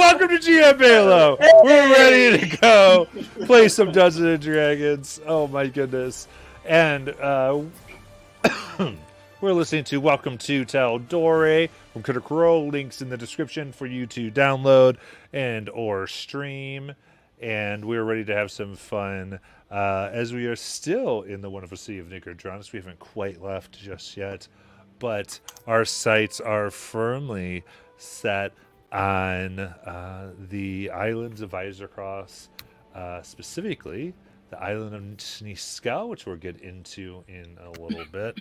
welcome to GM Halo. We're ready to go play some Dungeons and Dragons. Oh my goodness. And we're listening to Welcome to Taldore from Critical Role. Links in the description for you to download and or stream. And we're ready to have some fun as we are still in the wonderful city of Nicodranus. We haven't quite left just yet, but our sights are firmly set on the islands of Isercross, specifically the island of Niskal, which we'll get into in a little bit.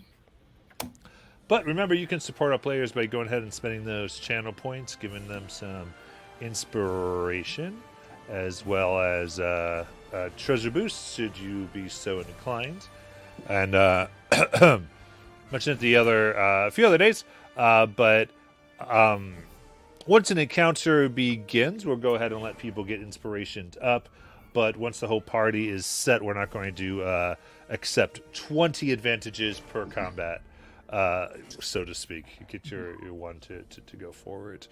But remember, you can support our players by going ahead and spending those channel points, giving them some inspiration, as well as treasure boosts, should you be so inclined. And mentioned the other a few other days, but once an encounter begins, we'll go ahead and let people get inspiration up. But once the whole party is set, we're not going to accept 20 advantages per combat, so to speak. You get your one to go forward.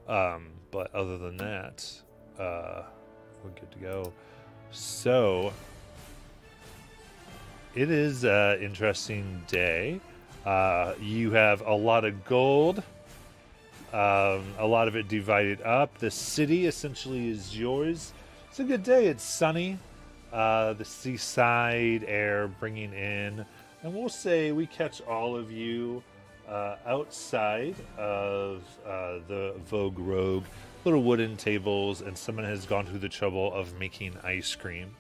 But other than that, we're good to go. So it is an interesting day. You have a lot of gold. A lot of it divided up. The city essentially is yours. It's a good day. It's sunny. The seaside air bringing in. And we'll say we catch all of you outside of the Vogue Rogue. Little wooden tables, and someone has gone through the trouble of making ice cream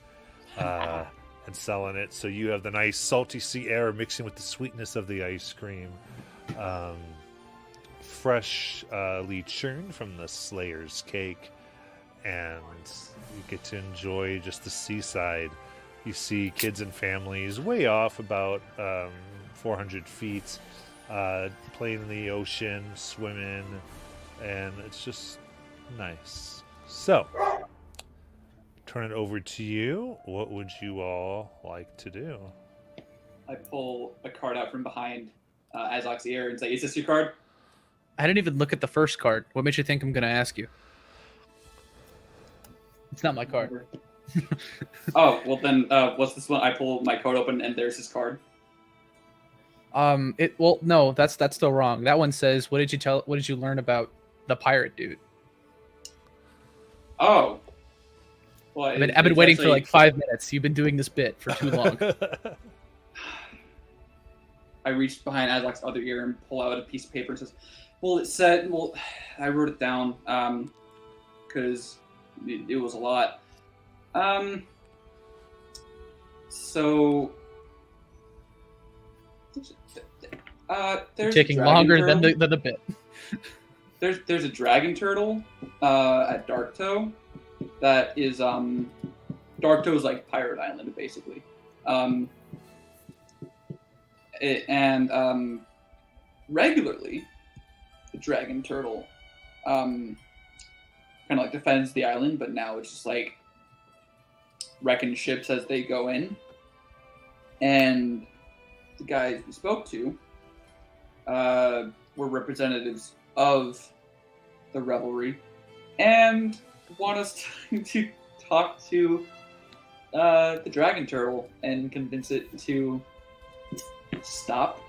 and selling it. So you have the nice salty sea air mixing with the sweetness of the ice cream. Freshly churned from the Slayer's cake, and you get to enjoy just the seaside. You see kids and families way off about 400 feet playing in the ocean, swimming, and it's just nice. So, turn it over to you. What would you all like to do? I pull a card out from behind Azok's ear and say, "Is this your card?" I didn't even look at the first card. What makes you think I'm going to ask you? It's not my card. Oh, well then, what's this one? I pull my card open and there's his card. Well, no, that's still wrong. That one says, what did you learn about the pirate dude? Oh. Well, I've been waiting for like 5 minutes. You've been doing this bit for too long. I reached behind Azok's other ear and pull out a piece of paper and says, well, it said, I wrote it down, because it was a lot. So, there's taking longer than the bit. There's a dragon turtle at Darktoe that is Darktoe is like Pirate Island basically, regularly the dragon turtle kind of like defends the island, but now it's just like wrecking ships as they go in. And the guys we spoke to were representatives of the revelry and want us to talk to the dragon turtle and convince it to stop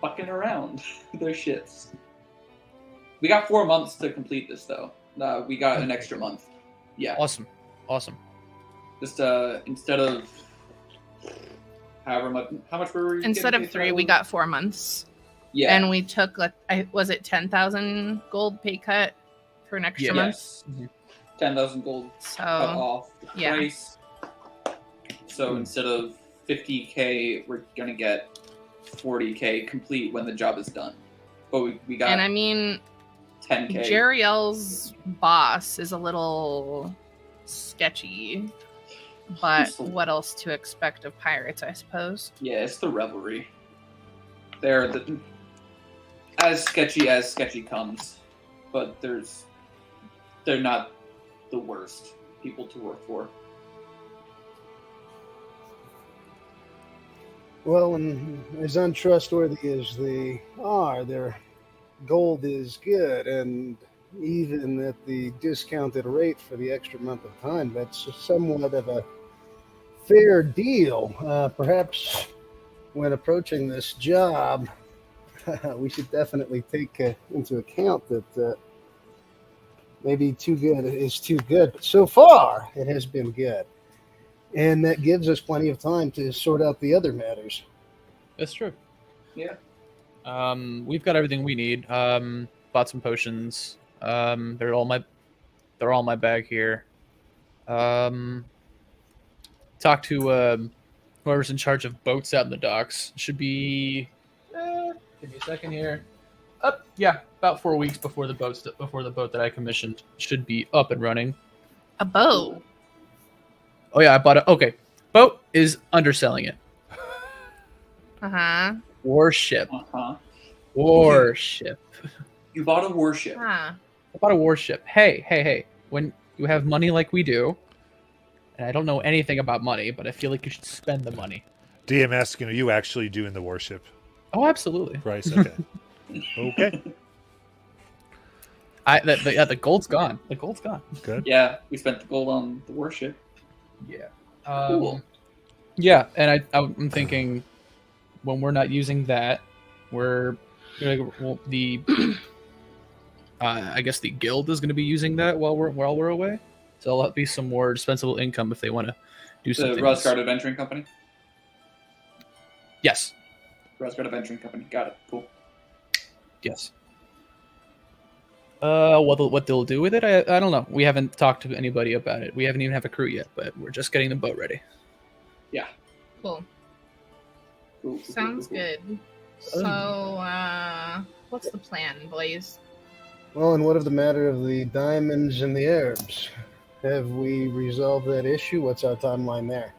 fucking around their ships. We got 4 months to complete this, though. We got an extra month. Yeah. Awesome. Just instead of how much were we? Instead of 3, we got 4 months. Yeah. And we took was it 10,000 gold pay cut for an extra month? Yes. 10,000 gold cut off the price. So instead of 50K, we're gonna get 40K complete when the job is done. But we got. And I mean, 10K. Jeriel's boss is a little sketchy, but what else to expect of pirates, I suppose? Yeah, it's the revelry. They're as sketchy comes, but they're not the worst people to work for. Well, and as untrustworthy as they are, their gold is good, and even at the discounted rate for the extra month of time, that's somewhat of a fair deal. Perhaps when approaching this job, we should definitely take into account that maybe too good is too good. But so far, it has been good. And that gives us plenty of time to sort out the other matters. That's true. Yeah. We've got everything we need. Bought some potions. They're all in my bag here. Talked to whoever's in charge of boats out in the docks. Should be. Give me a second here. Yeah, about 4 weeks before the boat that I commissioned should be up and running. A boat. Oh yeah, I bought it. Okay, boat is underselling it. Uh-huh. Warship. Uh-huh. Warship. You bought a warship. Huh. I bought a warship. Hey. When you have money like we do, and I don't know anything about money, but I feel like you should spend the money. DM asking, are you actually doing the warship? Oh, absolutely. Price, okay. Okay, The gold's gone. The gold's gone. good. Yeah, we spent the gold on the warship. Yeah. Cool. Yeah, and I'm thinking when we're not using that, we're the I guess the guild is going to be using that while we're away. So that'll be some more dispensable income if they want to do The something. Rosgard Adventuring Company. Yes. Rosgard Adventuring Company. Got it. Cool. Yes. What they'll do with it, I don't know. We haven't talked to anybody about it. We haven't even have a crew yet, but we're just getting the boat ready. Cool. Cool. Sounds good. So, what's the plan, boys? Well, and what of the matter of the diamonds and the herbs? Have we resolved that issue? What's our timeline there?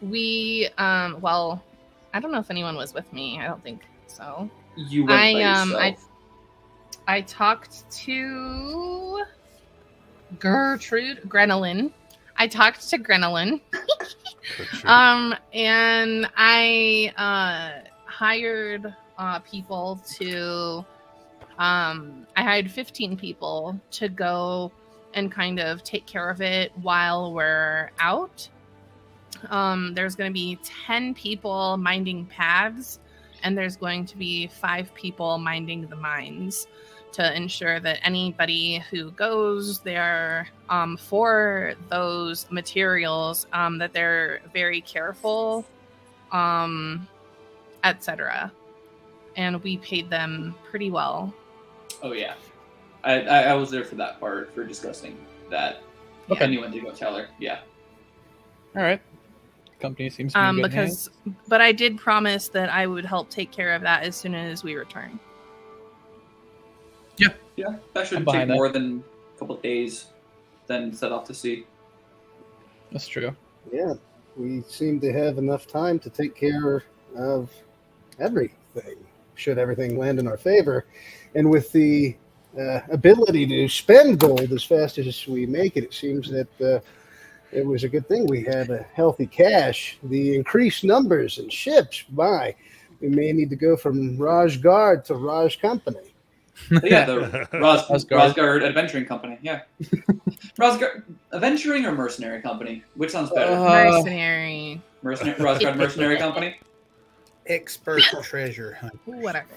We, well, I don't know if anyone was with me. I don't think so. You went by yourself. I talked to Grenolin. I talked to Grenolin. And I hired people to I hired 15 people to go and kind of take care of it while we're out. There's going to be 10 people minding paths, and there's going to be 5 people minding the mines to ensure that anybody who goes there for those materials, that they're very careful, etc. And we paid them pretty well. Oh yeah, I was there for that part, for discussing that. Okay. And you went to go tell her. Yeah. All right. Company seems to be in good hands. But I did promise that I would help take care of that as soon as we return. Yeah, that shouldn't I'm take behind that. more than a couple of days, then set off to sea. That's true. Yeah, we seem to have enough time to take care of everything, should everything land in our favor. And with the ability to spend gold as fast as we make it, it seems that it was a good thing we had a healthy cash. The increased numbers and ships, we may need to go from Rajgard to Raj Company. Yeah, the Rosgard Adventuring Company. Yeah. Rosgard Adventuring or Mercenary Company? Which sounds better? Mercenary. Rosgard Mercenary Company? Expert treasure hunt. Whatever.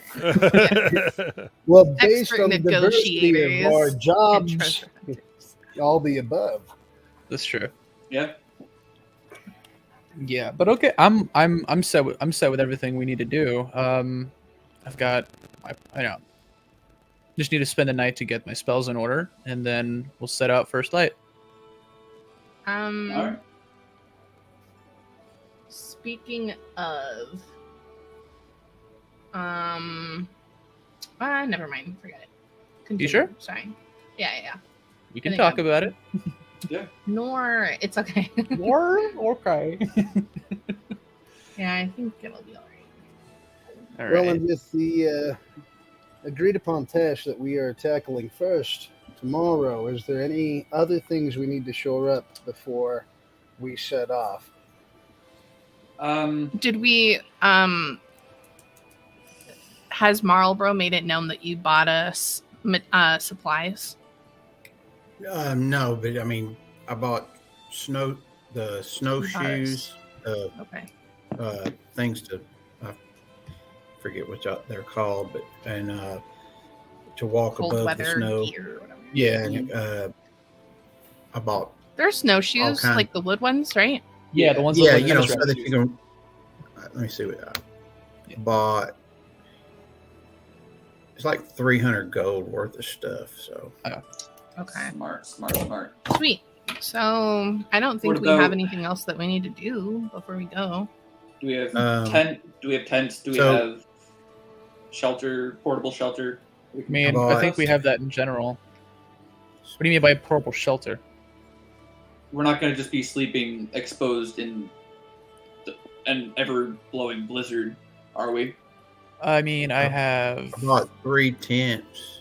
Well, based Expert on the diversity negotiators of our and jobs, treasure hunters. all the above. That's true. Yeah. Yeah, but okay. I'm set with everything we need to do. I've got I know. Just need to spend the night to get my spells in order, and then we'll set out first light. All right. Speaking of, never mind. Forget it. Continue. You sure? Sorry. Yeah. We can I think talk I'm- about it. Nor it's okay. Or okay. Yeah, I think it'll be alright. All Well, right. and with the agreed upon task that we are tackling first tomorrow, is there any other things we need to shore up before we set off? Did we has Marlboro made it known that you bought us supplies? No, but I mean, I bought the snowshoes, Okay. things to I forget what they're called, but to walk Cold above the weather snow. gear or whatever. Yeah, and, I bought. There's snowshoes, kind- like the wood ones, right? Yeah, the ones Yeah, that you know, so that you can. Let me see what I bought. It's like 300 gold worth of stuff. So Okay. Smart. Sweet. So I don't think What we have about- anything else that we need to do before we go. Do we have Um, Do we have tents? Do we so- have shelter? Portable shelter? We I can mean, Well, I think we have that in general. What do you mean by portable shelter? We're not going to just be sleeping exposed in an ever blowing blizzard, are we? I mean, I have. I bought 3 tents.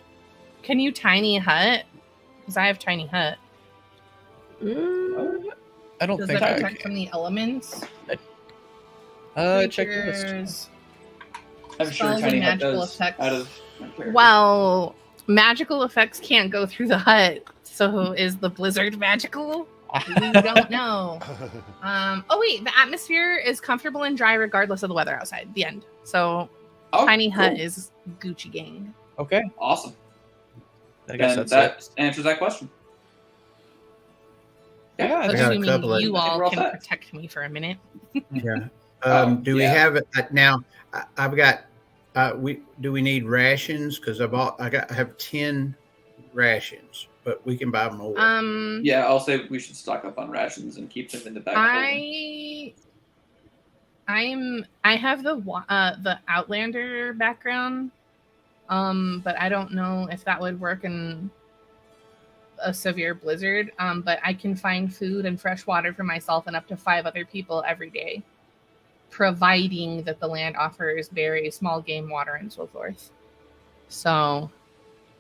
Can you tiny hut? Because I have tiny hut. I don't Does think that I protect can. from the elements? Check the list. Creatures. I'm sure Spells tiny and hut magical does. effects. Out of my character. Well, magical effects can't go through the hut. So is the blizzard magical? We don't know. Oh wait, the atmosphere is comfortable and dry regardless of the weather outside. The end. So Oh, tiny hut cool. is Gucci gang. Okay, Awesome. I guess And that's that answers that question. Yeah, I got a Assuming couple of- you I think all we're all can set. protect me for a minute. Yeah. Oh, Do we yeah. have it now? I've got. Do we need rations? Because I have 10 rations, but we can buy more. Yeah, I'll say we should stock up on rations and keep them in the back. I have the Outlander background, but I don't know if that would work in a severe blizzard. But I can find food and fresh water for myself and up to 5 other people every day, providing that the land offers berries, small game, water, and so forth. So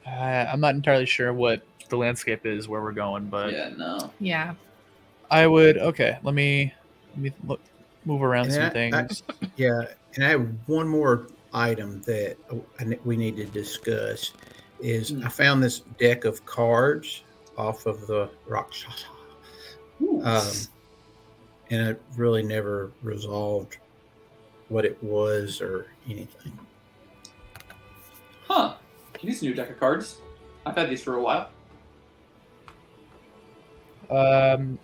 I'm not entirely sure what the landscape is where we're going, but Yeah, no. yeah, I would. Okay, let me move around And some I- things. Yeah, and I have one more item that we need to discuss. Is I found this deck of cards off of the Rakshasa, Ooh. and it really never resolved what it was or anything. Huh. These new deck of cards. I've had these for a while.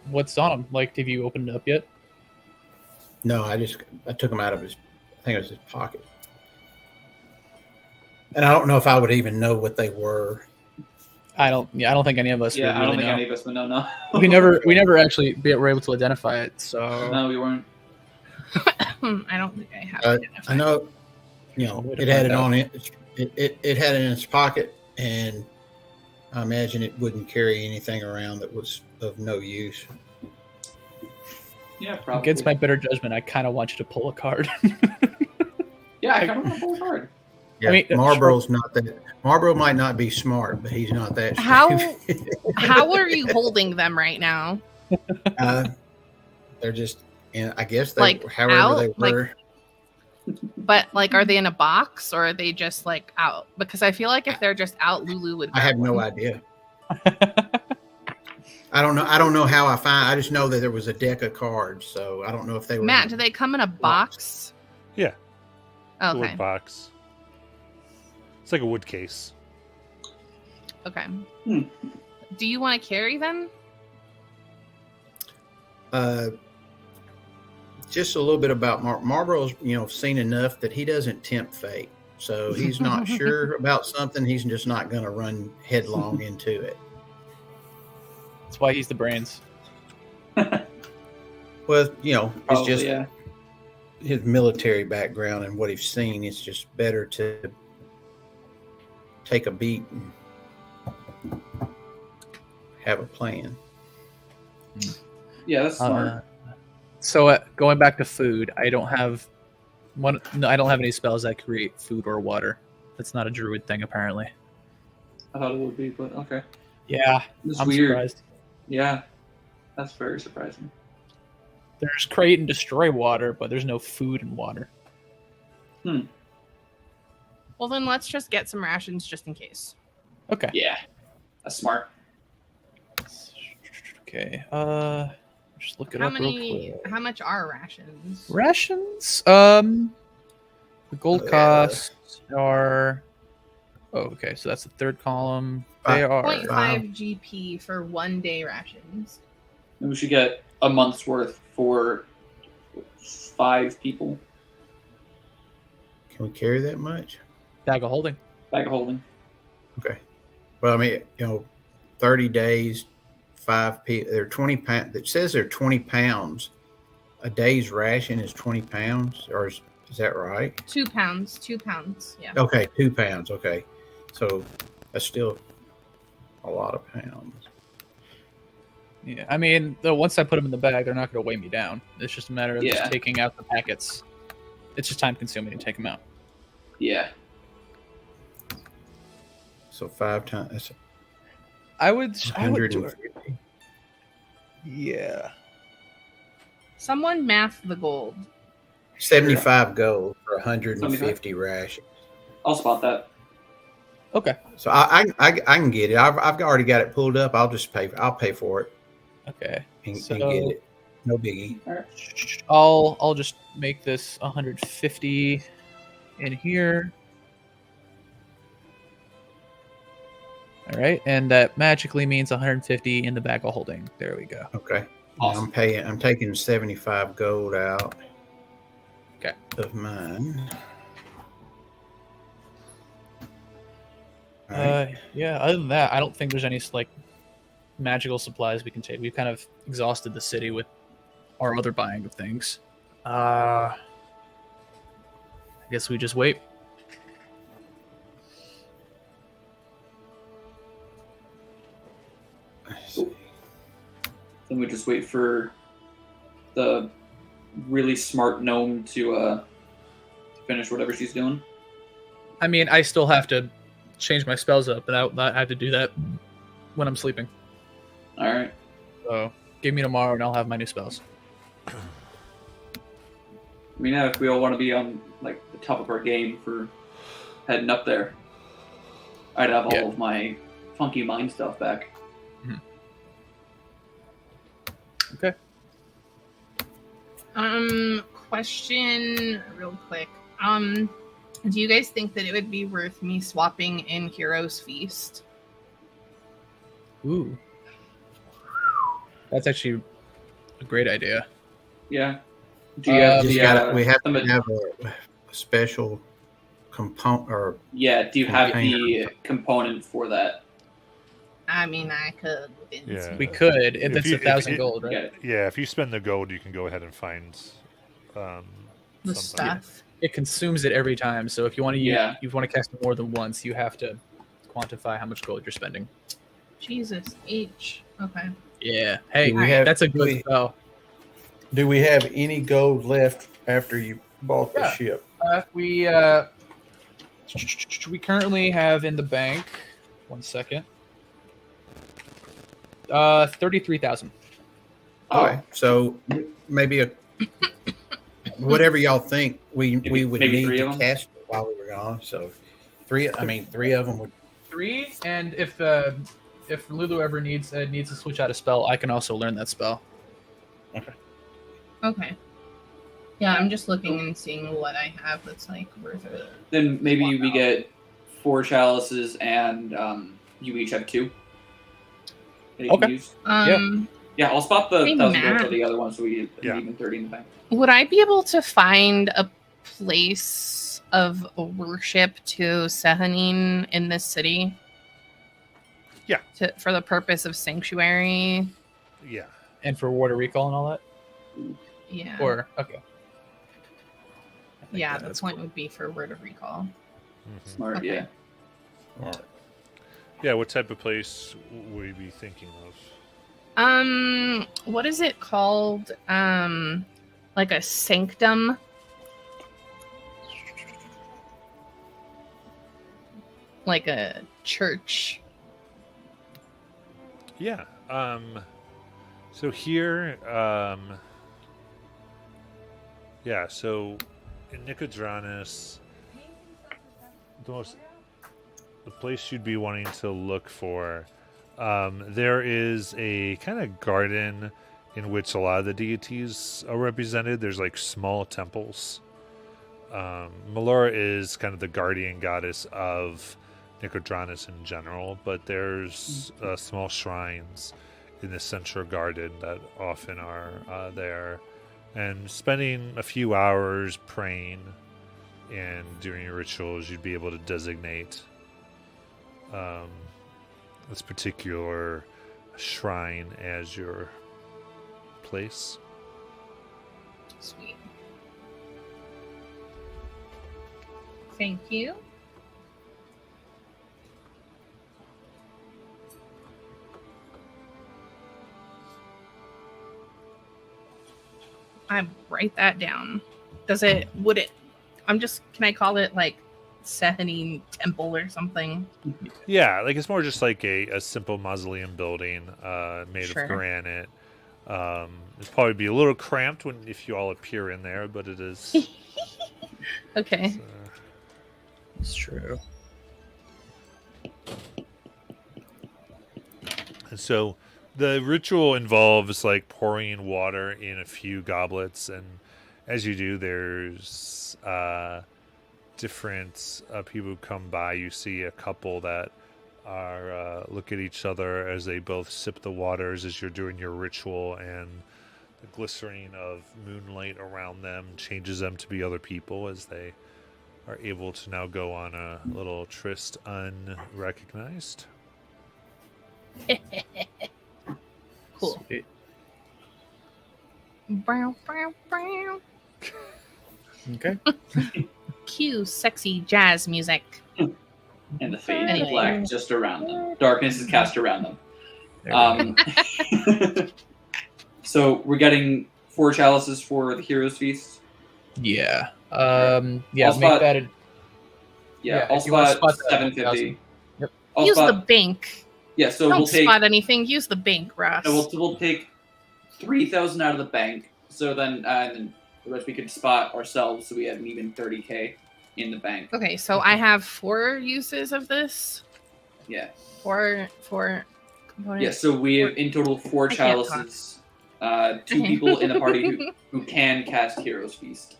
What's on them? Like, have you opened it up yet? No, I took them out of his. I think it was his pocket, and I don't know if I would even know what they were. I don't think any of us. Yeah, would I don't really think know. any of us would know. No. we never actually were able to identify it. So No, we weren't. I don't think I have. I identified. know, Way to it had find it out. on it. It had it in its pocket, and I imagine it wouldn't carry anything around that was of no use. Yeah, probably. against my better judgment, I kind of want you to pull a card. Yeah, I kind of want to pull a card. Yeah, mean, Marlboro's not that. Marlboro might not be smart, but he's not that. How- stupid. How are you holding them right now? They're just, I guess they, Like, however out? they Like- were. But like, are they in a box or are they just like out? Because I feel like if they're just out, Lulu would. I have grab no one. idea. I don't know. I don't know how I find. I just know that there was a deck of cards, so I don't know if they were. Matt, do they come in a box? Yeah. The Okay. wood box. It's like a wood case. Okay. Hmm. Do you want to carry them? Just a little bit about Marlboro's, seen enough that he doesn't tempt fate. So he's not sure about something. He's just not going to run headlong into it. That's why he's the brains. Well, it's Probably, just yeah. his military background and what he's seen. It's just better to take a beat and have a plan. Yeah, that's smart. So going back to food, I don't have I don't have any spells that create food or water. That's not a druid thing, apparently. I thought it would be, but okay. Yeah, It's I'm weird. surprised. Yeah, that's very surprising. There's create and destroy water, but there's no food and water. Well, Well, then let's just get some rations just in case. Okay. Yeah, that's smart. Okay. Just look it How up real many? quick. How much are rations? Rations. The gold Yeah. costs are. Oh, okay. So that's the third column. They are 0.5 GP for 1 day rations. And we should get a month's worth for 5 people. Can we carry that much? bag of holding. Bag of holding. Okay. Well, I mean, 30 days, 5 people. They're 20 pounds. It says they're 20 pounds. A day's ration is 20 pounds, or is that right? 2 pounds. 2 pounds. Yeah. Okay, 2 pounds. Okay, so that's still a lot of pounds. Yeah. I mean, though, once I put them in the bag, they're not going to weigh me down. It's just a matter of Yeah. just taking out the packets. It's just time consuming to take them out. Yeah. So 5 times. That's I would do it. 150. Yeah. Someone math the gold. 75 gold for 150 rations. I'll spot that. Okay. So I can get it. I've already got it pulled up. I'll pay for it Okay. and So- get it. No biggie. I'll just make this 150 in here. All right, and that magically means 150 in the bag of holding. There we go. Okay. Awesome. I'm taking 75 gold out. Okay. Of mine. All right. Yeah. Other than that, I don't think there's any like magical supplies we can take. We've kind of exhausted the city with our other buying of things. I guess we just wait. Let's see. Then we just wait for the really smart gnome to finish whatever she's doing. I mean, I still have to change my spells up, but I have to do that when I'm sleeping. All right. So give me tomorrow, and I'll have my new spells. I mean, if we all want to be on like the top of our game for heading up there, I'd have all Yeah. of my funky mind stuff back. Okay. Question real quick. Do you guys think that it would be worth me swapping in Hero's Feast? Ooh. That's actually a great idea. Yeah. Do you have Just the, we have the to ma- have a special component or Yeah, do you have container. the component for that? I mean, I could. Yeah. We could. If That's you- 1,000 if- gold, right? Yeah. Yeah, if you spend the gold, you can go ahead and find The something. stuff. It consumes it every time. So if you want to use, Yeah. you want to cast it more than once, you have to quantify how much gold you're spending. Jesus H. Okay. Yeah. Hey, Do we have- that's a do good we- spell. do we have any gold left after you bought the Yeah. ship? We currently have in the bank. 1 second. 33,000. Okay, so maybe whatever y'all think we would maybe need 3 to of 'em? cast it while we were gone. So three of them would. 3, and if Lulu ever needs to switch out a spell, I can also learn that spell. Okay. Yeah, I'm just looking and seeing what I have that's like worth it. Then maybe we get 4 chalices and you each have 2. that you can Okay. use. Yeah. Yeah, I'll spot the Hey, 1,000 gold Matt. for the other one so we Yeah. even 30 in the bank. Would I be able to find a place of worship to Sehanin in this city? Yeah. For the purpose of sanctuary? Yeah. And for water recall and all that? Yeah. Or, okay. yeah, the that's point would be for word of recall. Mhm. Smart, Okay. yeah. Yeah, what type of place would you be thinking of? What is it called? Like a sanctum? Like a church. Yeah. So here, yeah, so in Nicodranus, the place you'd be wanting to look for, there is a kind of garden in which a lot of the deities are represented. There's like small temples. Melora is kind of the guardian goddess of Nicodranus in general, but there's small shrines in the central garden that often are there. And spending a few hours praying and doing your rituals, you'd be able to designate this particular shrine as your place. Sweet. Thank you. I write that down. Can I call it like Sehanine Temple or something? Yeah, like it's more just like a simple mausoleum building made Sure. of granite. It'd probably be a little cramped if you all appear in there, but it is. Okay. It's true. And so the ritual involves like pouring water in a few goblets, and as you do, there's different people who come by. You see a couple that are look at each other as they both sip the waters as you're doing your ritual, and the glistering of moonlight around them changes them to be other people as they are able to now go on a little tryst unrecognized. Cool. Sweet. Brow, brow, brow. Okay. Cue sexy jazz music. And the fade Anyway. to black just around them. Darkness is cast around them. There we go. So we're getting 4 chalices for the Heroes Feast. Yeah. Yeah. I'll Make spot- that. Yeah, Yeah, I'll if you wanna spot spot that, 750. Yep. I'll Use spot, the bank. yeah, so Don't we'll take spot anything. Use the bank, Ross. we'll take 3,000 out of the bank. So then and the rest we could spot ourselves, so we have an even 30k in the bank. Okay, so I have 4 uses of this. Yeah. 4 components. Yeah, so we have in total 4 I can't chalices. 2 people in the party who can cast Heroes Feast.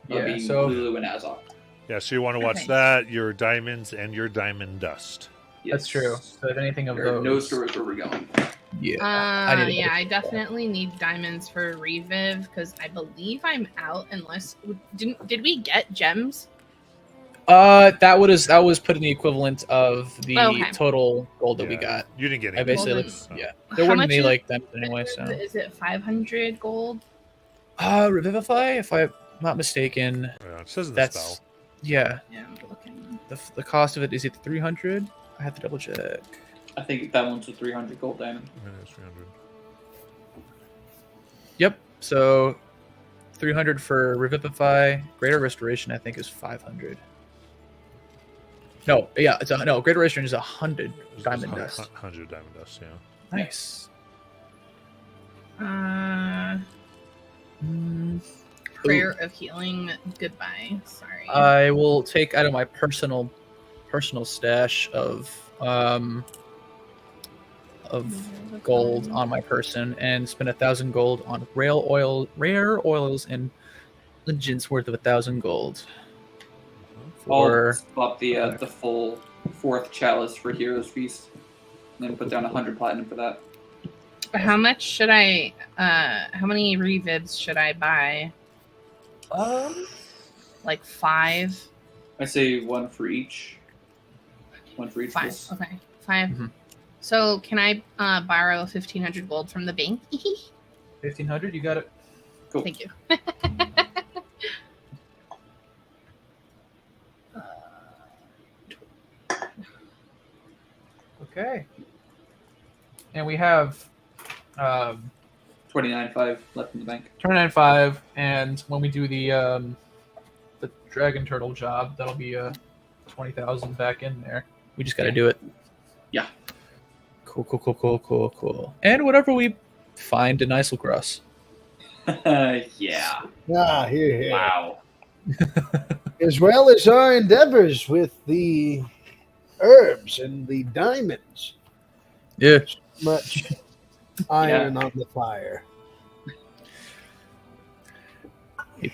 Yeah, Being so- Lulu and Azok. Yeah, so you want to watch Okay. that, your diamonds, and your diamond dust. That's true. So if anything of There are those. no stores where we're going. Yeah. I need to Yeah, go I check that. definitely need diamonds for reviv because I believe I'm out unless did we get gems? That was put in the equivalent of the Okay. total gold that we Yeah. got. You didn't get I any. basically, Well, like, so- yeah. How There weren't much any is- like them anyway. So, Is it 500 gold? Revivify, if I'm not mistaken. Yeah, it says in the That's spell. yeah. Yeah, I'm looking. The cost of it is it 300? I have to double check. I think that one's a 300 gold diamond. Yeah, it's 300. Yep. So 300 for Revivify. Greater Restoration, I think, is 500. No, yeah, no. Greater Restoration is 100 diamond dust. 100 diamond dust, yeah. Nice. Prayer of healing. Goodbye. Sorry. I will take out of my personal stash of gold on my person and spend 1,000 gold on rare oils, and legends worth of 1,000 gold. I'll For swap the full 4th chalice for Heroes Feast. And then put down 100 platinum for that. How much should I? How many revivs should I buy? Like 5. I say 1 for each. 1 for each. 5. list. Okay, 5. Mhm. So can I borrow 1,500 gold from the bank? 1,500, you got it. Cool. Thank you. Okay. And we have 29.5 left in the bank. 29.5, and when we do the dragon turtle job, that'll be 20,000 back in there. We just got to do it. Yeah. Cool. And whatever we find in Iselgross. Yeah. Ah, here. Wow. as well as our endeavors with the herbs and the diamonds. Yeah. Much iron on the fire.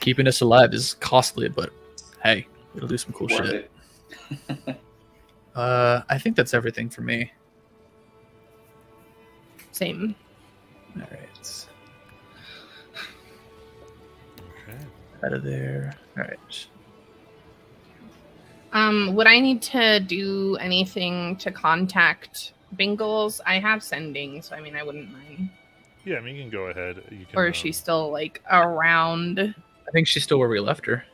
Keeping us alive is costly, but hey, it'll do some cool Worth shit. it. I think that's everything for me. Same. All right. Okay. Out of there. All right. Would I need to do anything to contact Bingles? I have sending, so I mean I wouldn't mind. Yeah, I mean, you can go ahead. You can, Or is she still like around? I think she's still where we left her.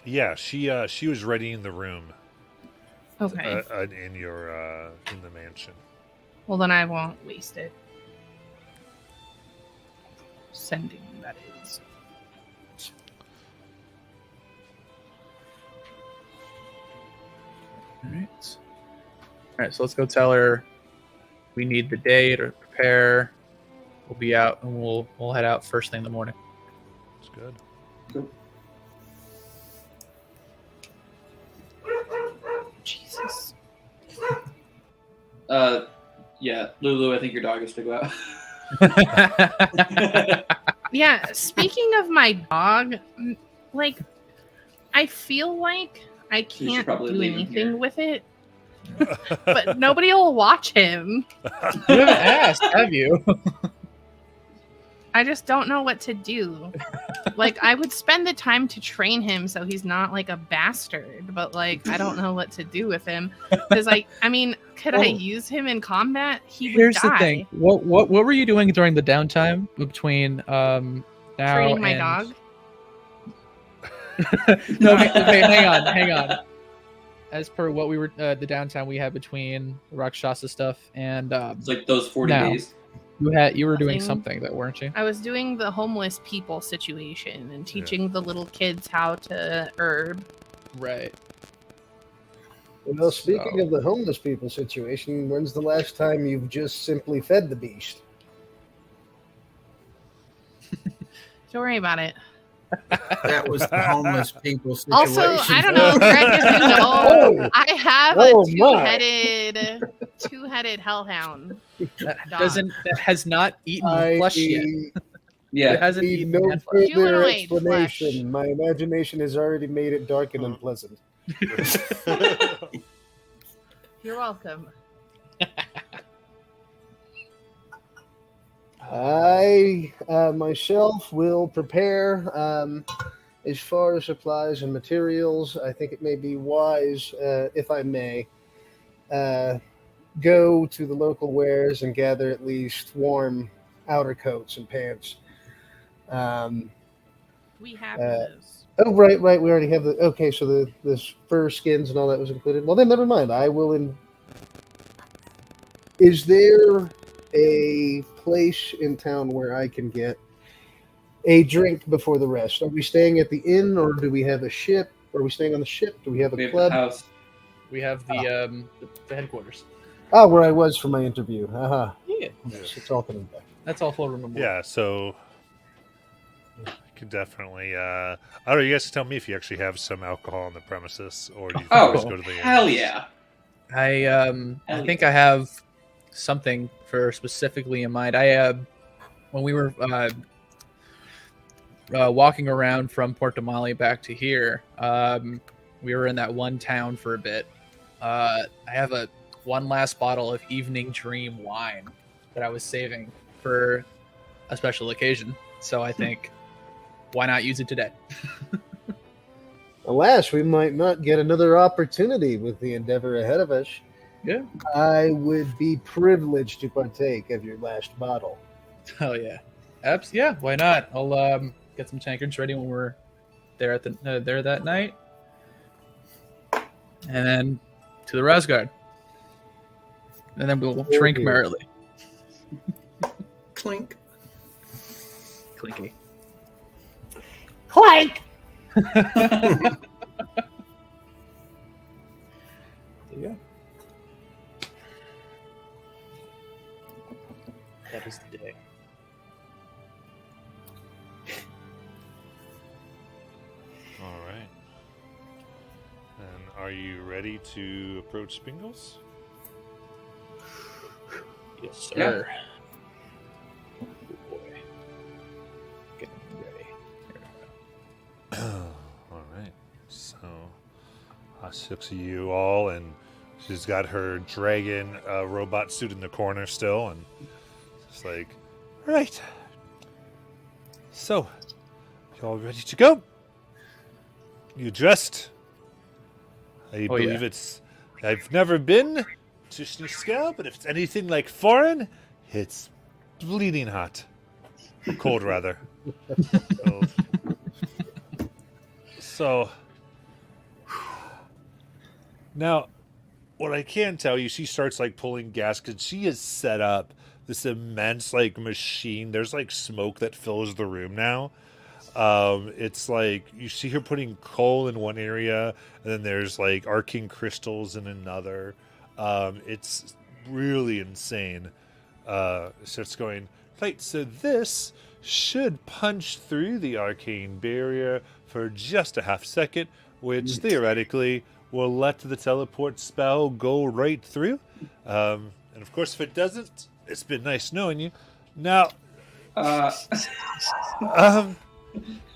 Yeah, she was readying the room Okay. in your in the mansion. Well, then I won't waste it. Sending, that is. All right. All right. So let's go tell her we need the day to prepare. We'll be out and we'll head out first thing in the morning. It's good. Jesus. Yeah, Lulu, I think your dog is to go out. Yeah, speaking of my dog, like, I feel like I should can't probably do leave him anything here. with it, but nobody will watch him. You haven't asked, have you? I just don't know what to do. Like, I would spend the time to train him so he's not like a bastard, but like, I don't know what to do with him. Because, like, I mean, could I use him in combat? He would Here's die. the thing. What were you doing during the downtime between now Training my and... dog. No, okay, hang on. As per what we were the downtime we had between Rakshasa stuff and It's like those 40 No. days. you were doing Nothing. something that weren't you? I was doing the homeless people situation and teaching the little kids how to herb. Right. Well, speaking So- of the homeless people situation, when's the last time you've just simply fed the beast? Don't worry about it. That was the homeless people situation. Also, I don't know, Greg, if you know, Oh, I have Oh, a my. two-headed hellhound. That Dog. that has not eaten I flesh yet. need It Yeah. hasn't eaten no man flesh. further Humanoid explanation. flesh. My imagination has already made it dark and unpleasant. You're welcome. I myself will prepare. As far as supplies and materials, I think it may be wise, if I may, go to the local wares and gather at least warm outer coats and pants. We have Uh, those. Oh, right. We already have the. Okay, so the fur skins and all that was included. Well, then never mind. I will. Is there a place in town where I can get a drink before the rest? Are we staying at the inn, or do we have a ship? Are we staying on the ship? Do we have a We have the club? house. We have the headquarters. Ah, where I was for my interview. Haha. Yeah. Yes, it's all coming back. That's all full remember. Yeah, so you could definitely. I don't know. You guys can tell me if you actually have some alcohol on the premises, or do you Oh, just go to the hell yeah. I Hell think yeah. I have something for specifically in mind. I when we were walking around from Port Damali back to here, we were in that one town for a bit. I have one last bottle of Evening Dream wine that I was saving for a special occasion. So I think, why not use it today? Alas, we might not get another opportunity with the endeavor ahead of us. Yeah. I would be privileged to partake of your last bottle. Oh yeah, yeah. Why not? I'll get some tankards ready when we're there at the there that night, and then to the Rasgard, and then we'll drink here. merrily. Clink. Clinky. Clank! Yeah. That is the day. are you ready to approach Spingles? Yes, sir. Yeah. Oh, boy. Getting ready. All right. So, she looks at you all, and she's got her dragon robot suit in the corner still, and it's like, all right. So, you all ready to go? You dressed? I Oh, believe yeah. it's. I've never been to Schnitzkel, but if it's anything like foreign, it's bleeding hot. Cold, rather. So, now, what I can tell you, she starts like pulling gas because she has set up this immense like machine. There's like smoke that fills the room now. It's like you see her putting coal in one area, and then there's like arcane crystals in another. It's really insane. So it's going right. So this should punch through the arcane barrier for just a half second, which theoretically will let the teleport spell go right through. And of course, if it doesn't, it's been nice knowing you. Now,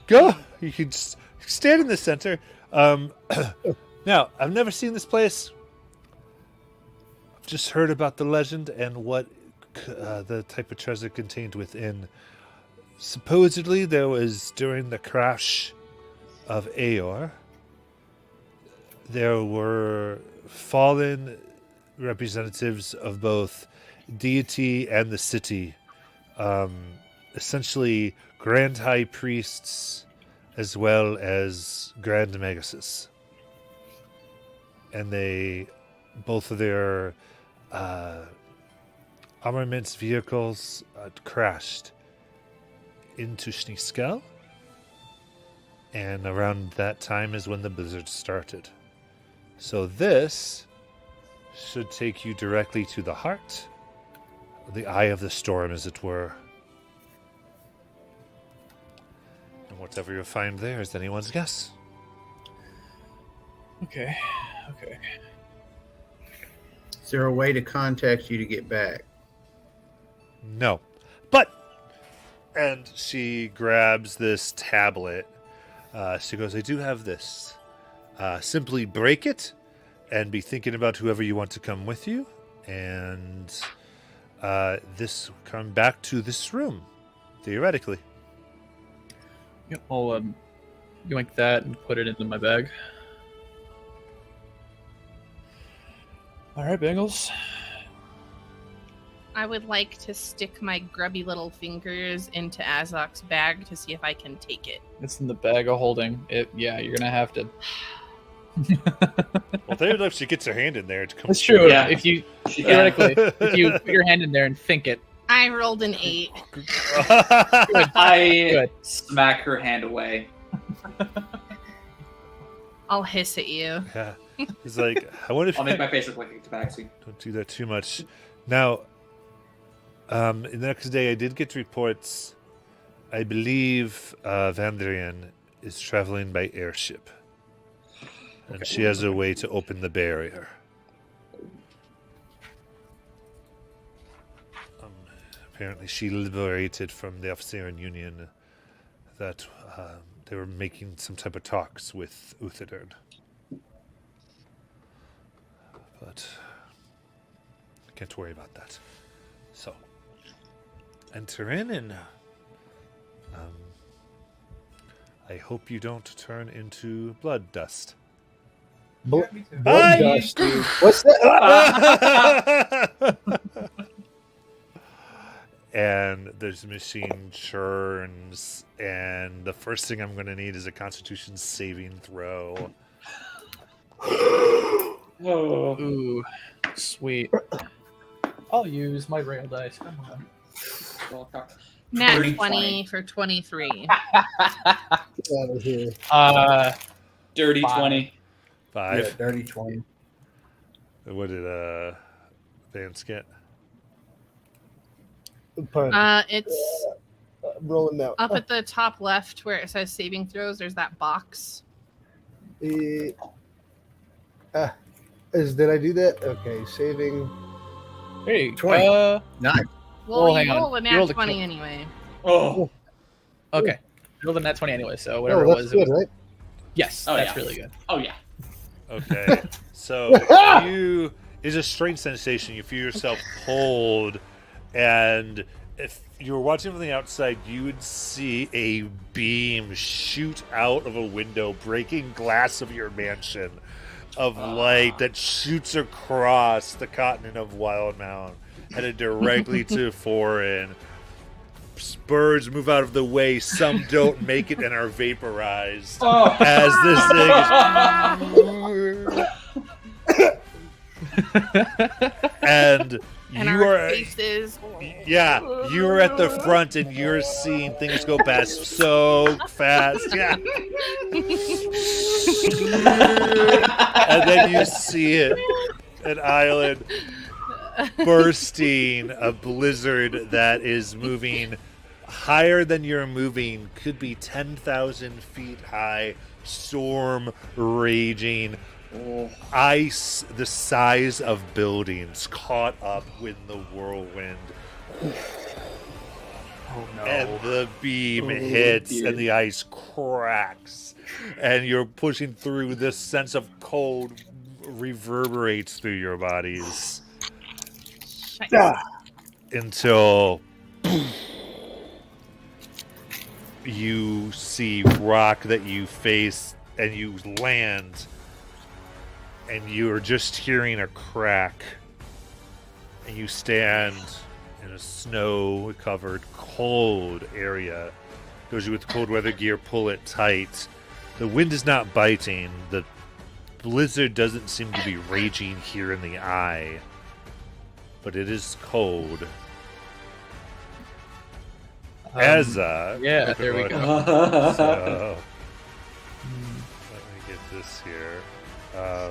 go. You can stand in the center. Now, I've never seen this place. I've just heard about the legend and what the type of treasure contained within. Supposedly, there was during the crash of Aeor, there were fallen representatives of both deity and the city, essentially grand high priests as well as grand maguses. And they, both of their armaments vehicles crashed into Schneeskel, and around that time is when the blizzard started. So this should take you directly to the heart, the eye of the storm, as it were. And whatever you'll find there is anyone's guess. Okay. Is there a way to contact you to get back? No. But, and she grabs this tablet. She goes, I do have this. Simply break it and be thinking about whoever you want to come with you. And this come back to this room, theoretically. Yep, I'll yoink that and put it into my bag. All right, Bengals. I would like to stick my grubby little fingers into Azok's bag to see if I can take it. It's in the bag of holding. Yeah, you're gonna have to. Well, theoretically, if she gets her hand in there, it comes. That's true. Yeah. If you She theoretically, if you put your hand in there and think it, I rolled an 8. I Good. smack her hand away. I'll hiss at you. Yeah. It's like, I wonder if I'll make my face look like a tabaxi. don't do that too much. Now, the next day I did get reports. I believe Vandrian is traveling by airship. And she has a way to open the barrier. Apparently she liberated from the Officeran Union that they were making some type of talks with Uthidern. But I can't worry about that. So, enter in and I hope you don't turn into blood dust. Blood Bye! dust, dude. What's that? And this machine churns, and the first thing I'm going to need is a Constitution saving throw. Oh. ooh, sweet. I'll use my rail dice. Come on. Nat 30, 20 for 23. Get out of here. Dirty 5. 20. 5. Yeah, dirty 20. What did Vance get? Pun. It's Rolling now. up at the top left where it says saving throws. There's that box. Did I do that? Okay, saving. Hey, 20. Nice. Well, Well, you hang on. roll a You nat rolled a 20 anyway. Oh, okay. Rolled a nat 20 anyway, so whatever Oh, it that's was, good, right? yes, Oh, that's yeah. really good. oh yeah. Okay, so you is a strange sensation. You feel yourself pulled, and if you were watching from the outside, you would see a beam shoot out of a window, breaking glass of your mansion, of light that shoots across the continent of Wildmount, headed directly to Foreign. Birds move out of the way. Some don't make it and are vaporized Oh. as this thing is. And And you our are, faces. yeah, you are at the front and you're seeing things go past so fast. Yeah. And then you see it, an island bursting, a blizzard that is moving higher than you're moving, could be 10,000 feet high, storm raging, ice the size of buildings caught up with the whirlwind. Oh no. And the beam hits dear. and the ice cracks, and you're pushing through. This sense of cold reverberates through your bodies until you see rock that you face and you land, and you're just hearing a crack, and you stand in a snow-covered, cold area. Goes you with cold weather gear, pull it tight. The wind is not biting. The blizzard doesn't seem to be raging here in the eye, but it is cold. Ezza. yeah, there we go. So, let me get this here. Ah.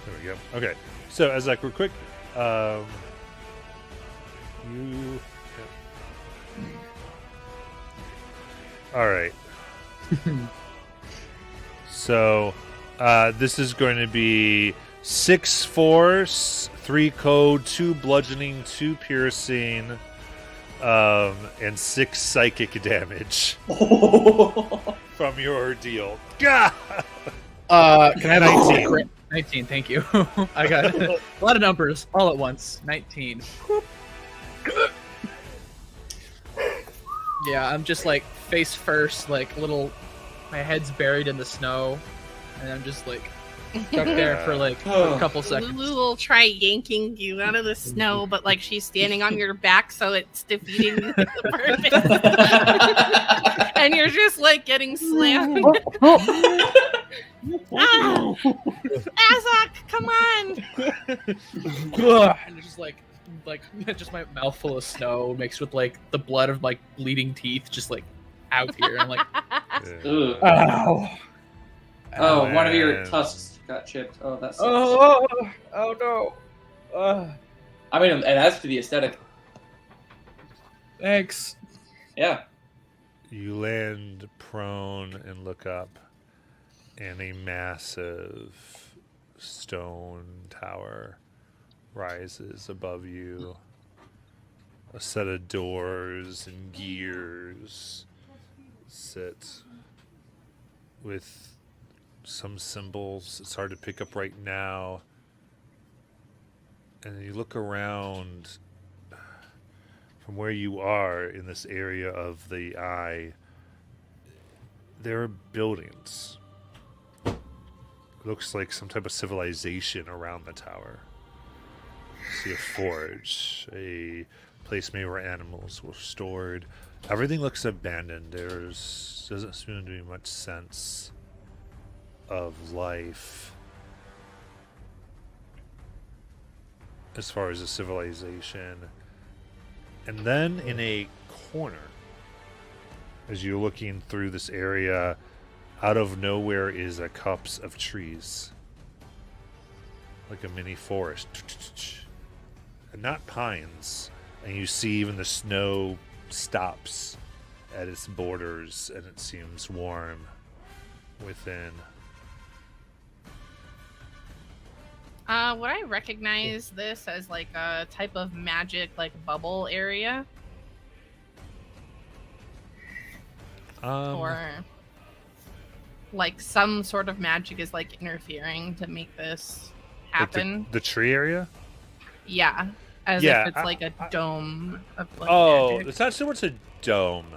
There we go. Okay, so as like real quick, you. All right. So, this is going to be 6 force, 3 code, 2 bludgeoning, 2 piercing, and 6 psychic damage from your ordeal. Gah! Can I have 19. 19, thank you. I got a lot of numbers all at once. 19. Yeah, I'm just like face first, like my head's buried in the snow, and I'm just like stuck there for like a couple seconds. Lulu will try yanking you out of the snow, but like she's standing on your back, so it's defeating the purpose. And you're just like getting slammed. Azak, come on! And it's just like just my mouth full of snow mixed with like the blood of like bleeding teeth, just like out here. And I'm like, Ugh. ow. Oh, one of your man. tusks got chipped. Oh, that sucks. Oh no. I mean, and as for the aesthetic, Thanks. yeah. You land prone and look up, and a massive stone tower rises above you. A set of doors and gears sit with some symbols. It's hard to pick up right now. And you look around from where you are in this area of the eye. There are buildings. Looks like some type of civilization around the tower. You see a forge, a place maybe where animals were stored. Everything looks abandoned. Doesn't seem to be much sense of life as far as a civilization. And then in a corner, as you're looking through this area, out of nowhere is a copse of trees, like a mini forest. not pines, and you see even the snow stops at its borders, and it seems warm within. Would I recognize this as like a type of magic, like bubble area, or like some sort of magic is like interfering to make this happen? The tree area? Yeah, as Yeah, if it's like a dome of like Oh, magic. it's not so much a dome.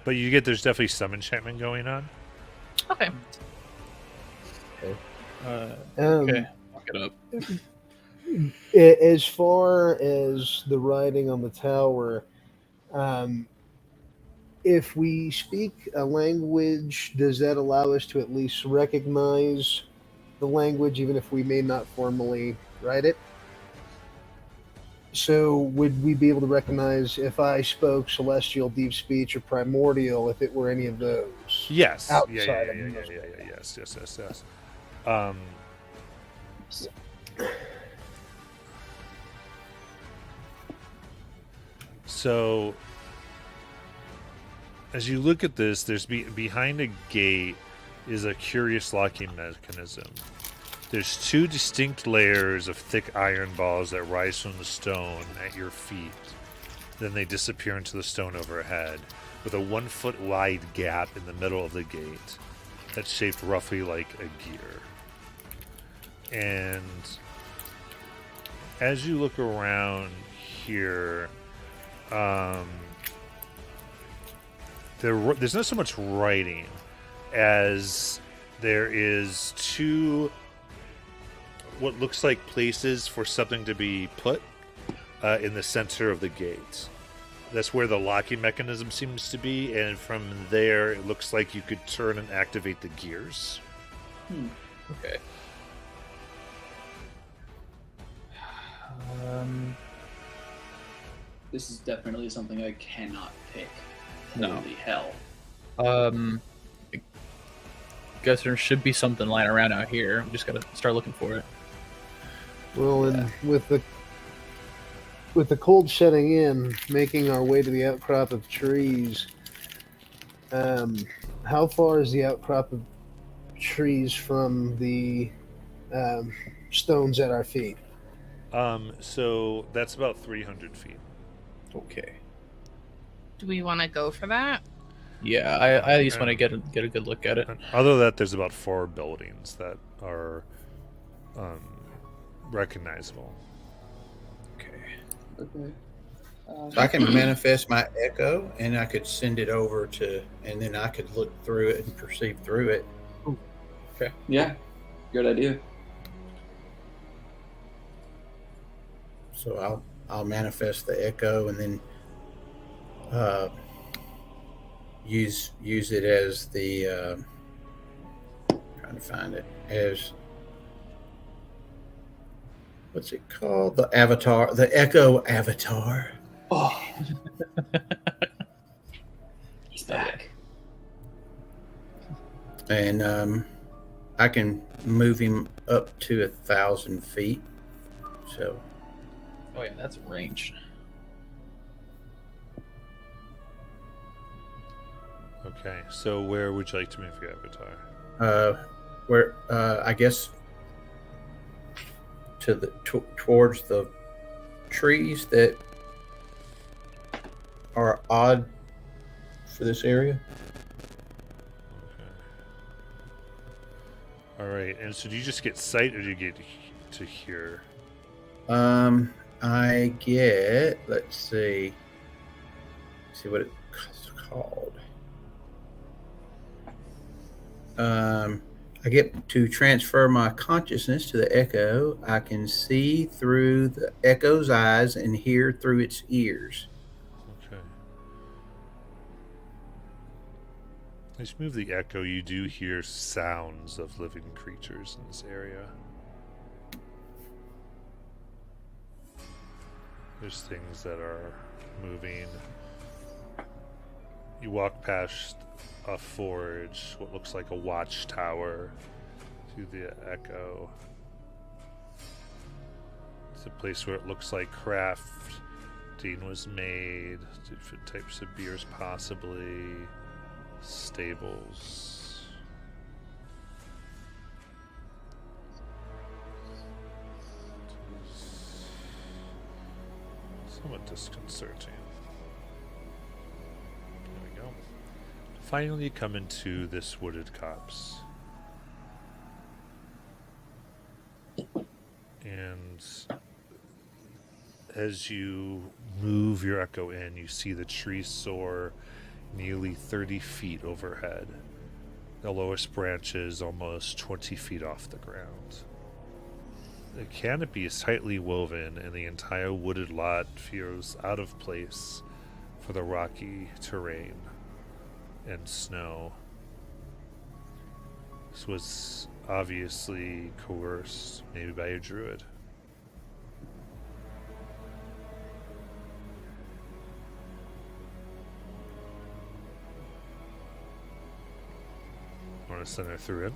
But you get there's definitely some enchantment going on. Okay. Okay, look it up. As far as the writing on the tower, if we speak a language, does that allow us to at least recognize the language, even if we may not formally write it? So would we be able to recognize if I spoke Celestial, Deep Speech, or Primordial, if it were any of those? Yes. Outside of those. Yes. So, as you look at this, there's behind a gate is a curious locking mechanism. There's two distinct layers of thick iron balls that rise from the stone at your feet. Then they disappear into the stone overhead, with a 1 foot wide gap in the middle of the gate that's shaped roughly like a gear. And as you look around here, there's not so much writing as there is two what looks like places for something to be put in the center of the gate. That's where the locking mechanism seems to be, and from there it looks like you could turn and activate the gears. Okay. This is definitely something I cannot pick. No. Holy hell. I guess there should be something lying around out here. We just gotta start looking for it. Well, and with the cold setting in, making our way to the outcrop of trees, how far is the outcrop of trees from the stones at our feet? So that's about 300 feet. Okay. Do we want to go for that? Yeah, I at least want to get a good look at it. And other than that, there's about 4 buildings that are recognizable. Okay. So I can manifest my echo, and I could send it over to, and then I could look through it and perceive through it. Yeah, good idea. So I'll manifest the echo, and then use it as the trying to find it as what's it called? The avatar, the echo avatar. Oh, he's back. And I can move him up to 1,000 feet. So Oh yeah, that's range. Okay, so where would you like to move your avatar? where I guess to the towards the trees that are odd for this area. Okay. All right, and so do you just get sight, or do you get to hear? I get. Let's see what it's called. I get to transfer my consciousness to the echo. I can see through the echo's eyes and hear through its ears. Okay. As you move the echo, you do hear sounds of living creatures in this area. There's things that are moving. You walk past a forge, what looks like a watchtower. to the Echo. It's a place where it looks like crafting was made. Different types of beers, possibly. Stables. Somewhat disconcerting. There we go. Finally, you come into this wooded copse. And as you move your Echo in, you see the tree soar nearly 30 feet overhead. The lowest branches almost 20 feet off the ground. The canopy is tightly woven, and the entire wooded lot feels out of place for the rocky terrain and snow. This was obviously coerced, maybe by a druid. Want to send her through it?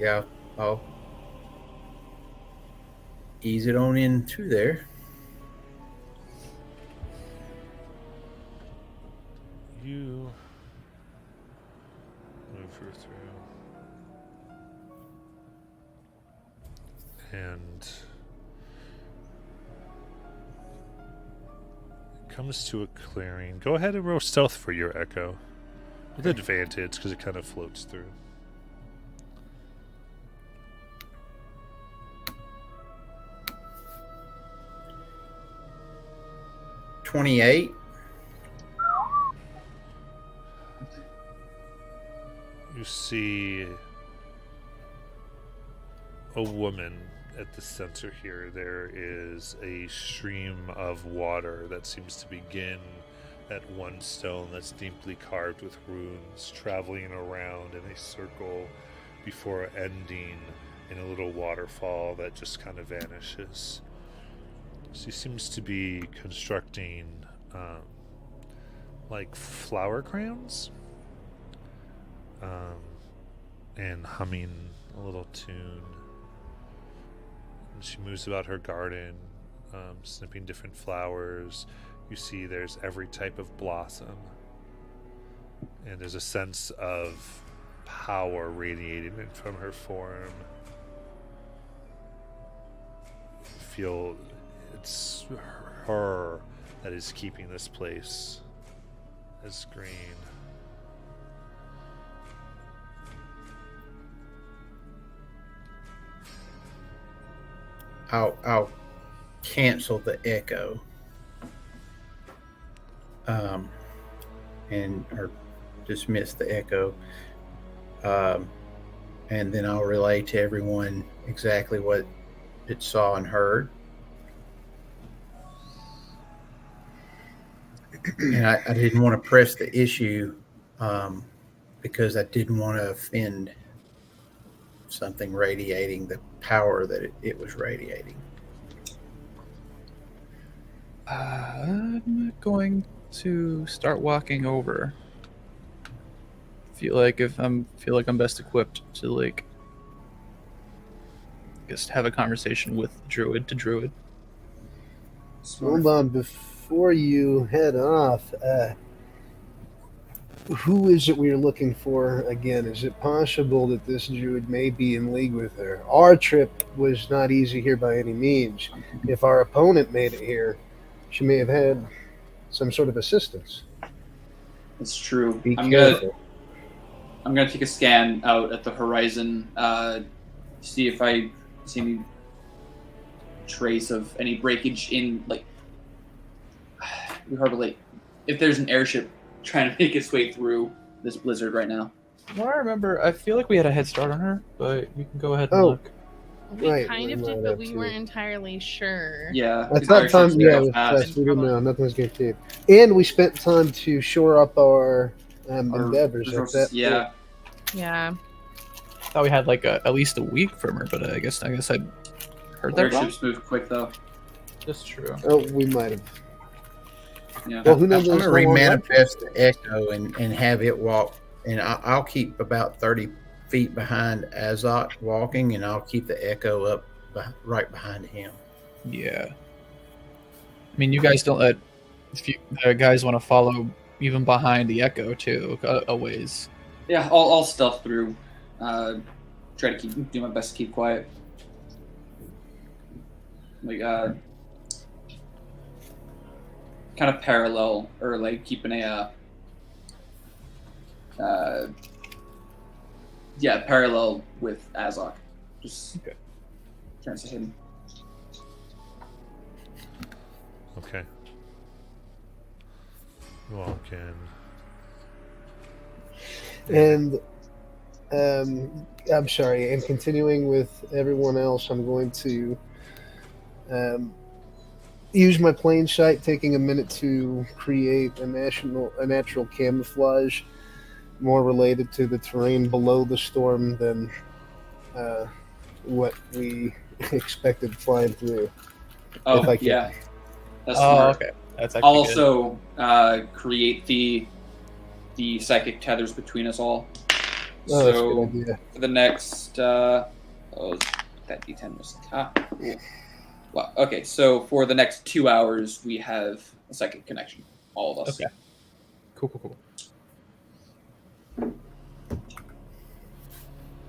Yeah, I'll ease it on in through there. You move her through. And it comes to a clearing. Go ahead and roll stealth for your Echo. With advantage, because it kind of floats through. $28. You see a woman at the center here. There is a stream of water that seems to begin at one stone that's deeply carved with runes, traveling around in a circle before ending in a little waterfall that just kind of vanishes. She seems to be constructing like flower crowns. And humming a little tune. And she moves about her garden, snipping different flowers. You see there's every type of blossom. And there's a sense of power radiating from her form. You feel it's her that is keeping this place as green. I'll cancel the Echo, and or dismiss the Echo, and then I'll relay to everyone exactly what it saw and heard. And I didn't want to press the issue because I didn't want to offend something radiating the power that it was radiating. I'm going to start walking over. Feel like I'm best equipped to like just have a conversation with druid to druid. Hold on, before you head off, who is it we are looking for again? Is it possible that this druid may be in league with her? Our trip was not easy here by any means. If our opponent made it here, she may have had some sort of assistance. It's true. Be I'm careful. gonna take a scan out at the horizon, see if I see any trace of any breakage in like. Hard to like, if there's an airship trying to make its way through this blizzard right now. Well, I remember. I feel like we had a head start on her, but you can go ahead and Oh. look. We Right, kind of we did, might but have we to. weren't entirely sure. Yeah. At these that time, airships, they yeah, go it was fast. fast. We didn't know. Nothing was guaranteed. And we spent time to shore up our endeavors. At resources, that yeah. Yeah. I thought we had like at least a week from her, but I guess I heard that wrong. Airships move quick though. That's true. Oh, we might have. Yeah. Well, who I'm knows? going to how long that- remanifest the echo and have it walk, and I'll keep about 30 feet behind Azok walking, and I'll keep the echo up right behind him. Yeah. I mean, you guys don't let. If you guys want to follow even behind the echo too, a ways. Yeah, I'll stealth through. Try to do my best to keep quiet. Like kind of parallel or like keeping a parallel with Azok. Just Okay. transition. Okay. Walk in. And I'm sorry. And continuing with everyone else, I'm going to use my plain sight, taking a minute to create a natural camouflage, more related to the terrain below the storm than what we expected flying through. Oh If I can. yeah, that's Oh, smart. okay. That's I'll actually good. also create the psychic tethers between us all. Oh, that's a So good idea. for the next that D10 was top. Cool. Well, okay, so for the next 2 hours we have a psychic connection, all of us. Okay. Cool.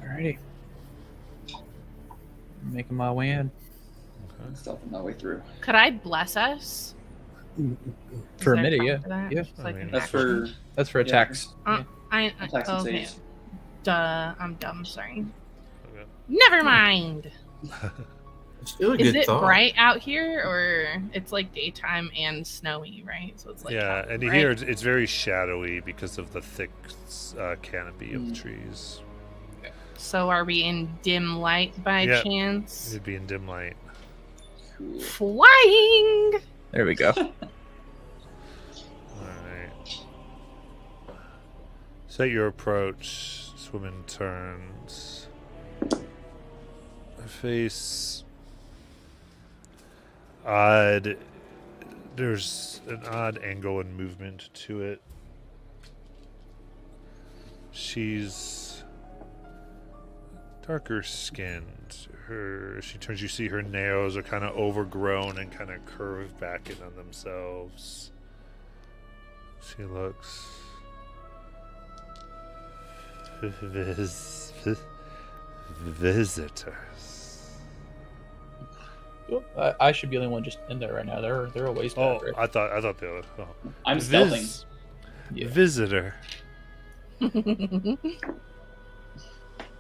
Alrighty. Making my way in. Stealthing my way through. Could I bless us? For a Is there minute, time yeah. for that? Yeah. Just like I an mean, That's action? for That's for attacks. Yeah. Okay. attacks and saves. Duh, I'm dumb. Sorry. Okay. Never mind. It's still a Is good it thought. bright out here, or it's like daytime and snowy, right? So it's like Yeah, and right? here it's very shadowy because of the thick canopy of the Mm. trees. So are we in dim light by Yeah. chance? It'd be in dim light. Cool. Flying. There we go. Alright. So at your approach, this woman turns. Her face odd. There's an odd angle and movement to it. She's darker skinned. As she turns, you see her nails are kind of overgrown and kind of curved back in on themselves. She looks visitors. Oh, I should be the only one just in there right now. They're a ways Oh, back. Right? I thought the other. Oh. I'm stealthing. Yeah. Visitor.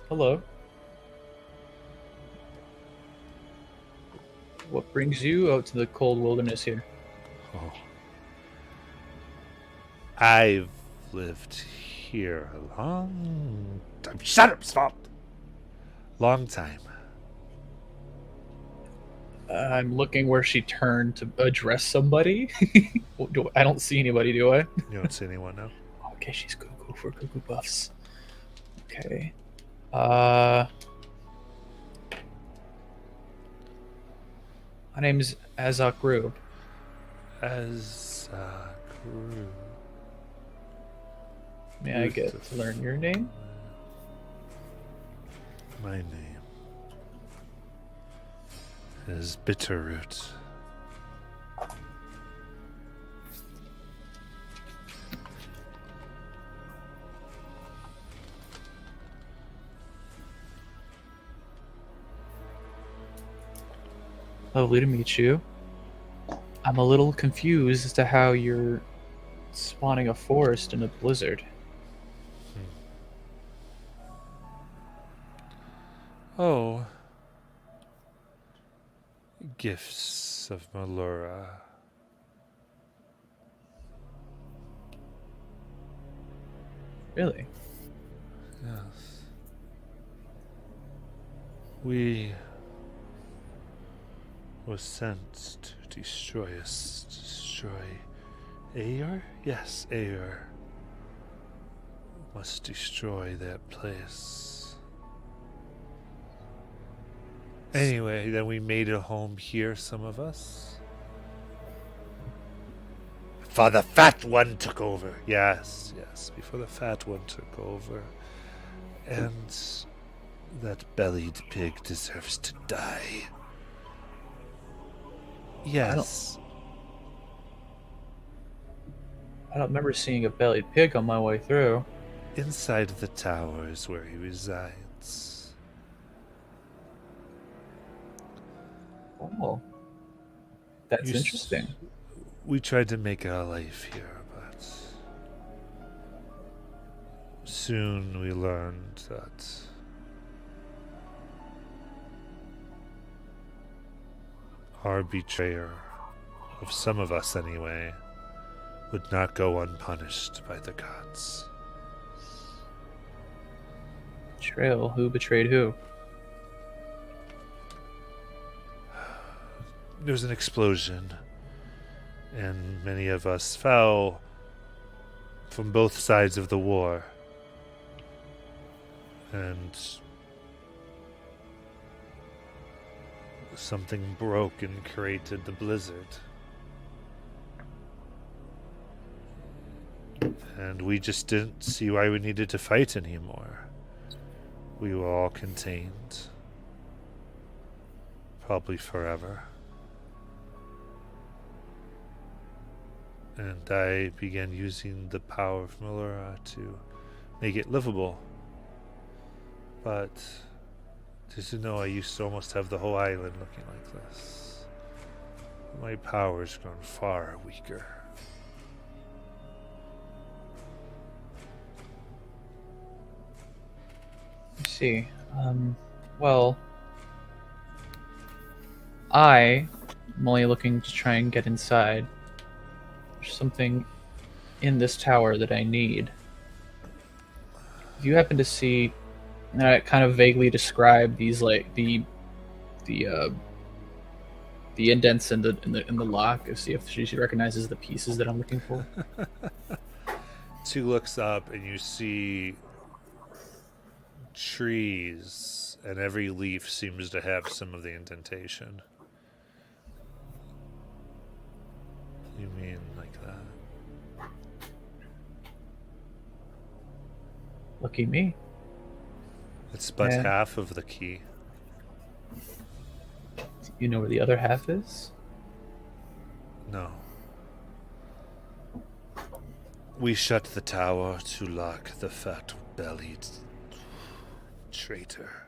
Hello. What brings you out to the cold wilderness here? Oh. I've lived here a long time. Shut up, stop. Long time. I'm looking where she turned to address somebody. I don't see anybody, do I? You don't see anyone now? Okay, she's cuckoo for cuckoo buffs. Okay. My name's Azok Rube. As crew. May I get to learn your name? My name is Bitterroot. Lovely to meet you. I'm a little confused as to how you're spawning a forest in a blizzard. Oh. Gifts of Malura. Really? Yes. We were sent to destroy us. Destroy Aer? Yes, Aer. Must destroy that place. Anyway, then we made a home here, some of us. before the fat one took over. Yes, before the fat one took over. And that bellied pig deserves to die. Yes. I don't remember seeing a bellied pig on my way through. Inside the tower is where he resides. Oh. That's You s- interesting. We tried to make our life here, but soon we learned that our betrayer, of some of us anyway, would not go unpunished by the gods. Betrayal. Who betrayed who? There was an explosion, and many of us fell from both sides of the war. And something broke and created the blizzard. And we just didn't see why we needed to fight anymore. We were all contained. Probably forever. And I began using the power of Melura to make it livable. But did you know I used to almost have the whole island looking like this? My power's grown far weaker. I see. Well, I'm only looking to try and get inside. There's something in this tower that I need. If you happen to see, and I kind of vaguely describe these, like the indents in the lock, to see if she recognizes the pieces that I'm looking for. She looks up and you see trees, and every leaf seems to have some of the indentation. You mean like that? Lucky me. It's but Yeah. half of the key. You know where the other half is? No. We shut the tower to lock the fat-bellied traitor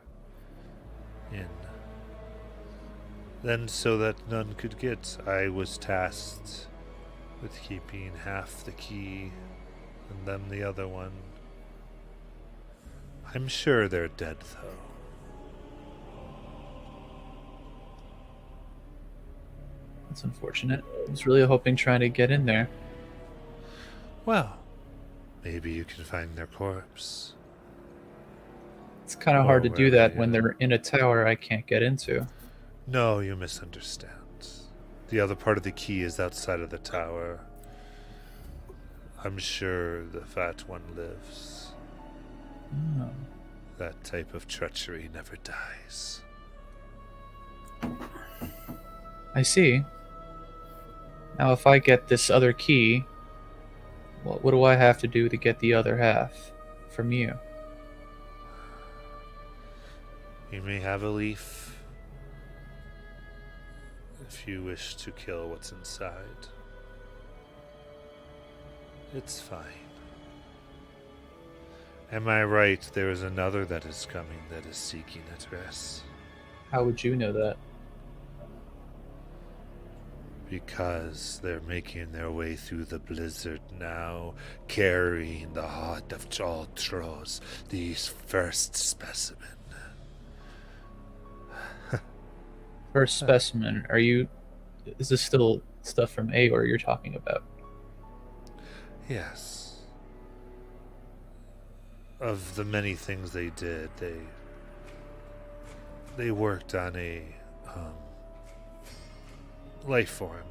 in. Then, so that none could get, I was tasked with keeping half the key and then the other one. I'm sure they're dead, though. That's unfortunate. I was really hoping trying to get in there. Well, maybe you can find their corpse. It's kind of hard to do wherever that they when are. they're in a tower I can't get into. No, you misunderstand. The other part of the key is outside of the tower. I'm sure the fat one lives. Oh. That type of treachery never dies. I see. Now, if I get this other key, what do I have to do to get the other half from you? You may have a leaf if you wish to kill what's inside. It's fine. Am I right? There is another that is coming that is seeking address. How would you know that? Because they're making their way through the blizzard now, carrying the heart of all trolls, the first specimen. First specimen, is this still stuff from Aor you're talking about? Yes. Of the many things they did, they worked on a life form,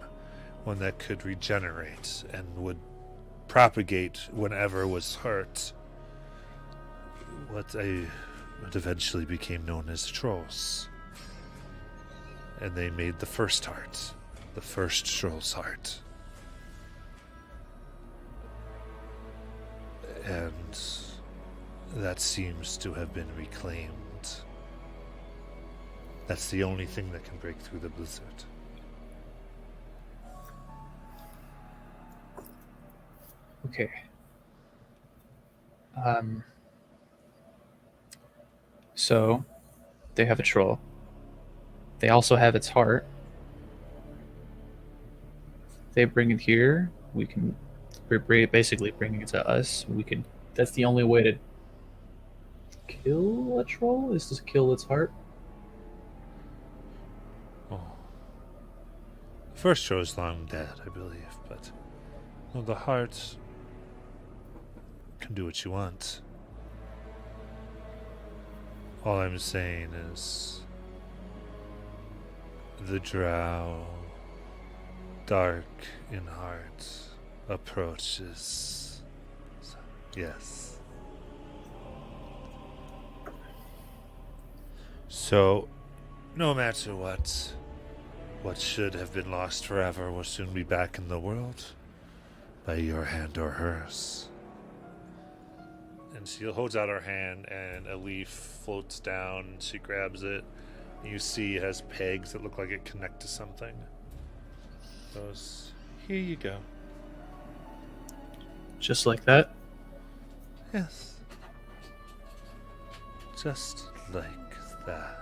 one that could regenerate and would propagate whenever was hurt. What eventually became known as trolls. And they made the first heart, the first troll's heart. and that seems to have been reclaimed. That's the only thing that can break through the blizzard. Okay. So they have a troll. They also have its heart. They bring it here. We're basically bringing it to us. We could. That's the only way to kill a troll, is to kill its heart. Oh. The first troll is long dead, I believe, but well, the heart can do what you want. All I'm saying is the drow, dark in heart, approaches. Yes. So, no matter what should have been lost forever will soon be back in the world, by your hand or hers. And she holds out her hand, and a leaf floats down. She grabs it. And you see it has pegs that look like it connect to something. Goes, here you go. Just like that. Yes. Just like that.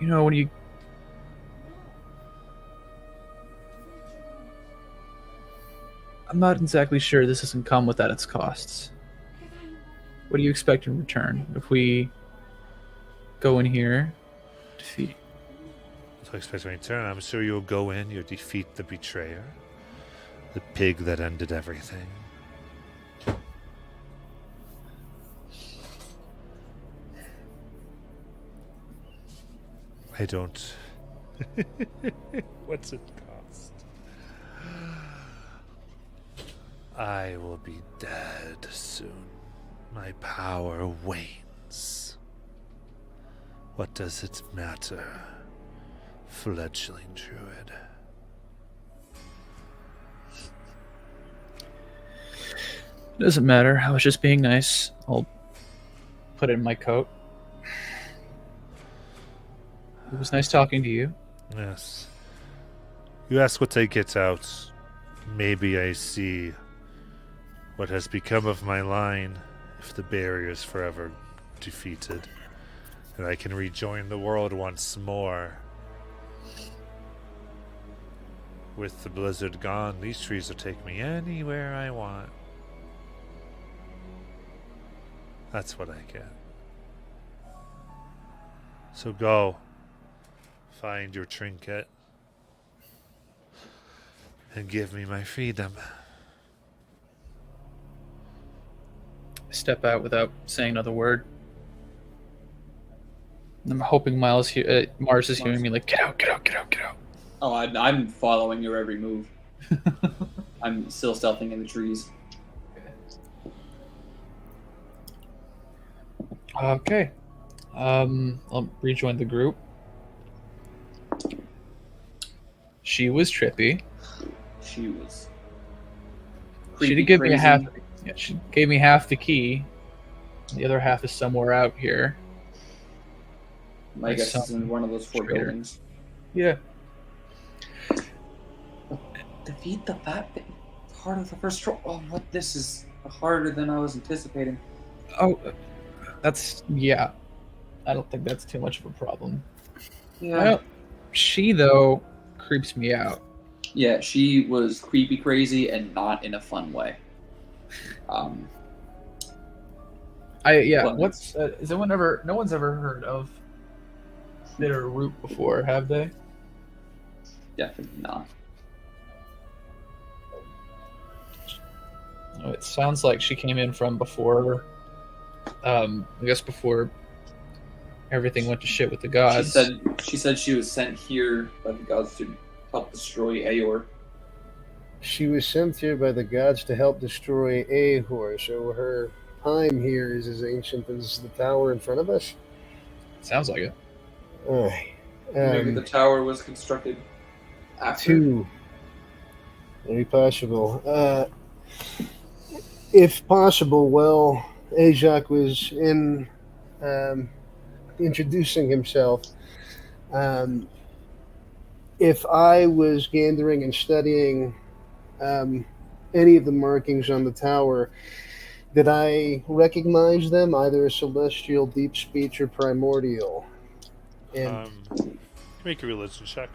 You know, when you I'm not exactly sure this doesn't come without its costs. What do you expect in return if we go in here, defeat? So I expect in return, I'm sure you'll go in, you'll defeat the betrayer, the pig that ended everything. I don't. What's it cost? I will be dead soon. My power wanes. What does it matter, fledgling druid? Doesn't matter. I was just being nice. I'll put it in my coat. It was nice talking to you. Yes. You ask what I get out. Maybe I see what has become of my line if the barrier is forever defeated. And I can rejoin the world once more. With the blizzard gone, these trees will take me anywhere I want. That's what I get. So go. Find your trinket. And give me my freedom. Step out without saying another word. I'm hoping Mars is hearing me like, get out, get out, get out, get out. Oh, I'm following your every move. I'm still stealthing in the trees. Okay. I'll rejoin the group. She was trippy. She was. She did give me crazy. half. Yeah, she gave me half the key. The other half is somewhere out here. My guess is in one of those four Traitor. buildings. Yeah. Defeat the fat thing. Part of the first troll. Oh, what? This is harder than I was anticipating. Oh, yeah. I don't think that's too much of a problem. Yeah. She though creeps me out. Yeah, she was creepy crazy and not in a fun way. Well, What's is anyone ever? No one's ever heard of bitter root before, have they? definitely not. It sounds like she came in from before. I guess before everything went to shit with the gods. She said she was sent here by the gods to help destroy Aor. She was sent here by the gods to help destroy Ahor, so her time here is as ancient as the tower in front of us. Sounds like it. Maybe the tower was constructed after. To Very possible. If possible, well, Ajax was in introducing himself. Um, if I was gathering and studying any of the markings on the tower, did I recognize them, either as celestial, deep speech, or primordial? And Make a religion check.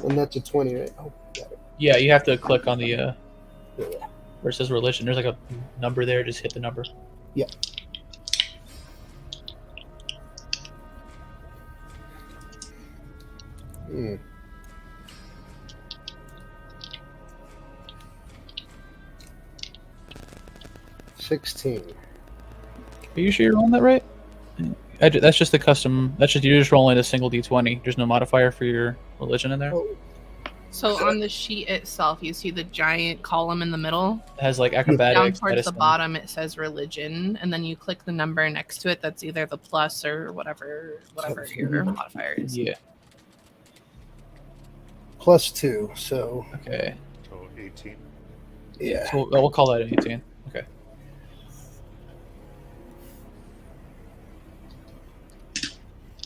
that's a 20, right? Oh, got it. Yeah, you have to click on the Yeah. where it says religion. There's like a number there. Just hit the number. Yeah. Hmm. $16. Are you sure you're rolling that right? That's just the custom. That's just you're just rolling a single d20. There's no modifier for your religion in there. Oh, So on the sheet itself, you see the giant column in the middle. It has like acrobatics. Down towards the medicine. bottom, it says religion, and then you click the number next to it. That's either the plus or whatever your modifier is. Yeah. +2, so Okay. So 18. yeah. So we'll call that an 18. Okay.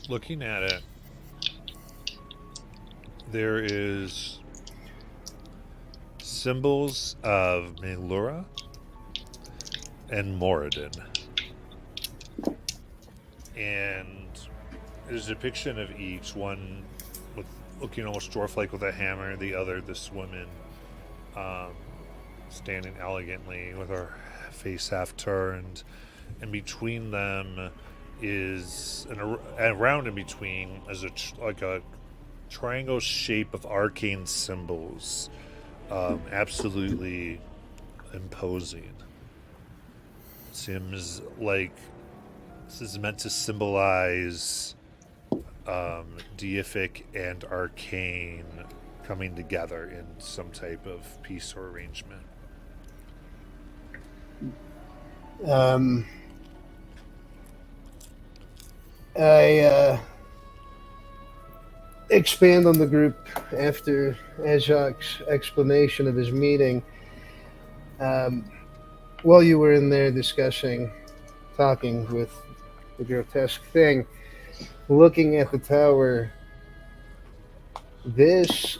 Looking at it, there is symbols of Melura and Moradin. And there's a depiction of each, one with looking almost dwarf-like with a hammer, the other this woman standing elegantly with her face half turned, and between them is around in between is like a triangle shape of arcane symbols, absolutely imposing. Seems like this is meant to symbolize deific and arcane coming together in some type of peace or arrangement. I expand on the group after Ajak's explanation of his meeting. While you were in there talking with the grotesque thing, looking at the tower, this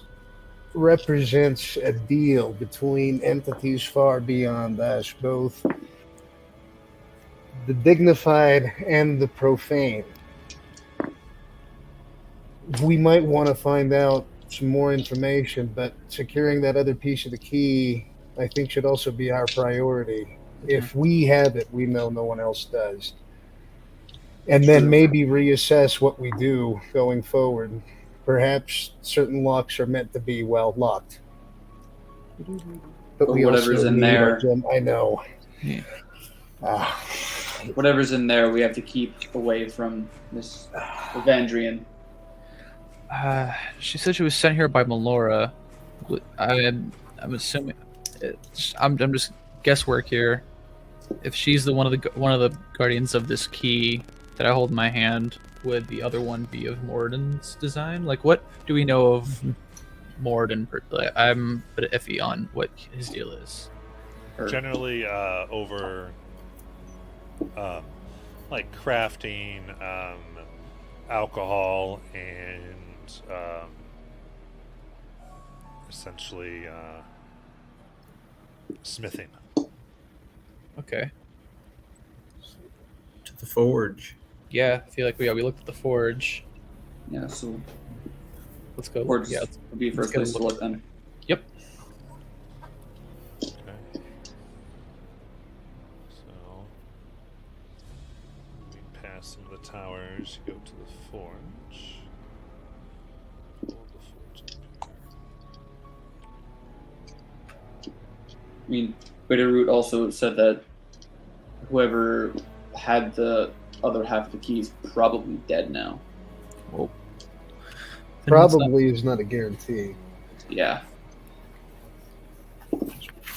represents a deal between entities far beyond us, both the dignified and the profane. We might want to find out some more information, but securing that other piece of the key, I think, should also be our priority. If we have it, we know no one else does. And then maybe reassess what we do going forward. Perhaps certain locks are meant to be well locked. But we whatever's also in need there. our gem. I know. Yeah. Whatever's in there, we have to keep away from this Evandrian. She said she was sent here by Melora. I'm assuming. I'm just guesswork here. If she's one of the guardians of this key that I hold in my hand, would the other one be of Moradin's design? Like, what do we know of Moradin? I'm a bit iffy on what his deal is. Generally, over like crafting, alcohol, and essentially smithing. Okay. To the forge. Yeah, I feel like we looked at the forge. Yeah, so Let's go. Forge Yeah. would be the first let's place go to look then. Yep. Okay. So, moving past some of the towers, you go to the forge. Pull the forge up here. I mean, Bitterroot also said that whoever had the other half of the key is probably dead now. Well, Probably is not a guarantee. Yeah.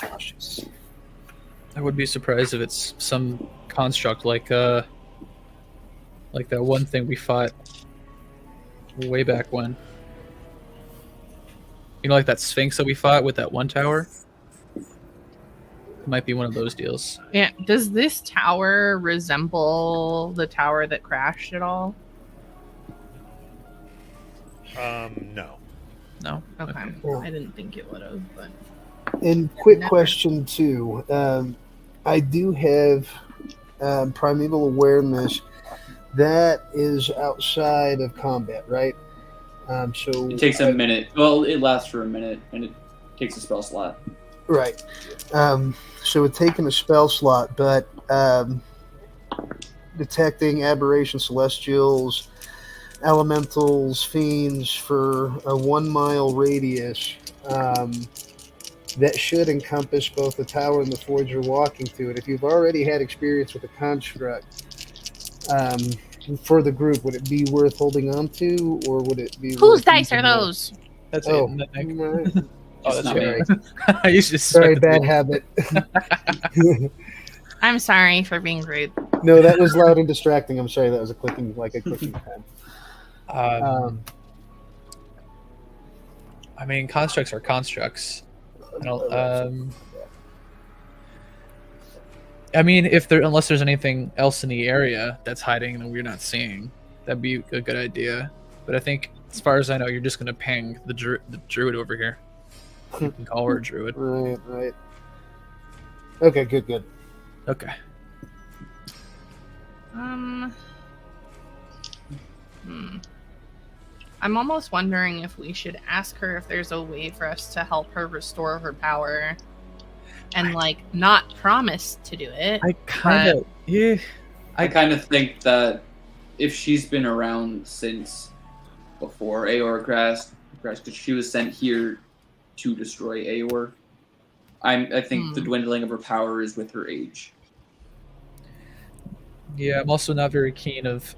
Cautious. I would be surprised if it's some construct like that one thing we fought way back when. You know, like that Sphinx that we fought with that one tower? It might be one of those deals. Yeah. Does this tower resemble the tower that crashed at all? No. No? Okay. Yeah. I didn't think it would have, but And quick Never. question too. I do have primeval awareness. That is outside of combat, right? So It takes a minute. Well, it lasts for a minute, and it takes a spell slot. right. So it's taking a spell slot, but detecting aberration celestials, elementals, fiends for a 1 mile radius. That should encompass both the tower and the forge you're walking to. And if you've already had experience with the construct for the group, would it be worth holding on to, or would it be whose worth dice using are more? those? That's Oh, it. Nick. right. Oh, It's that's not me. right. I used to Sorry, suspect bad habit. I'm sorry for being rude. No, that was loud and distracting. I'm sorry, that was a clicking pen. I mean, constructs are constructs. I mean, unless there's anything else in the area that's hiding that we're not seeing, that'd be a good idea. But I think, as far as I know, you're just gonna ping the druid over here. You can call her a druid. Right. Okay, good. Okay. I'm almost wondering if we should ask her if there's a way for us to help her restore her power, and not promise to do it. I kind of yeah. I kind of think that if she's been around since before Aor crashed, because she was sent here to destroy Aor, I think the dwindling of her power is with her age. Yeah, I'm also not very keen of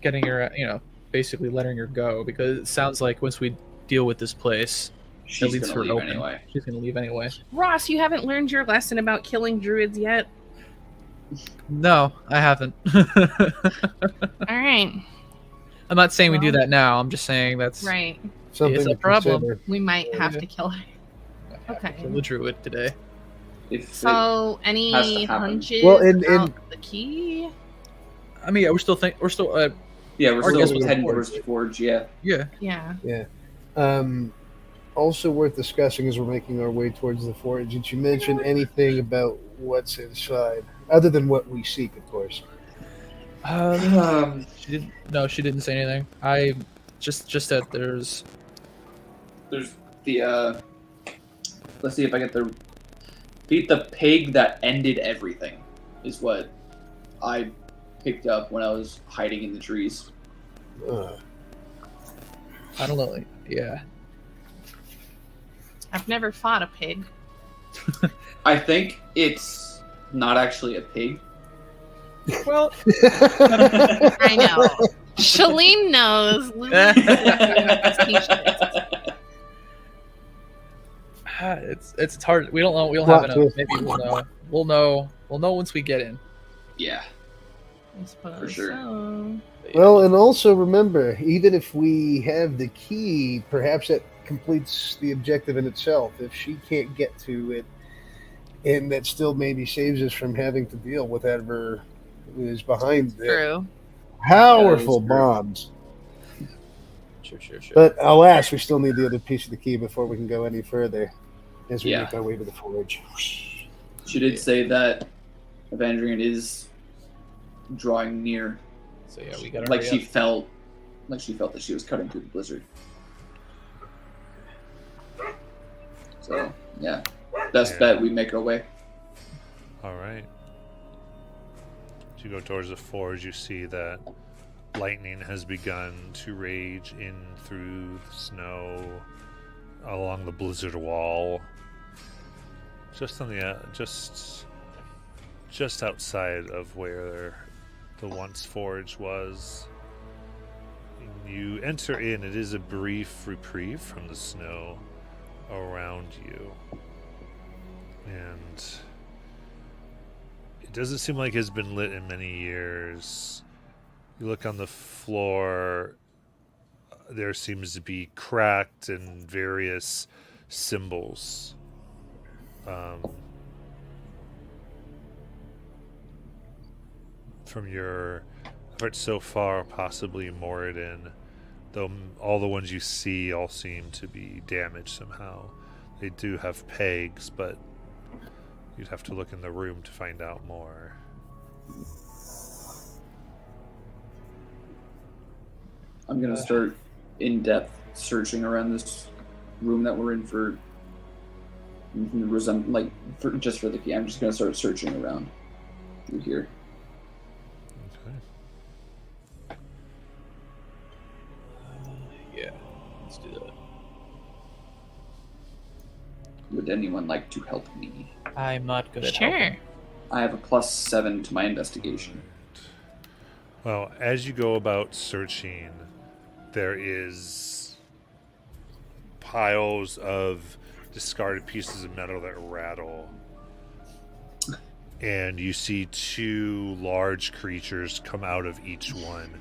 getting her, basically letting her go, because it sounds like once we deal with this place, She's leaves gonna her leave open. anyway. She's gonna leave anyway. Ross, you haven't learned your lesson about killing druids yet? No, I haven't. All right. I'm not saying we do Well, that now. I'm just saying that's Right. Something It's a to problem. consider. We might have Yeah. to kill her. Okay. Kill the druid today. If So, has to any happen. hunches Well, and- about the key? I mean, yeah, we're still yeah, we're Or guess still with heading the towards the forge. Yeah, yeah. Yeah. Also worth discussing as we're making our way towards the forge. Did you mention anything about what's inside, other than what we seek, of course? She didn't. No, she didn't say anything. I just that there's. there's the let's see if I get the beat the pig that ended everything is what I picked up when I was hiding in the trees. I don't know. Yeah. I've never fought a pig. I think it's not actually a pig. Well, I know. Shalene knows. it's hard. We don't know. We don't have Plot enough. twist. Maybe we'll know. We'll know. We'll know once we get in. Yeah, I suppose For sure. so. But yeah. Well, and also remember, even if we have the key, perhaps that completes the objective in itself. If she can't get to it, and that still maybe saves us from having to deal with whatever is behind it. True. Powerful true. bombs. Sure. But alas, we still need the other piece of the key before we can go any further as we Yeah. make our way to the forge. she did say that Evandrian is drawing near. So yeah, we gotta Like hurry she up. felt that she was cutting through the blizzard. So yeah, best Yeah. bet we make our way. All right. As you go towards the forge, you see that lightning has begun to rage in through the snow along the blizzard wall, just on the just outside of where the once forge was. You enter in. It is a brief reprieve from the snow around you, and it doesn't seem like it's been lit in many years. You look on the floor. there seems to be cracked and various symbols. From your efforts so far, possibly Moradin, though all the ones you see all seem to be damaged somehow. They do have pegs, but you'd have to look in the room to find out more. I'm gonna start in-depth searching around this room that we're in for just for the key. I'm just gonna start searching around through here. Okay. Yeah, let's do that. Would anyone like to help me? I'm not good at Sure. helping. I have a +7 to my investigation. Well, as you go about searching, there is piles of discarded pieces of metal that rattle. And you see 2 large creatures come out of each one.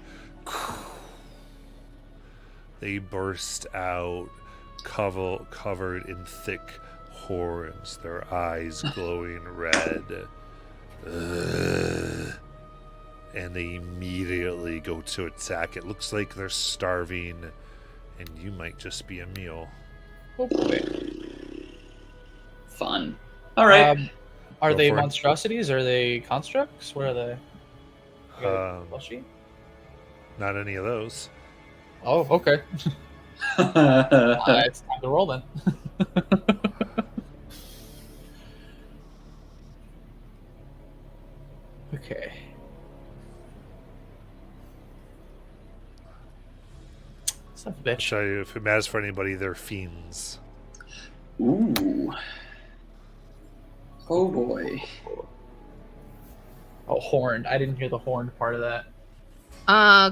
They burst out covered in thick horns, their eyes glowing red. And they immediately go to attack. It looks like they're starving, and you might just be a meal. Oh boy. Fun. All right. Are Go they for it. monstrosities? Are they constructs? What are they? Fleshy? Not any of those. Oh, okay. It's time to roll then. Okay. Son of a I'll bitch. show you if it matters for anybody, they're fiends. Ooh. Oh boy. Oh, horned. I didn't hear the horned part of that.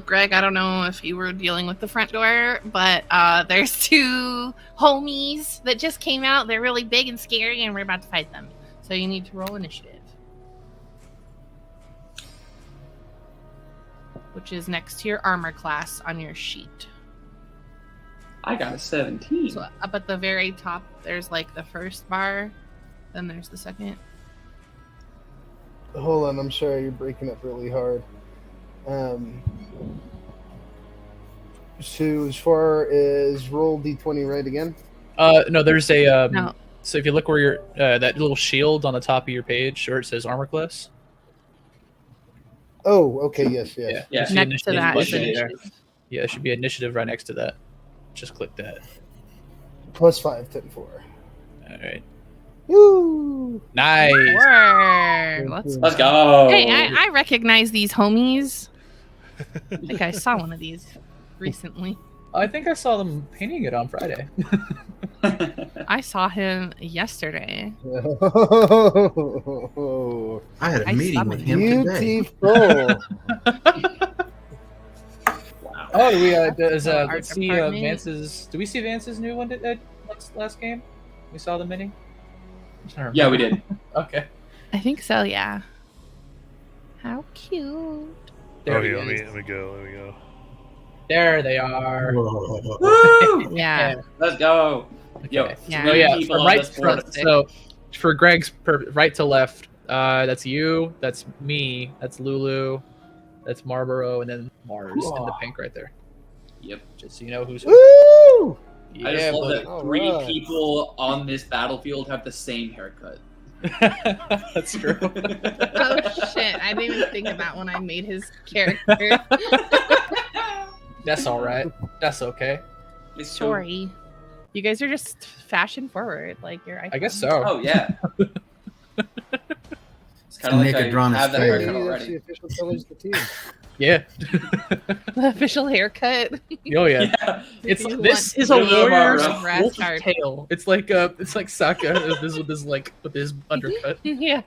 Greg, I don't know if you were dealing with the front door, but there's 2 homies that just came out. They're really big and scary, and we're about to fight them. So you need to roll initiative. Which is next to your armor class on your sheet. I got a 17. So up at the very top, there's like the first bar, then there's the second. Hold on, I'm sorry, you're breaking up really hard. So as far as roll d20 right again? No, there's a No. So if you look where your that little shield on the top of your page, where it says armor class. Oh, okay, yes. Yeah. You see Next to initiative that is button there. initiative. Yeah, it should be initiative right next to that. Just click that. +5, 10, 4. All right. Woo! Nice. Word. Let's go. Hey, I recognize these homies. I think I saw one of these recently. I think I saw them painting it on Friday. I saw him yesterday. Oh, I had a I meeting with him today. beautiful. Wow. Oh, do we? Let's Art see department. Vance's. Do we see Vance's new one last game? We saw the mini. I'm trying to Yeah, we remember. did. Okay. I think so, yeah. How cute. There he Let is. me go. There they are. Woo! Yeah. Let's go. Okay. Yo, Yeah. Oh yeah. people From on right. this board. So for Greg's right to left, that's you. That's me. That's Lulu. That's Marlboro, and then Mars in the pink right there. Yep. Just so you know who's. Woo! Yeah, I just love buddy. that All 3 right. people on this battlefield have the same haircut. That's true. Oh shit! I didn't even think of that when I made his character. That's all right. That's okay. It's so- Sorry. You guys are just fashion forward, like you're. I guess so. Oh yeah. It's kind of like Nick I Adrana's have that favorite. haircut Maybe that's the already. official colors of the team. Yeah. The official haircut. Oh yeah. Yeah. It's You this want is a Lulu warrior's Amara. wolf's Rascard. tail. It's like Sokka with his undercut. Yeah.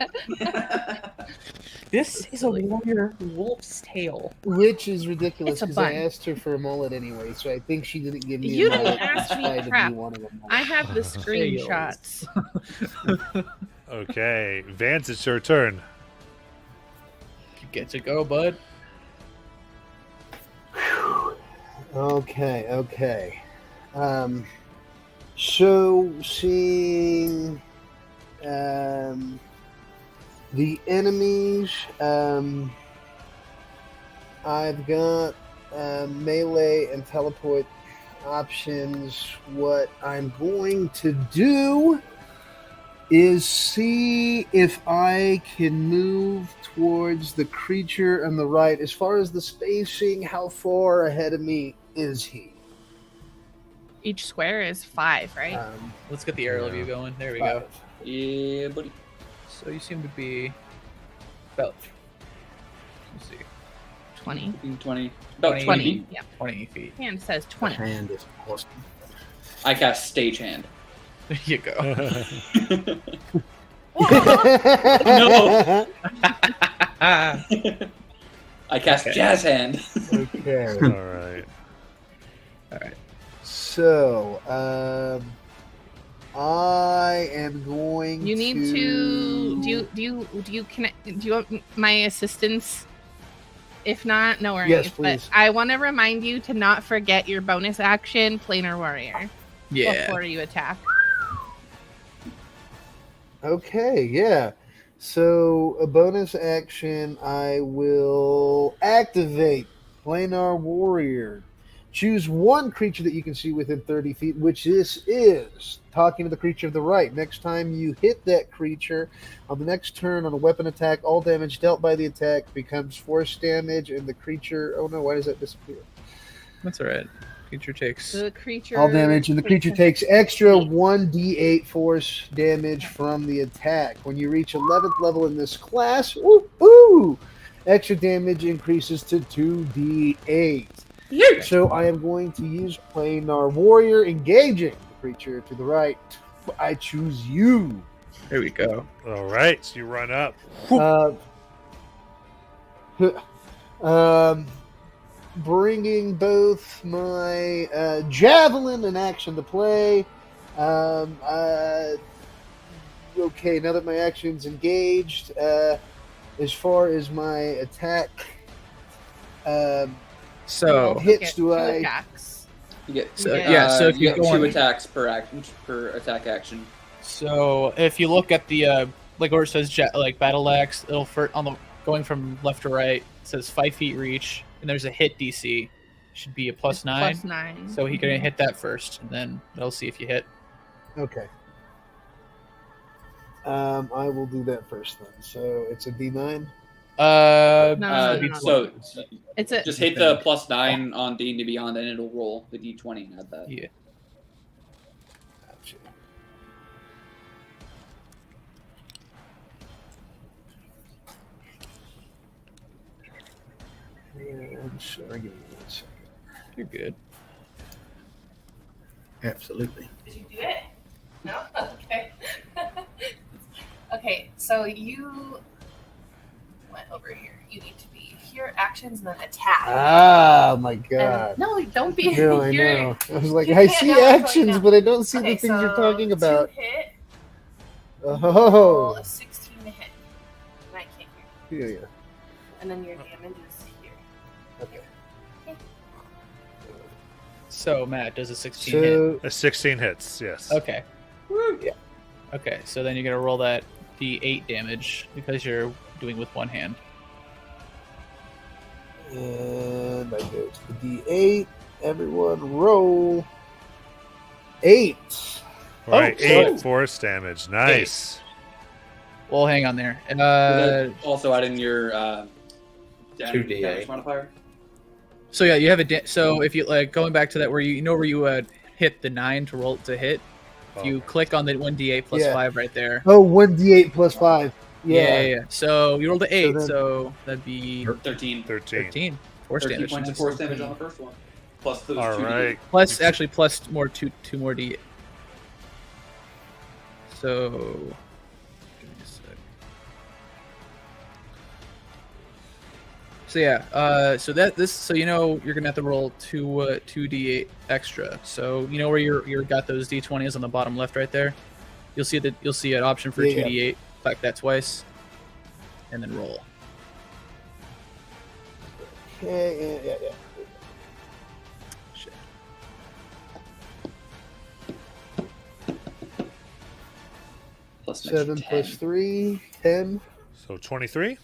This is a warrior wolf's tail. Which is ridiculous It's a because I bun. asked her for a mullet anyway, so I think she didn't give me You a didn't mullet. ask me despite if crap. you wanted a mullet. I have the screenshots. Okay, Vance, it's your turn. You get to go, bud. Okay. So seeing the enemies, I've got melee and teleport options. What I'm going to do is see if I can move towards the creature on the right. As far as the spacing, how far ahead of me is he? Each square is 5, right? Let's get the aerial Yeah. view going. There we go. 5. Yeah, buddy. So you seem to be about, let's see, 20. 20. About 20. 20. Yeah. 20 feet. And says The 20. hand is awesome. I cast Stagehand. There you go. No. Ah, I cast Okay. Jazz Hand. Okay. All right. all right. So, I am going You need to do you connect? Do you want my assistance? If not, no worries. Yes, But please. I want to remind you to not forget your bonus action, Planar Warrior, Yeah. before you attack. Okay, yeah. So, a bonus action, I will activate Planar Warrior. Choose one creature that you can see within 30 feet, which this is. Talking to the creature of the right. Next time you hit that creature, on the next turn on a weapon attack, all damage dealt by the attack becomes force damage, and the creature. Oh no, why does that disappear? That's all right. Creature takes. The creature All damage, and the creature takes extra 1d8 force damage from the attack. When you reach 11th level in this class, extra damage increases to 2d8. So I am going to use Planar Warrior, engaging the creature to the right. I choose you. There we go. All right. So you run up. Bringing both my javelin and action to play. Okay, now that my action's engaged, as far as my attack So hits, do two I? attacks. You get, So, yeah, so if you you get go 2 on- attacks per attack action. So if you look at the like where it says like battle axe, it'll on the going from left to right. It says 5 feet reach, and there's a hit DC. Should be a +9. +9. So he's gonna hit that first, and then they'll see if you hit. Okay. I will do that first then. So it's a D9. No. So It's a just hit the +9 on D&D Beyond, and it'll roll the D20 and add that. Yeah. Gotcha. And sorry, give me 1 second. You're good. Absolutely. Did you do it? No? Okay. Okay, so you went over here. You need to be here, actions, and then attack. Ah, my And- God. no, don't be. No, I you're- know. I was like, you I can't see know what's going actions, on. but I don't see Okay, the things you're so talking about. 2 hit, roll Oh, a 16 to hit. And I can't hear. yeah. And then your damage is here. Okay. So Matt, does a 16 hit? So, A 16 hits. Yes. Okay. Yeah. Okay, so then you're gonna roll that D8 damage because you're doing with one hand. and I go to the D8. Everyone roll 8. All right. Oh, 8 so- force damage. Nice. Well, hang on there. Also add in your 2d8. damage modifier. So yeah, you have so if you like going back to that where you know where you hit the 9 to roll to hit, if you Okay. click on the 1d8 plus Yeah. 5 right there. Oh, 1d8 plus 5. Yeah. So you rolled an 8, then- so that'd be 13. 13. 13 force 13 damage. points of force damage on the first one. Plus those All 2d8. right. Plus actually plus two more d8. So give me a sec. So yeah, so you know you're gonna have to roll 2d8 extra. So you know where you're got those d20s on the bottom left right there. You'll see an option for Yeah. 2d8. Click that twice, and then roll. Okay, yeah. plus an extra 7 10. plus 3, 10. So 23.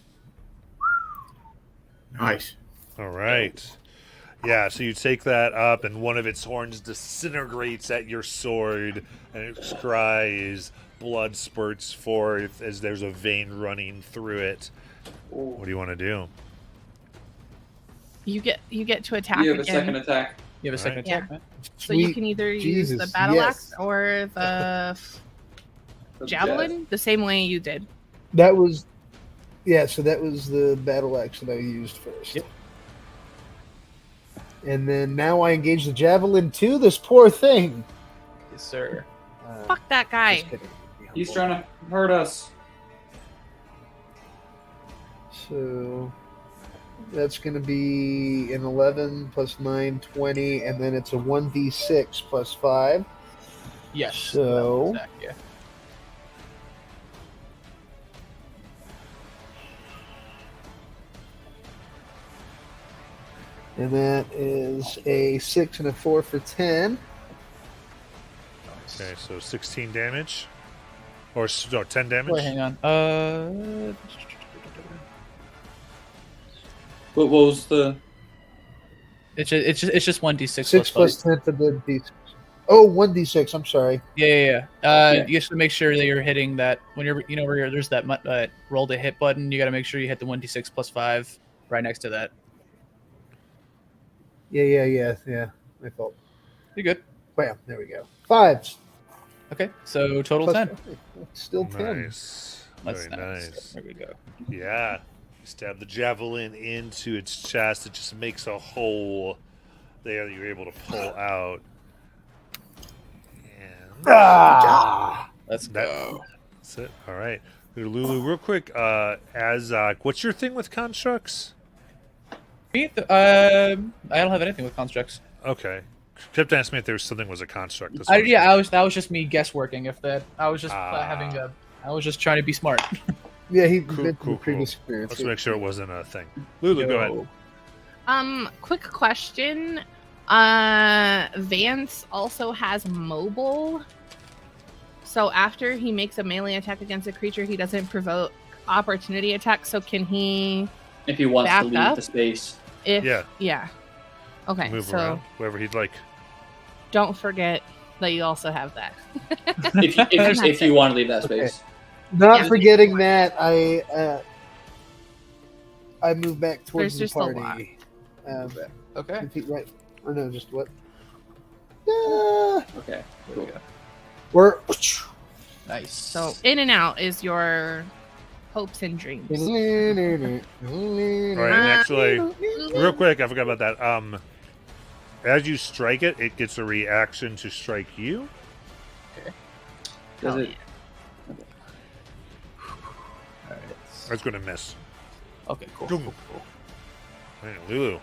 Nice. All right. Yeah, so you take that up, and one of its horns disintegrates at your sword, and its cries, blood spurts forth as there's a vein running through it. What do you want to do? You get to attack You have a again. second attack. You have a second Yeah. attack, right? So you Sweet can either use the Jesus, battle yes. axe or the for the javelin, the same way you did. That was, yeah, so that was the battle axe that I used first. Yep. And then now I engage the javelin to this poor thing. Yes, sir. Fuck that guy. Just kidding. He's trying to hurt us. So that's going to be an 11 plus 9, 20, and then it's a 1d6 plus 5. Yes. So- that was attack, And that is a 6 and a 4 for 10. Okay, so 16 damage. Or no, 10 damage. Wait, hang on. What was the? It's just 1d6 6 plus 10 for the d6. Oh, 1d6. I'm sorry. Yeah. Yeah. You have to make sure that you're hitting that when you're, where there's that roll to hit button. You got to make sure you hit the 1d6 plus 5 right next to that. Yeah. My fault. You're good. Bam. There we go. 5. Okay, so total Plus 10. Still 10. Nice. That's Very nice. There we go. Yeah. Stab the javelin into its chest. It just makes a hole there that you're able to pull out. And Ah! Let's That- go. that's it. All right. Lulu, real quick, what's your thing with constructs? I don't have anything with constructs. Okay. Kept asking me if there was something was a construct. This That one's- was just me guessworking. If that, I was just I was just trying to be smart. Yeah, he Cool, did cool, the previous cool. experience. Let's make sure it wasn't a thing. Lulu, go ahead. Quick question. Vance also has mobile. So after he makes a melee attack against a creature, he doesn't provoke opportunity attack. So can he, If he wants Back to leave up? the space. if Yeah. Okay, Move so around wherever he'd like. don't forget that you also have that. If you want to leave that space. Not Yeah. forgetting that, I move back towards There's the just a party. Okay. Compete right, or no, just what? Okay. Cool. We're Nice. So in and out is your hopes and dreams. All right, and actually, real quick, I forgot about that. As you strike it, it gets a reaction to strike you. Does Oh, it? yeah. Alright. That's going to miss. Okay, cool. Boom. Hey, Lulu.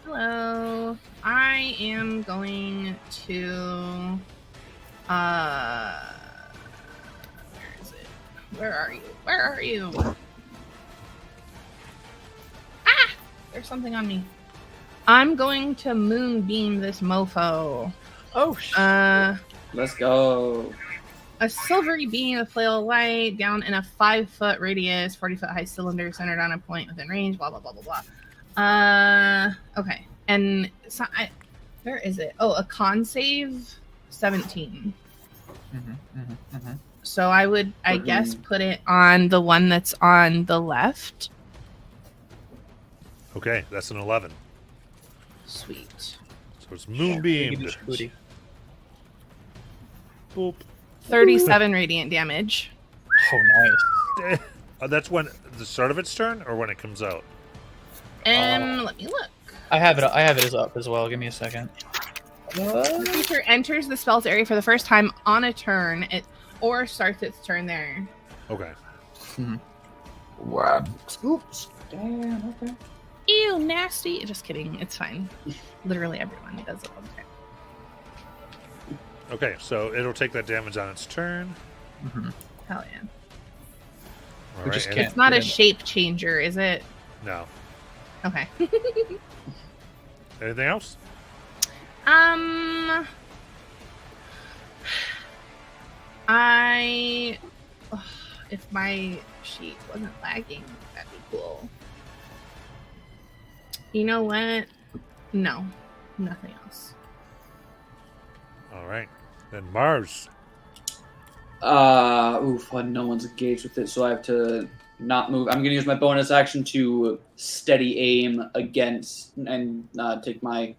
Hello. I am going to where is it? Where are you? Where are you? Ah! There's something on me. I'm going to moonbeam this mofo. Oh, Let's go. A silvery beam of flail light down in a 5-foot radius, 40-foot high cylinder centered on a point within range, blah, blah, blah, blah, blah. Okay. And so where is it? Oh, a con save 17. So I would, I guess, put it on the one that's on the left. Okay, that's an 11. Sweet. So it's moonbeamed. Boop. 37 radiant damage. Oh, nice. That's when the start of its turn, or when it comes out. And let me look. I have it as up as well. Give me a second. The creature enters the spell's area for the first time on a turn, or starts its turn there. Okay. Wow. Oops. Damn. Okay. Ew, nasty. Just kidding. It's fine. Literally everyone does it all the time. Okay, so it'll take that damage on its turn. Hell yeah. All We right, just and- can't- It's not a Yeah. shape changer, is it? No. Okay. Anything else? If my sheet wasn't lagging, that'd be cool. You know what? No, nothing else. All right. Then Mars. No one's engaged with it, so I have to not move. I'm going to use my bonus action to steady aim against and take my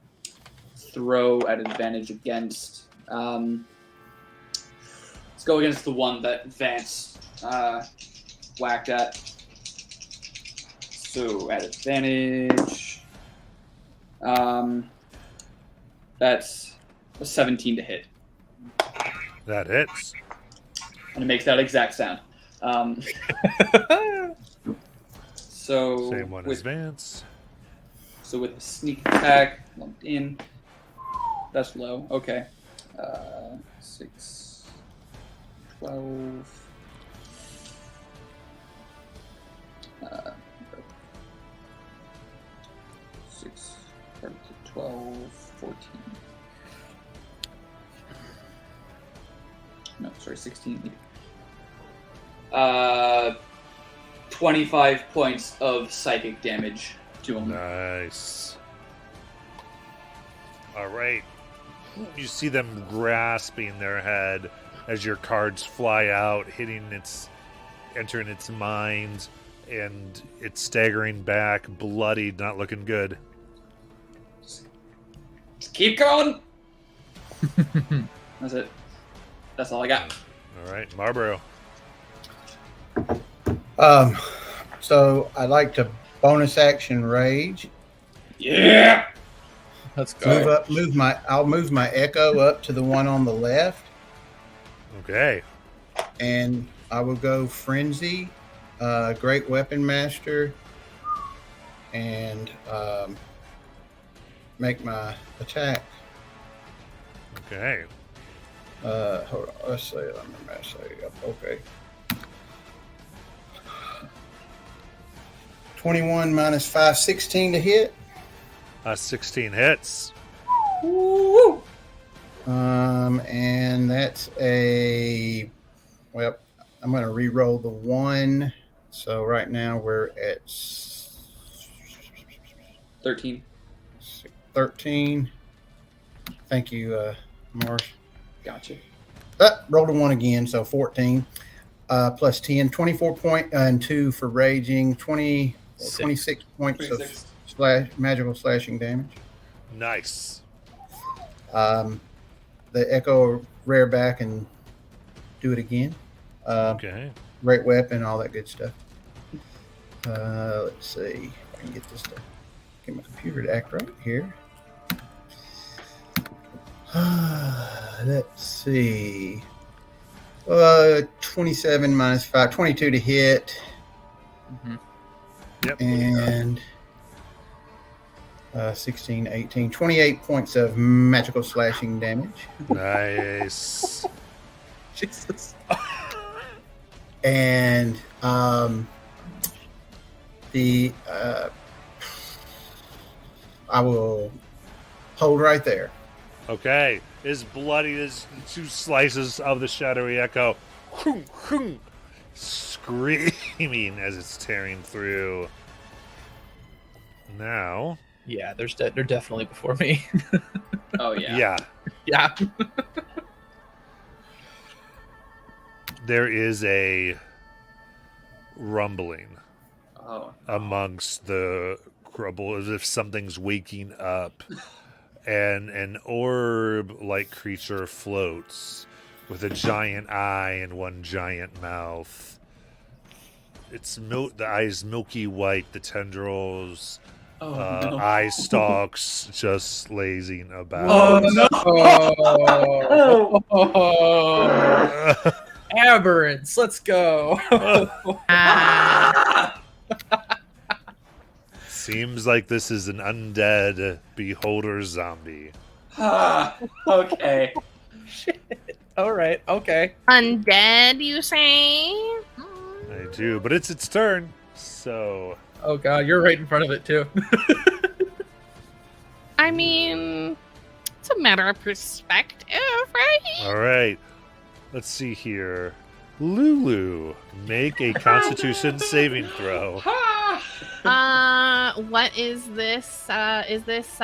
throw at advantage against. Let's go against the one that Vance whacked at. So at advantage, that's a 17 to hit. That hits. And it makes that exact sound. So Same one as Vance. So with the sneak attack, lumped in. That's low. Okay. 6, 12. 6, 12, 14. No, sorry, 16. 25 points of psychic damage to him. Nice. All right. You see them grasping their head as your cards fly out, entering its mind, and it's staggering back, bloodied, not looking good. Just keep going. That's it. That's all I got. All right, Marlboro. So I like to bonus action rage. Yeah. Let's go. I'll move my echo up to the one on the left, Okay. and I will go frenzy, great weapon master, and make my attack. Okay. Hold on. Let's say okay. 21 minus 5, 16 to hit. 16 hits. Woo! And that's I'm going to re-roll the 1. So right now we're at 13. 13. Thank you, Mars. Gotcha. Rolled a 1 again, so 14. Plus 10, 24 and 2 for raging, 26 points 26. of magical slashing damage. Nice. The echo rare back and do it again. Okay. Great weapon, all that good stuff. Let's see if I can get this to get my computer to act right here. Let's see. 27 minus 5, 22 to hit. Mm-hmm. Yep. And 16, 18, 28 points of magical slashing damage. Nice. Jesus. And I will hold right there. Okay. Is bloody as 2 slices of the shadowy echo, screaming as it's tearing through. Now. Yeah, they're definitely before me. Oh, yeah. Yeah. Yeah. There is a rumbling Oh. amongst the crumble as if something's waking up. And an orb-like creature floats with a giant eye and one giant mouth. It's the eyes milky white, the tendrils, Oh, no. eye stalks just lazing about. Oh, no. Oh. Aberrants, let's go. Seems like this is an undead beholder zombie. Okay. Shit. All right. Okay. Undead, you say? I do, but it's its turn, so... Oh god, you're right in front of it too. I mean, it's a matter of perspective, right? All right. let's see here. Lulu, make a Constitution saving throw. What is this? Is this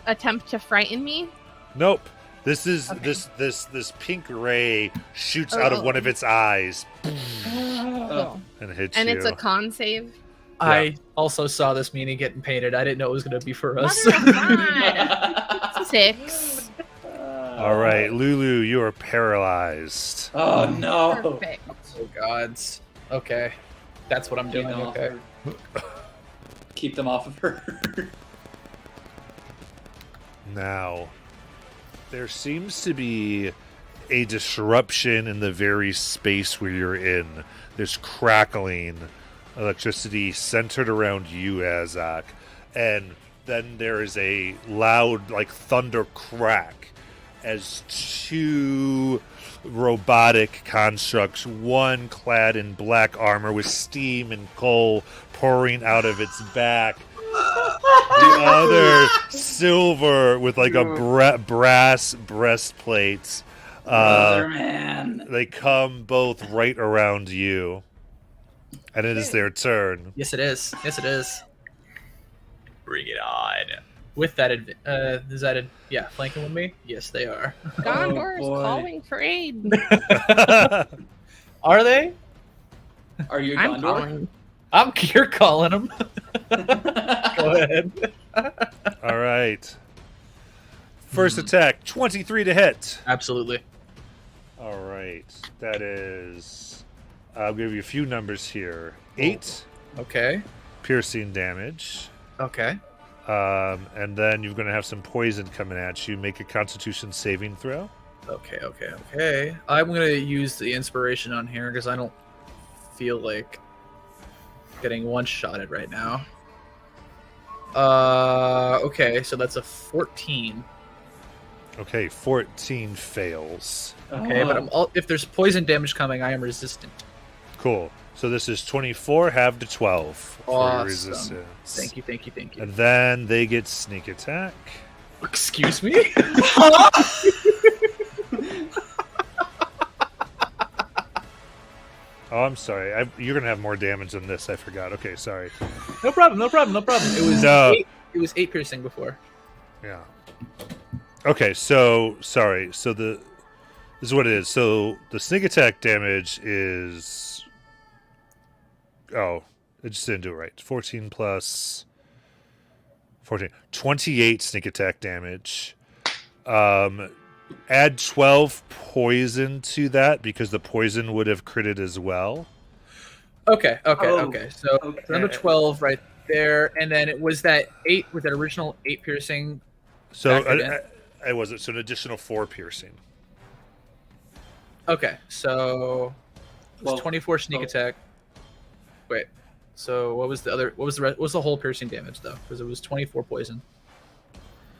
attempt to frighten me? Nope. This is Okay. this pink ray shoots out of one of its eyes Oh. and hits And you. it's a con save. I also saw this meanie getting painted. I didn't know it was going to be for us. Mother of God. 6. All right, Lulu, you are paralyzed. Oh no! Perfect. Oh gods. Okay, that's what I'm Keep doing. them off Okay. her. Keep them off of her. Now, there seems to be a disruption in the very space where you're in. There's crackling electricity centered around you, Azak. And then there is a loud, like, thunder crack as two robotic constructs, one clad in black armor with steam and coal pouring out of its back, the other silver with like a brass breastplate. Brother man. They come both right around you, and it is their turn. Yes, it is. Yes, it is. Bring it on. With that, is that yeah, flanking with me? Yes, they are. Gondor is boy. calling for aid. Are they? Are you I'm Gondor? calling. You're calling them. Go ahead. All right. First attack, 23 to hit. Absolutely. All right. That is. I'll give you a few numbers here. 8 Okay. piercing damage. Okay. And then you're going to have some poison coming at you. Make a Constitution saving throw. Okay. I'm gonna use the inspiration on here because I don't feel like getting one-shotted right now. Okay, so that's a 14. Okay, 14 fails. Okay, but if there's poison damage coming, I am resistant. Cool. So this is 24, halved to 12 for your Awesome. resistance. Thank you. And then they get sneak attack. Excuse me? Oh, I'm sorry. You're going to have more damage than this. I forgot. Okay, sorry. No problem. It was No. it was 8 piercing before. Yeah. Okay, so sorry. So this is what it is. So the sneak attack damage is. Oh, it just didn't do it right. 14 plus 14. 28 sneak attack damage. Add 12 poison to that because the poison would have critted as well. Okay. Oh, So okay. another 12 right there, and then it was that 8 with that original 8 piercing. So Factored in. I wasn't. So an additional 4 piercing. Okay, so it was Well, 24 sneak well- attack. Wait, so what was the other? What was the rest? What was the whole piercing damage though? Because it was 24 poison.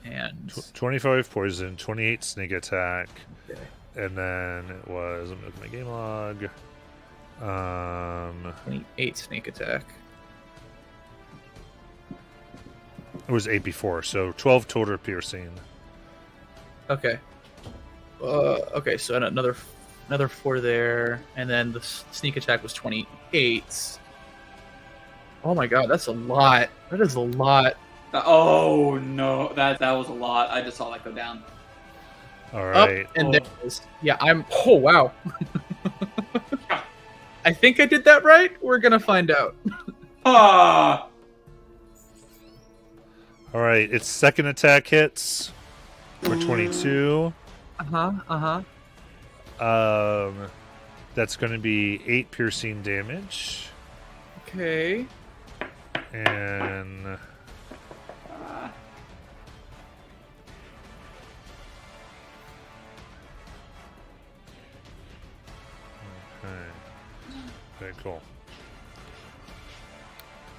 And 25 poison, 28 sneak attack, okay. and then it was. I'm looking at my game log. 28 sneak attack. It was 8 before, so 12 total piercing. Okay. Okay, so another 4 there, and then the sneak attack was 28. Oh my god, that's a lot. That is a lot. Oh no, that was a lot. I just saw that go down. All right. And there it is. Yeah, Oh wow. I think I did that right. We're gonna find out. Ah! All right. Its second attack hits for 22. That's going to be 8 piercing damage, Okay. and okay. Very cool.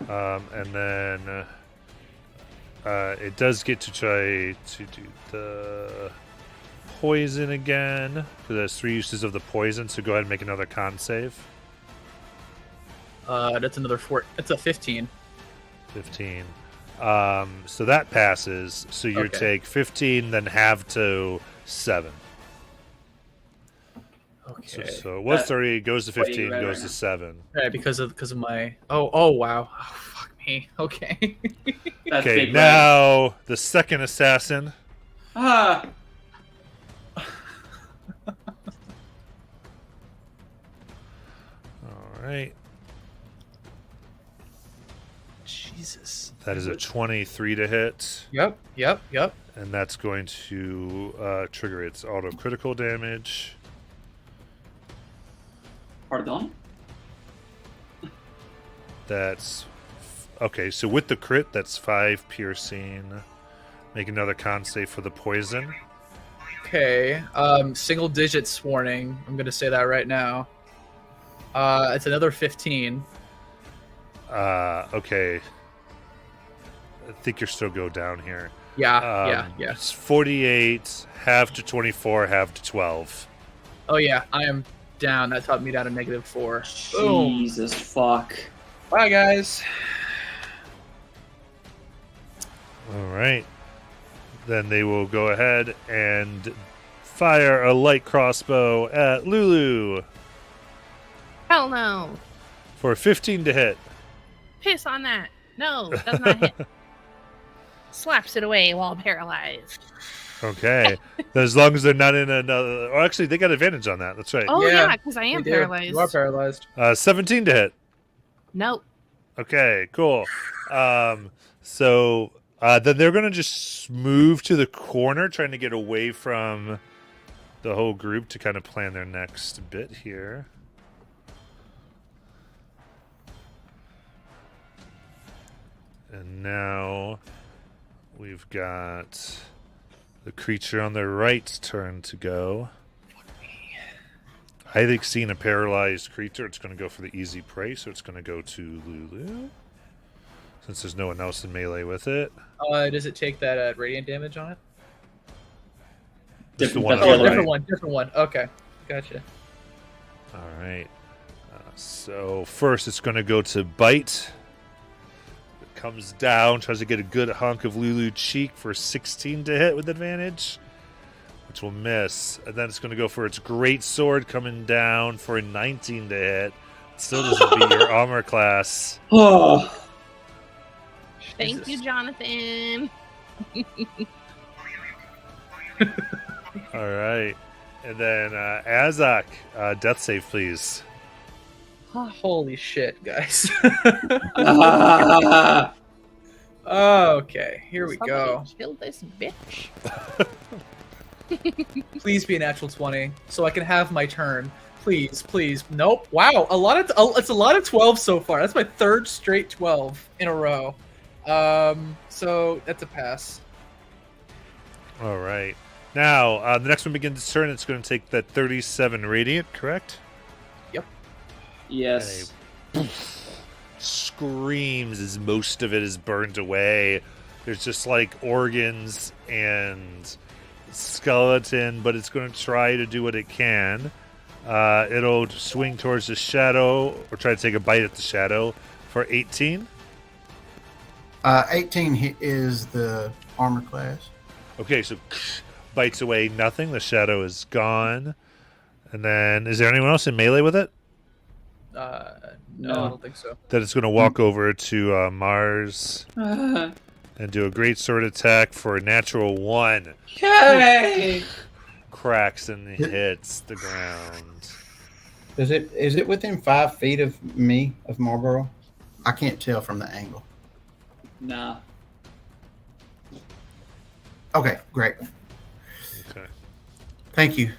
And then it does get to try to do the poison again, because there's 3 uses of the poison, so go ahead and make another con save. That's another 4. That's a 15. 15. So that passes, so you Okay. take 15, then halve to 7. Okay. So it was 30, goes to what are you 15, at goes right to now? 7. Right, because of my. Oh wow. Oh, fuck me. Okay. That's Okay, big red. now the second assassin. Ah, All right. Jesus. That is a 23 to hit. Yep. And that's going to trigger its auto critical damage. pardon? That's okay. So with the crit, that's 5 piercing. Make another con save for the poison. Okay. Single digits warning. I'm gonna say that right now. It's another 15. Okay. I think you're still go down here. Yeah. It's 48, half to 24, half to 12. Oh yeah, I am down. That taught me down to -4. Boom. Jesus fuck. Bye guys. All right. Then they will go ahead and fire a light crossbow at Lulu Hell no. for 15 to hit. Piss on that. No, does not hit. Slaps it away while paralyzed. Okay. As long as they're not in another. Oh, actually, they got advantage on that. That's right. Oh Yeah, yeah, because I am We do. paralyzed. You are paralyzed. 17 to hit. Nope. Okay, cool. So then they're going to just move to the corner, trying to get away from the whole group to kind of plan their next bit here. And now we've got the creature on the right's turn to go. I think seeing a paralyzed creature, it's going to go for the easy prey, so it's going to go to Lulu. Since there's no one else in melee with it. Does it take that radiant damage on it? Just the Different- one that's on the the other right. Different one. Okay, gotcha. All right. So first it's going to go to Bite. It comes down, tries to get a good hunk of Lulu cheek for 16 to hit with advantage, which will miss. And then it's going to go for its great sword coming down for a 19 to hit. Still doesn't beat your armor class. Oh, Thank you, Jesus. Jonathan. All right. And then Azak, death save, please. Holy shit, guys. ah. Okay, here we Somebody go. Kill this bitch. Please be a natural 20, so I can have my turn. Please. Nope. Wow, it's a lot of 12 so far. That's my third straight 12 in a row. So that's a pass. All right. Now, the next one begins its turn. It's going to take that 37 radiant, correct? Yes. Screams as most of it is burned away. There's just like organs and skeleton, but it's going to try to do what it can. It'll swing towards the shadow or try to take a bite at the shadow for 18. 18 is the armor class. Okay, so bites away nothing. The shadow is gone. And then, is there anyone else in melee with it? No, I don't think so. Then it's going to walk over to Mars and do a great sword attack for a natural 1. Yay! Cracks and hits the ground. Is it within 5 feet of me, of Marlboro? I can't tell from the angle. Nah. Okay, great. Okay. Thank you.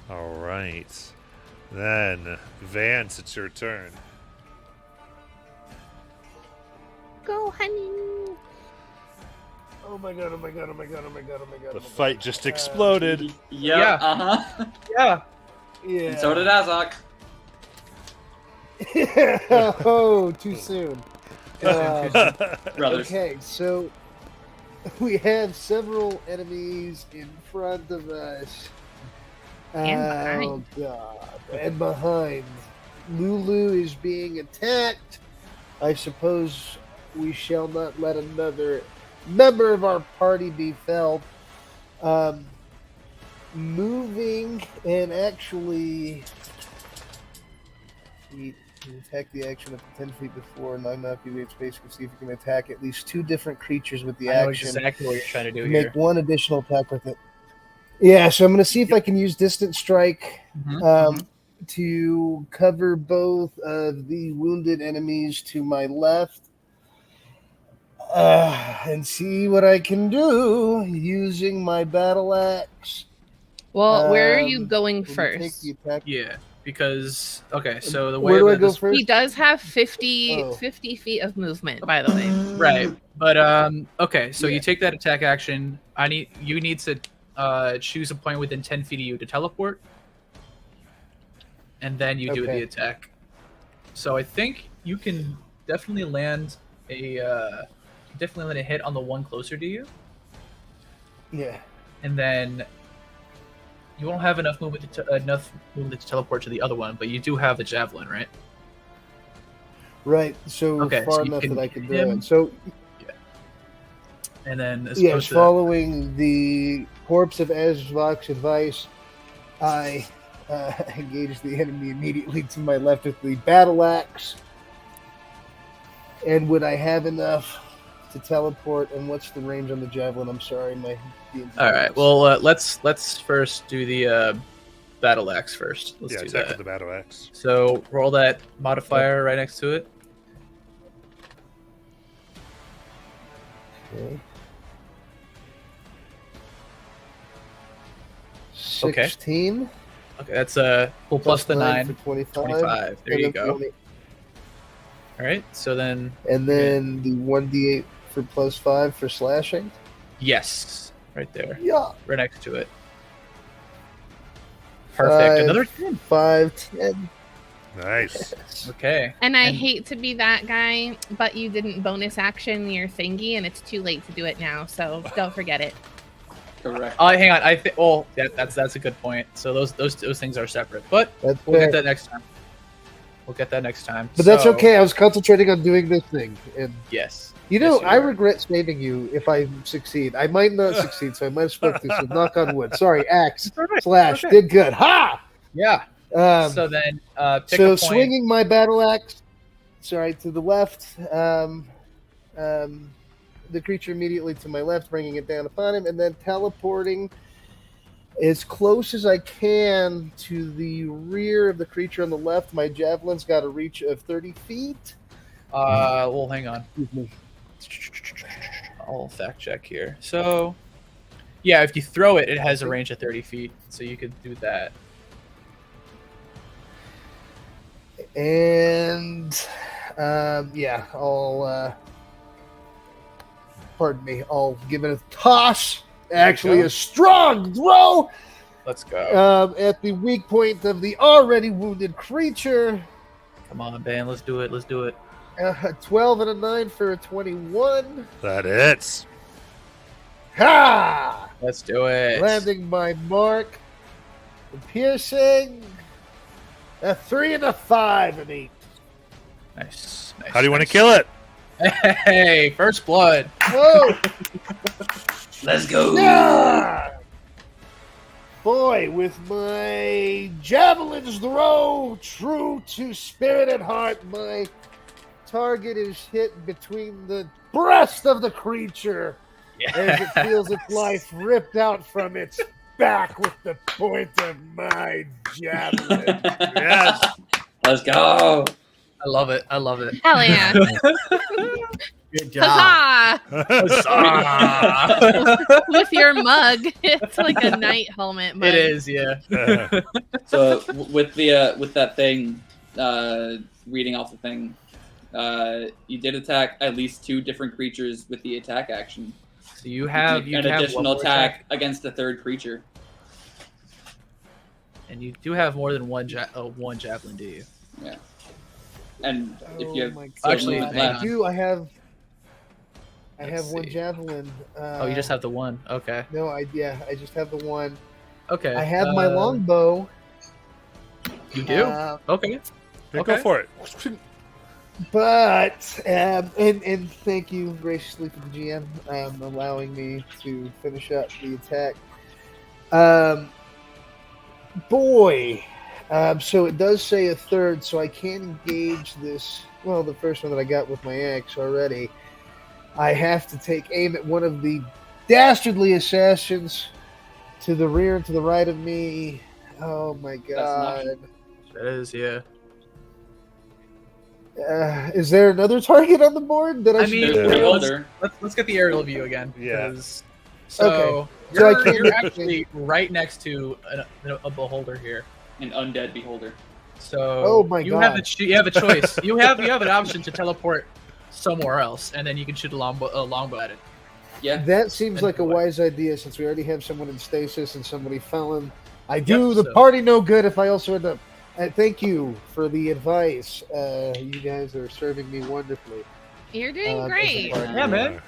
All right. Then, Vance, it's your turn. Go, honey. Oh my god, oh my god, oh my god, oh my god, oh my god. The fight just exploded. Yeah. Yeah. Uh-huh. Yeah. Yeah. And so did Azak. Oh, too soon. Brothers. Okay, so we have several enemies in front of us. And Oh god. And behind. Lulu is being attacked. I suppose we shall not let another member of our party be felled. moving and actually you can attack the action up to 10 feet before and non-occupied space. You can see if you can attack at least 2 different creatures with the I know action. exactly what you're trying to do Make here. 1 additional attack with it. Yeah, so I'm going to see if I can use Distant Strike to cover both of the wounded enemies to my left. And see what I can do using my battle axe. Well, where are you Um, going Take first? the attack. Yeah, because so the way Where do I that go this first? He does have 50, Oh. 50 feet of movement, by the way. right, but okay, so Yeah. you take that attack action. You need to choose a point within 10 feet of you to teleport, and then you do Okay. the attack. So I think you can definitely land a hit on the one closer to you, Yeah. and then you won't have enough movement to teleport to the other one, but you do have the javelin, right? Right. So Okay, far so you enough can that I can hit do him. it. So And then as yes, opposed to following the corpse of Azvok's advice, I engaged the enemy immediately to my left with the battle axe. And would I have enough to teleport? And what's the range on the javelin? I'm sorry, all right, well, let's first do the battle axe first. Let's do attack that. with the battle axe. So roll that modifier right next to it. Okay. Okay. 16. Okay, that's plus the 9, for 25. 25. There and you then go. 20. All right, so then And then the 1d8 for plus 5 for slashing. yes, right there, Yeah. right next to it. Perfect. 5, Another 10. 5, 10. Nice. Okay. And I hate to be that guy, but you didn't bonus action your thingy, and it's too late to do it now, so don't forget it. Correct. Oh, hang on. I think. Oh, that's a good point. So those things are separate, but That's we'll fair. get that next time. We'll get that next time. But that's So, okay. I was concentrating on doing this thing. And Yes. you know, Yes, you I were. regret saving you if I succeed. I might not succeed, so I might have spoke this. So knock on wood. Sorry, axe It's all right. slash Okay. did good. Ha! Yeah. So So then, pick so a point. swinging my battle axe, sorry, to the left. The creature immediately to my left, bringing it down upon him, and then teleporting as close as I can to the rear of the creature on the left. My javelin's got a reach of 30 feet. Well, hang on. Excuse me. I'll fact check here. So, yeah, if you throw it, it has a range of 30 feet, so you could do that. And yeah, pardon me, I'll give it a toss. Actually, go. a strong throw Let's go. at the weak point of the already wounded creature. Come on, Ben. Let's do it. Let's do it. 12 and a 9 for a 21. That hits. Ha! Let's do it. Landing my mark. Piercing. A 3 and a 5 and 8. Nice. Nice. How do you want to kill it? Hey, first blood. Whoa! Let's go. Yeah! Boy, with my javelin's throw, true to spirit and heart, my target is hit between the breast of the creature as it feels its life ripped out from its back with the point of my javelin. Yes. Let's go. I love it. I love it. Hell yeah. Good job. Huzzah! With your mug. It's like a knight helmet mug. It is, yeah. So with that thing, reading off the thing, you did attack at least 2 different creatures with the attack action. So you have an additional attack against a third creature. and you do have more than one javelin, do you? Yeah. And if you have my still Actually, movement hang left, I do. I have Let's one see. javelin. Oh, you just have the one. Okay. No, I just have the one. Okay. I have my longbow. You do? Okay. Yeah, Okay. Go for it. But and thank you graciously for the GM allowing me to finish up the attack. boy. So it does say a third, so I can engage this. Well, the first one that I got with my axe already. I have to take aim at one of the dastardly assassins to the rear and to the right of me. Oh my god. That is, yeah. Is there another target on the board that I I should mean, There's be the able- other. let's get the aerial view again. Yeah. 'cause- So, Okay. So I you're, can't- you're actually right next to a beholder here. An undead beholder. So Oh my you have God. you have a choice. you have an option to teleport somewhere else, and then you can shoot a longbow at it. Yeah. That seems like a Anyway. wise idea since we already have someone in stasis and somebody felon. I do Yep, the so- party no good if I also end up. Thank you for the advice. You guys are serving me wonderfully. You're doing as a great. party. Yeah, man.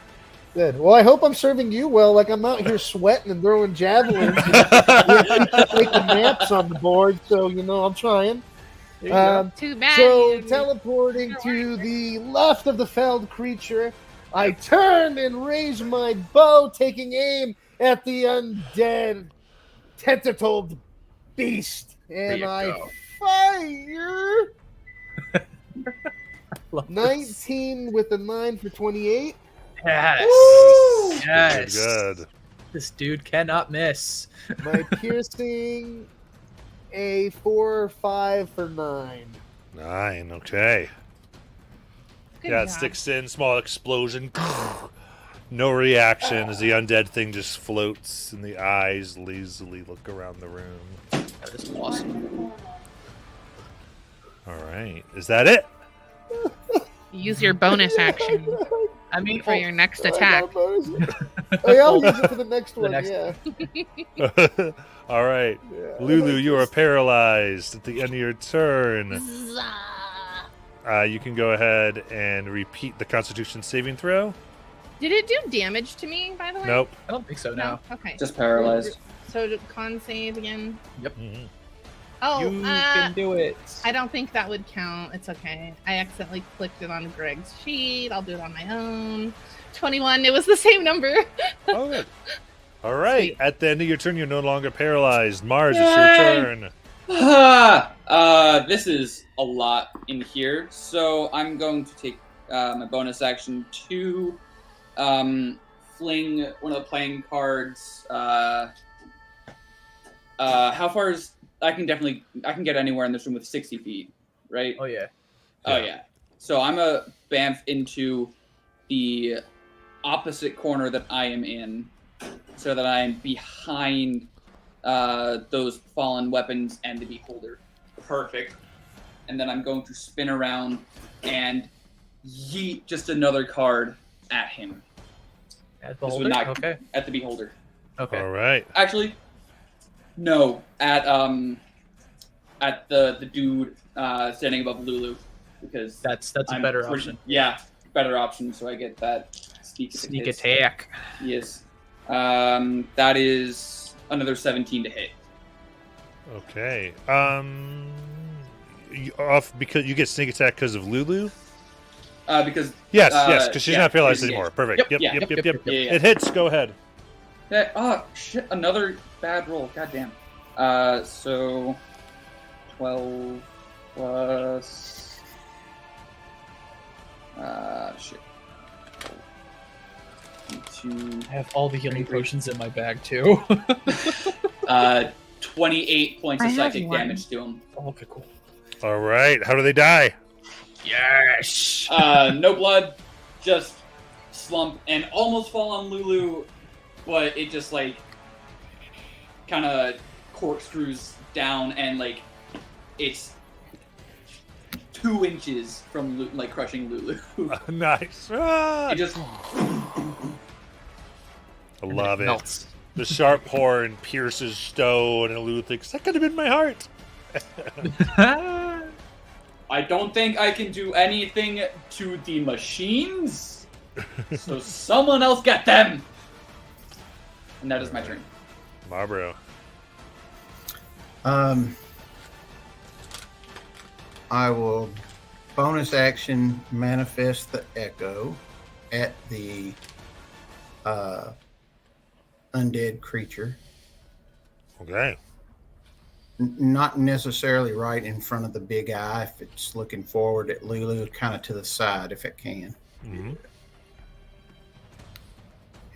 Good. Well, I hope I'm serving you well. Like I'm out here sweating and throwing javelins, and taking naps on the board. So I'm trying. There you go. Too bad. So you- teleporting to the left of the felled creature, I turn and raise my bow, taking aim at the undead tentacled beast, and you I go. fire Love this. 19 with a 9 for 28. Yes. Woo! Yes. Good. This dude cannot miss. My piercing a 4 or 5 for 9. 9. Okay. Good Yeah, it job. sticks in. Small explosion. No reaction as the undead thing just floats, and the eyes lazily look around the room. That is awesome. All right. Is that it? Use your bonus action I mean, for your next I attack. got bonus. Oh, yeah, I'll use it for the next one. next Yeah. All right. Yeah. Lulu, you are paralyzed at the end of your turn. You can go ahead and repeat the Constitution saving throw. Did it do damage to me, by the way? Nope. I don't think so. No. Okay. Just paralyzed. So con save again. Mhm. Oh, You can do it. I don't think that would count. It's okay. I accidentally clicked it on Greg's sheet. I'll do it on my own. 21. It was the same number. Oh, good. All right. Sweet. At the end of your turn, you're no longer paralyzed. Mars, it's Yay! your turn. This is a lot in here, so I'm going to take my bonus action to fling one of the playing cards. How far is I can get anywhere in this room with 60 feet, right? Oh yeah. Oh yeah. So I'm a bamf into the opposite corner that I am in, so that I'm behind those fallen weapons and the beholder. Perfect. And then I'm going to spin around and yeet just another card at him, At This would beholder. not- Okay. at the beholder. Okay. All right. Actually, no, at the dude standing above Lulu, because That's a I'm better pretty- option. Yeah, better option. So I get that sneak Sneak hit. attack. Yes. That is another 17 to hit. Okay. Because you get sneak attack because of Lulu. Because Yes, yes, because she's yeah, not paralyzed disengage. anymore. Perfect. Yep, Yep, yeah, yep, yep, yep. yep, yeah. It hits. Go ahead. Oh shit! Another bad roll. Goddamn. So 12 plus. Shit. 2. I have all the healing potions in my bag too. 28 points I of have psychic one. damage to him. Okay, cool. All right. How do they die? Yes. No blood, just slump and almost fall on Lulu, but it just like kind of corkscrews down and like it's 2 inches from crushing Lulu. Nice. Ah! It just I love it. Melts. The sharp horn pierces stone, and Lulu thinks that could have been my heart. I don't think I can do anything to the machines, so someone else get them. And that is my turn. Marbro. I will bonus action manifest the echo at the undead creature. Okay. not necessarily right in front of the big eye. If it's looking forward at Lulu, kind of to the side if it can. Mm-hmm.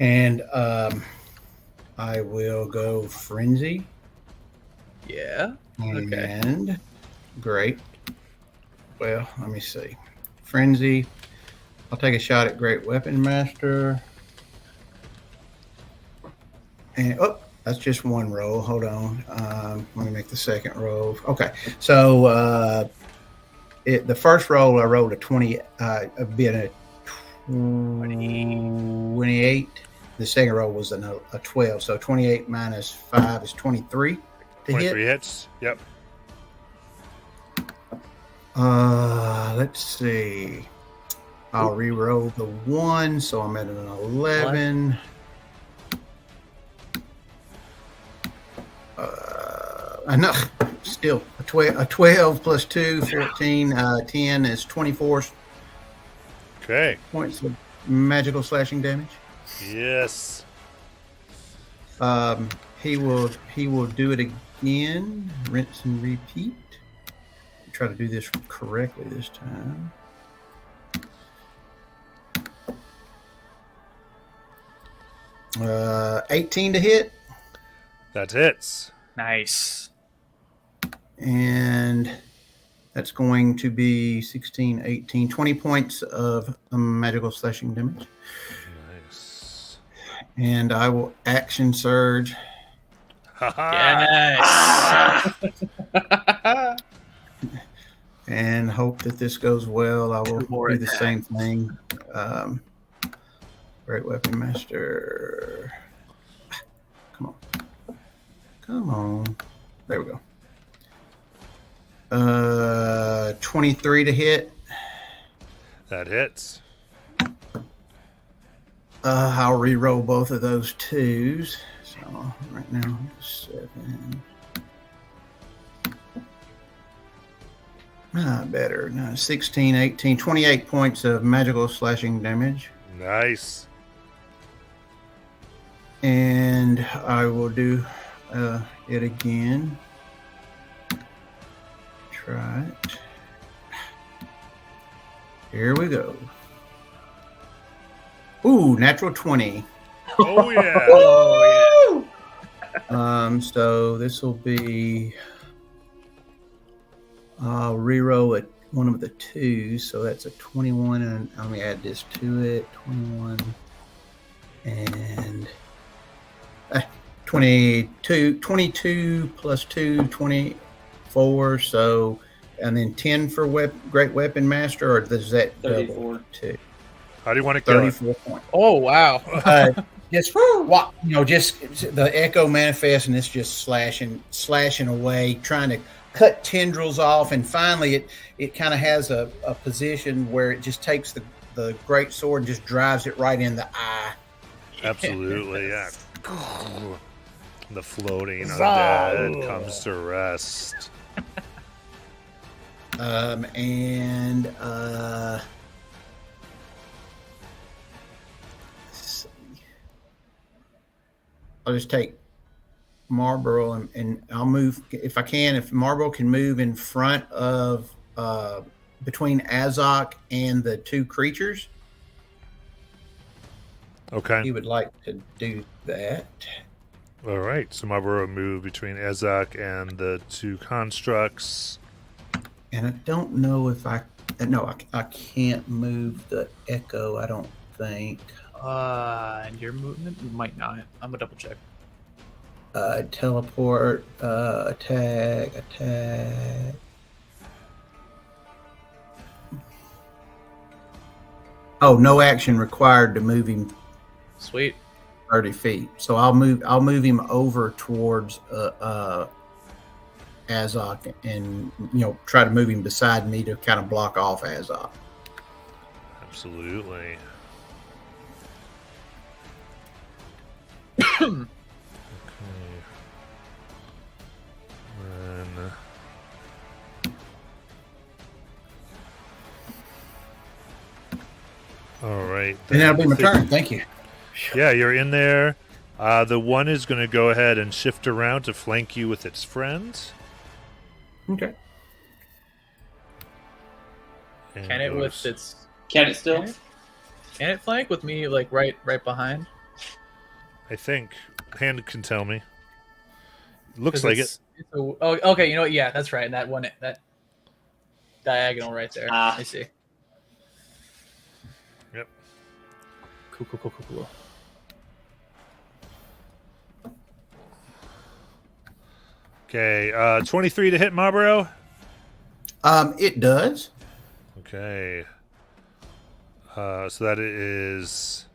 And I will go Frenzy. Yeah. Okay. And great. Well, let me see. Frenzy. I'll take a shot at Great Weapon Master. And that's just one roll. Hold on. Let me make the second roll. Okay. So the first roll I rolled a 20, a 28. The second roll was a 12. So 28 minus 5 is 23 to 23 hit. hits. Yep. Let's see. I'll re-roll the 1, so I'm at an 11. Enough. Still a 12 plus 2, 14, 10 is 24 Okay. points of magical slashing damage. Yes. He will do it again. Rinse and repeat. Try to do this correctly this time. Uh, 18 to hit. That hits. Nice. And that's going to be 16, 18, 20 points of magical slashing damage. Nice. And I will action surge. Ha-ha. Yes. And hope that this goes well. I will More do the attacks. same thing. Great Weapon Master. Come on. Come on. There we go. 23 to hit. That hits. I'll re-roll both of those 2s. So right now, 7. Better. No, 16, 18, 28 points of magical slashing damage. Nice. And I will do it again. Try it. Here we go. Ooh, natural 20. Oh yeah. Oh, So this will be. I'll re-roll it one of the 2s, so that's a 21, and let me add this to it. 21 and 22 plus 2, 24. So, and then 10 for Great Weapon Master, or does that 34. double to How do you want to kill it? 34 points? Oh, wow. Just just the echo manifests, and it's just slashing away, trying to cut tendrils off, and finally it kind of has a position where it just takes the great sword and just drives it right in the eye. Absolutely, yeah. The floating undead comes to rest. And let's see. I'll just take Marlboro and I'll move if I can. If Marlboro can move in front of between Azok and the 2 creatures, Okay. he would like to do that. All right. So Marlboro move between Ezak and the 2 constructs. And I don't know if I can't move the echo. I don't think. And your movement? You might not. I'm going to double check. Teleport, attack. Oh, no action required to move him Sweet. 30 feet. So I'll move him over towards Azok, and try to move him beside me to kind of block off Azok. Absolutely. Okay. Then... All right. And that'll be my I think- turn. Thank you. Yeah, you're in there. The 1 is going to go ahead and shift around to flank you with its friend. Okay. And Can it with goes- its? Can it still? Can it flank with me like right behind? I think hand can tell me. Looks 'Cause like it. it's oh, okay. You know what? Yeah, that's right. That one, that diagonal right there. Ah. I see. Yep. Cool. Okay, 23 to hit Marlboro. It does. Okay. So that is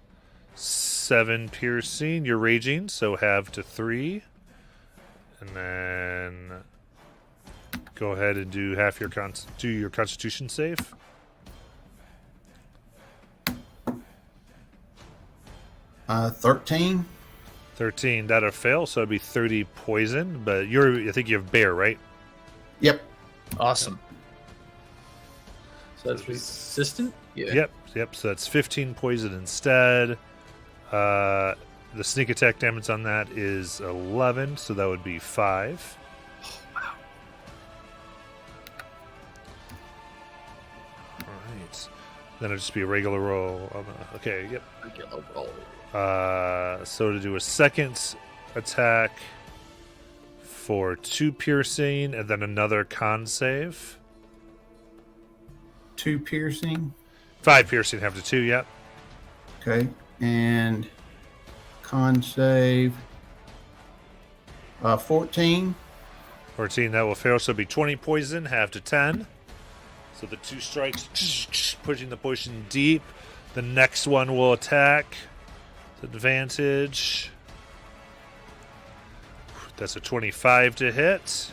7 piercing. You're raging, so have to 3. And then go ahead and do half your do your Constitution save. Uh, 13. 13. That'll fail, so it'd be 30 poison. But I think you have bear, right? Yep. Awesome. So that's resistant. Yeah. Yep. So that's 15 poison instead. The sneak attack damage on that is 11, so that would be 5. Oh, wow. All right. Then it'll just be a regular roll. Okay, yep. Regular roll. So to do a second attack for 2 piercing, and then another con save. 2 piercing. 5 piercing, have to 2, yep. Okay. And con save. 14. 14, that will fail, so it'll be 20 poison, have to 10. So the 2 strikes, pushing the poison deep. The next one will attack. Advantage. That's a 25 to hit.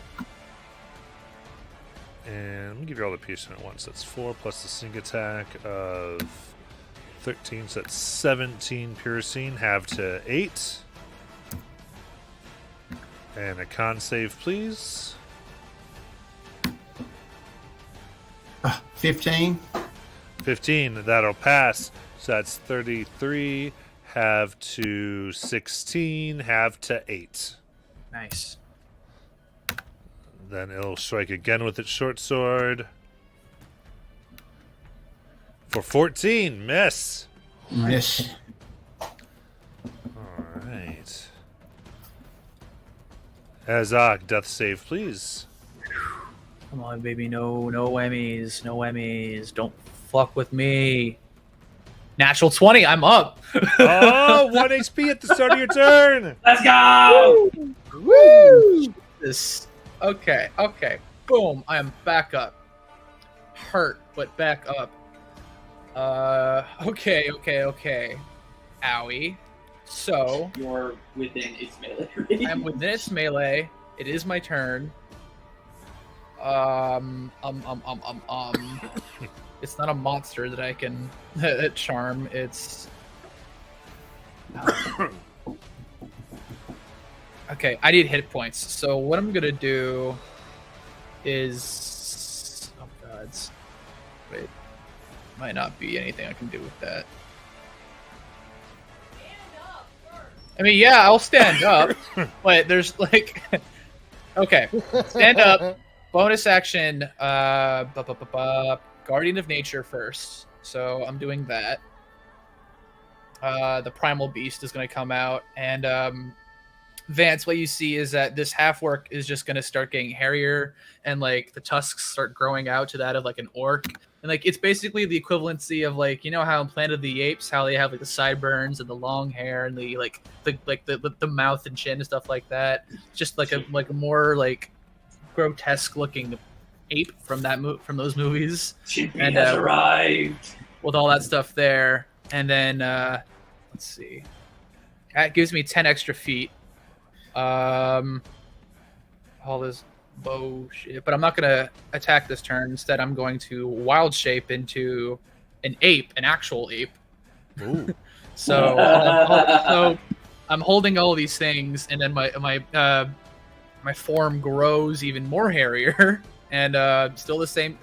And let me give you all the piercing at once. That's 4 plus the sneak attack of 13. So that's 17 piercing. Have to 8. And a con save, please. 15. 15. That'll pass. So that's 33. Have to 16. Have to 8. Nice. Then it'll strike again with its short sword. For 14. Miss. Miss. Alright. Azak, death save, please. Come on, baby. No whammies. No whammies. Don't fuck with me. Natural 20. I'm up. Oh, 1 HP at the start of your turn. Let's go! Woo! This. Okay. Boom. I am back up. Hurt, but back up. Okay. Owie. So You're within its melee range. I'm within its melee. It is my turn. It's not a monster that I can charm. It's okay. I need hit points. So what I'm gonna do is, oh gods, wait, might not be anything I can do with that. I mean, yeah, I'll stand up, but there's like, okay, stand up. Bonus action, Guardian of Nature first. So I'm doing that. The Primal Beast is going to come out. And Vance, what you see is that this half-orc is just going to start getting hairier. And, like, the tusks start growing out to that of, like, an orc. And, like, it's basically the equivalency of, like, you know how in Planet of the Apes, how they have, like, the sideburns and the long hair and the, like, the mouth and chin and stuff like that. Just, like, a more, like, grotesque looking ape from those movies. Chimpy And, has arrived. With all that stuff there. And then let's see, that gives me 10 extra feet. All this bullshit, but I'm not gonna attack this turn. Instead, I'm going to wild shape into an actual ape. Ooh. So I'm holding all these things, and then my form grows even more hairier, and still the same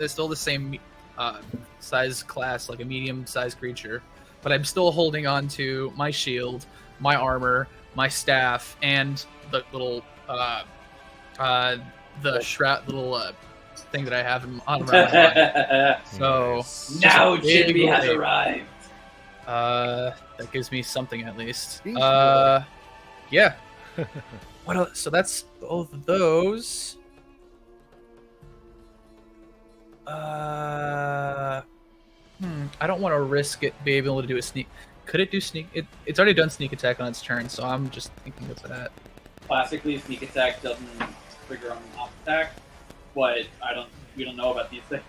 size class, like a medium-sized creature. But I'm still holding on to my shield, my armor, my staff, and the little thing that I have on around my line. So Nice. Now Big Jimmy has wave. arrived. That gives me something at least. Beast boy. Yeah. What else? So that's both of those. I don't want to risk it being able to do a sneak. Could it do sneak? It's already done sneak attack on its turn, so I'm just thinking of that. Classically, sneak attack doesn't trigger on an off attack, but we don't know about these things.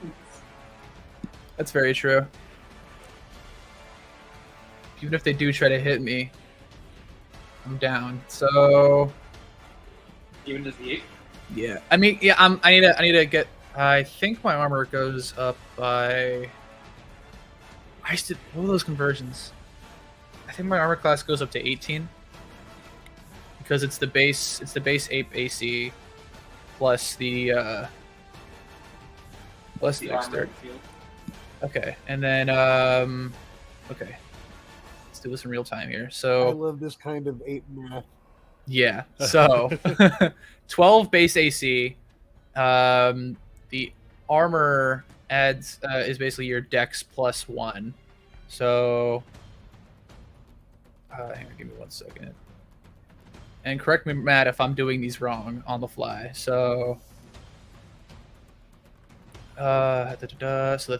That's very true. Even if they do try to hit me, I'm down. So Even as the 8. yeah, I mean, yeah, I need to get. I think my armor goes up by. I used to. What were those conversions? I think my armor class goes up to 18 because it's the base. It's the base 8 AC plus the The armor dexterity. and shield. Okay, and then okay, let's do this in real time here. I So love this kind of ape math. yeah, so 12 base AC. The armor adds is basically your dex plus 1. So hang on, give me 1 second. And correct me, Matt, if I'm doing these wrong on the fly. So so that's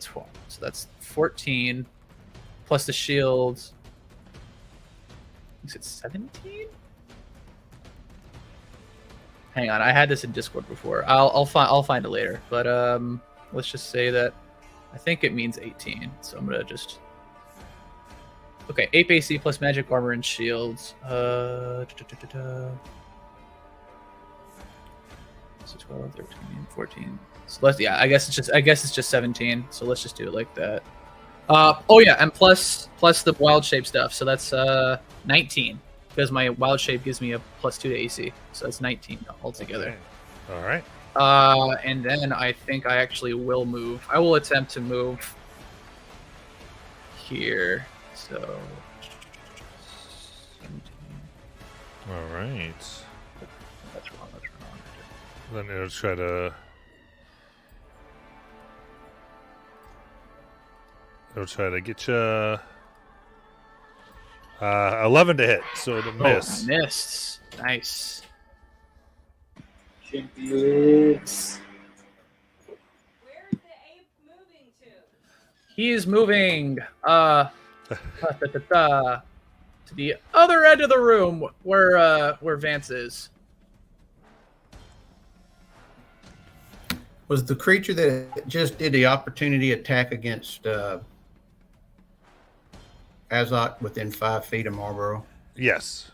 12. So that's 14 plus the shield. Is it 17? Hang on, I had this in Discord before. I'll find it later. But let's just say that I think it means 18. So I'm gonna just okay, 8 AC plus magic armor and shields. So 12, 13, 14. So let's I guess it's just 17. So let's just do it like that. Oh yeah, and plus the wild shape stuff. So that's 19 because my wild shape gives me a +2 to AC. So that's 19 altogether. Okay. All right. And then I think I actually will move. I will attempt to move here. So 17. All right. That's wrong. Then it'll try to. It'll try to get you. 11 to hit, so it'll miss. Oh, missed. Nice. Champions. Where's the ape moving to? He is moving to the other end of the room where Vance is. Was the creature that just did the opportunity attack against Azok within 5 feet of Marlboro? Yes.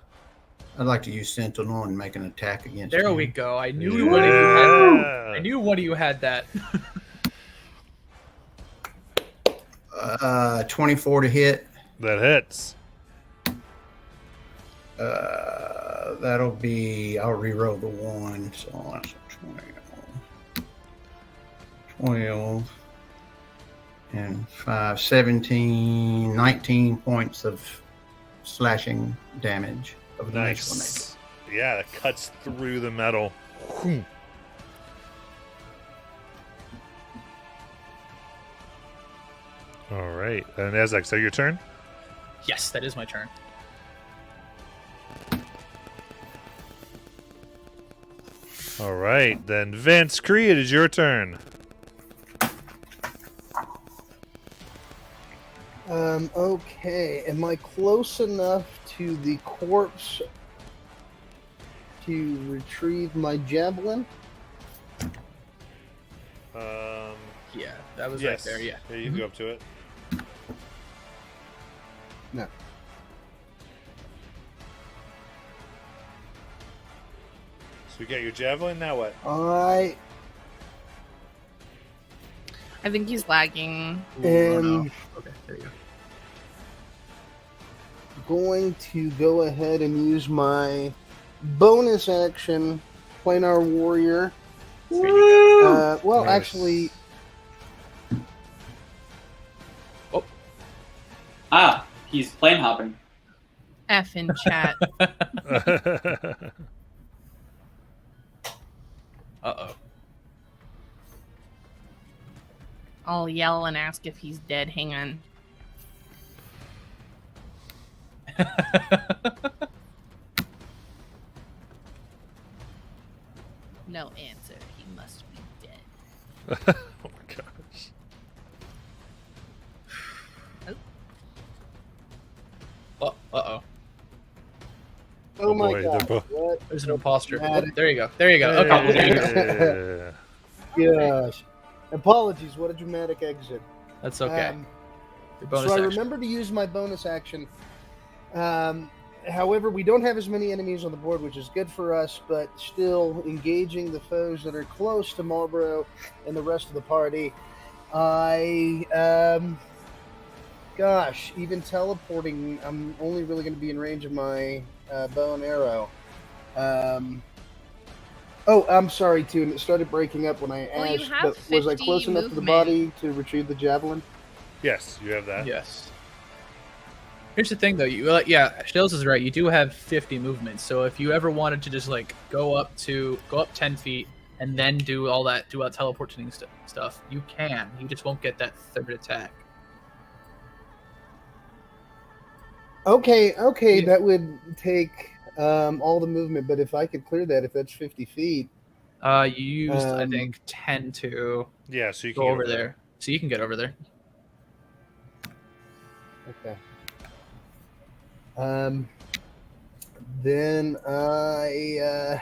I'd like to use Sentinel and make an attack against There him. we go. I knew Yeah. one of you had that. I knew one of you had that. 24 to hit. That hits. That'll be, I'll re-roll the 1, so that's 12 and 5, 17, 19 points of slashing damage of the initial naked. Nice. Yeah, it cuts through the metal. Whew. All right. And Azak, so your turn? Yes, that is my turn. All right. Then Vince Creed, it is your turn. Okay. Am I close enough to the corpse to retrieve my javelin? Yeah, that was Yes. right there. Yeah. You can go up to it. No. So you got your javelin. Now what? I I think he's lagging. Ooh, oh no. Okay, there you go. going to go ahead and use my bonus action, Planar Warrior. Well, Nice. actually, He's plane hopping. F in chat. Uh-oh. I'll yell and ask if he's dead. Hang on. No answer. He must be dead. Oh my gosh. Uh-oh. Oh my boy, they're god. both- What? There's an imposter. Oh, Dramatic. there you go. There you go. Okay, there you go. Yeah. Gosh. Apologies. What a dramatic exit. That's okay. Your bonus So I action. remember to use my bonus action. However, we don't have as many enemies on the board, which is good for us, but still engaging the foes that are close to Marlborough and the rest of the party. Gosh, even teleporting, I'm only really going to be in range of my bow and arrow. Oh, I'm sorry, too, and it started breaking up when I Well, you asked, have but was I 50 close enough to the movement. body to retrieve the javelin? Yes, you have that. Yes. Here's the thing, though. Shells is right. You do have 50 movements. So if you ever wanted to just like go up 10 feet and then do all that teleporting stuff, you can. You just won't get that third attack. Okay, Yeah. that would take all the movement, but if I could clear that, if that's 50 feet. You used, I Um, think, 10 to Yeah, so you can go get over there. So you can get over there. Okay. Then oh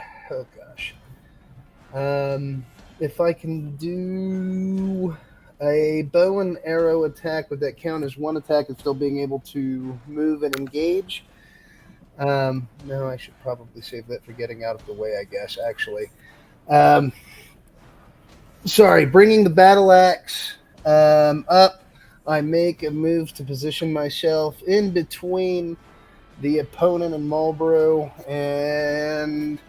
gosh. If I can do a bow and arrow attack, would that count as one attack and still being able to move and engage? No, I should probably save that for getting out of the way, I guess, actually. Sorry, bringing the battle axe up, I make a move to position myself in between the opponent and Marlborough, and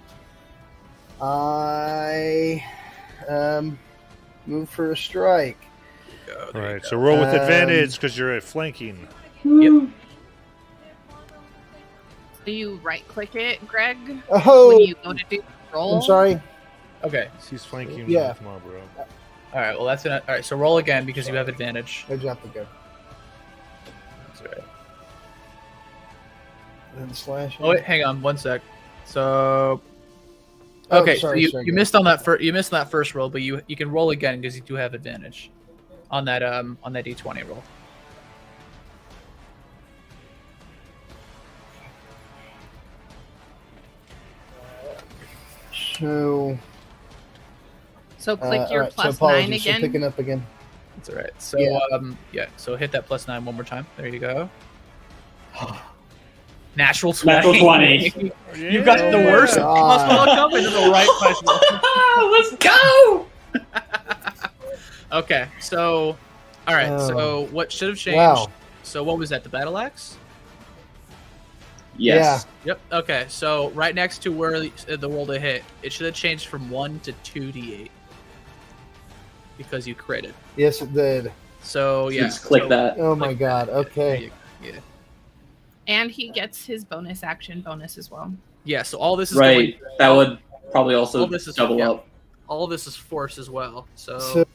I move for a strike. Go, All there you right, go. so roll with advantage because you're at flanking. Yep. Do you right click it, Greg, Oh, when you go to do the roll? I'm sorry. Okay. He's flanking Yeah. with Marlborough. All right. Well, that's it. All right. So roll again because you have advantage. I jumped again. That's all right. And slash. Oh wait, hang on 1 sec. So Oh, okay, sorry, so sorry, you go. missed on that first roll, but you can roll again because you do have advantage on that d20 roll. So, So click all your right, plus so 9 apologies, so again. picking up again. That's all right. So Yeah. so hit that +9 one more time. There you go. Natural 20. Natural 20. You got the worst Yeah. possible outcome into the right place. Let's go! Okay, so all right. Oh. So what should have changed? Wow. So what was that? The battle axe? Yes. Yep. Okay. So right next to where the roll to hit, it should have changed from 1 to 2d8 because you critted. Yes, it did. So yeah. Just click so- that. Oh my god. There Okay. you go. Yeah. And he gets his bonus action bonus as well. Yeah. So all this is Right. going- That would probably also Well, this is- double yeah. up. all this is force as well. So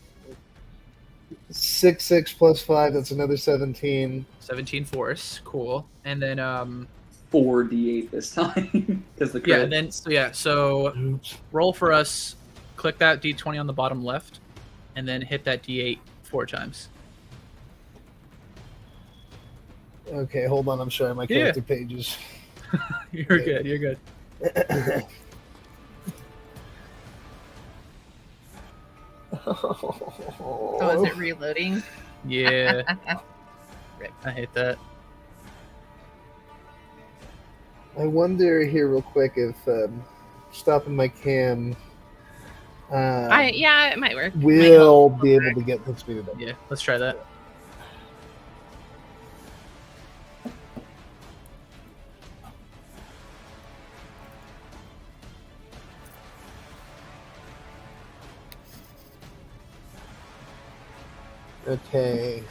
6 plus 5. That's another 17. 17 force. Cool. And then 4d8 this time. Because the yeah. crit. And then so Oops. roll for us. Click that d20 on the bottom left, and then hit that d8 4 times. Okay, hold on. I'm sorry. My Yeah. character pages. You're good. You're good. Oh, is it reloading? Yeah. Rip. I hate that. I wonder here real quick if stopping my cam Yeah, it might work. Might will help. be able to get this speeded up. Yeah. Let's try that. Okay.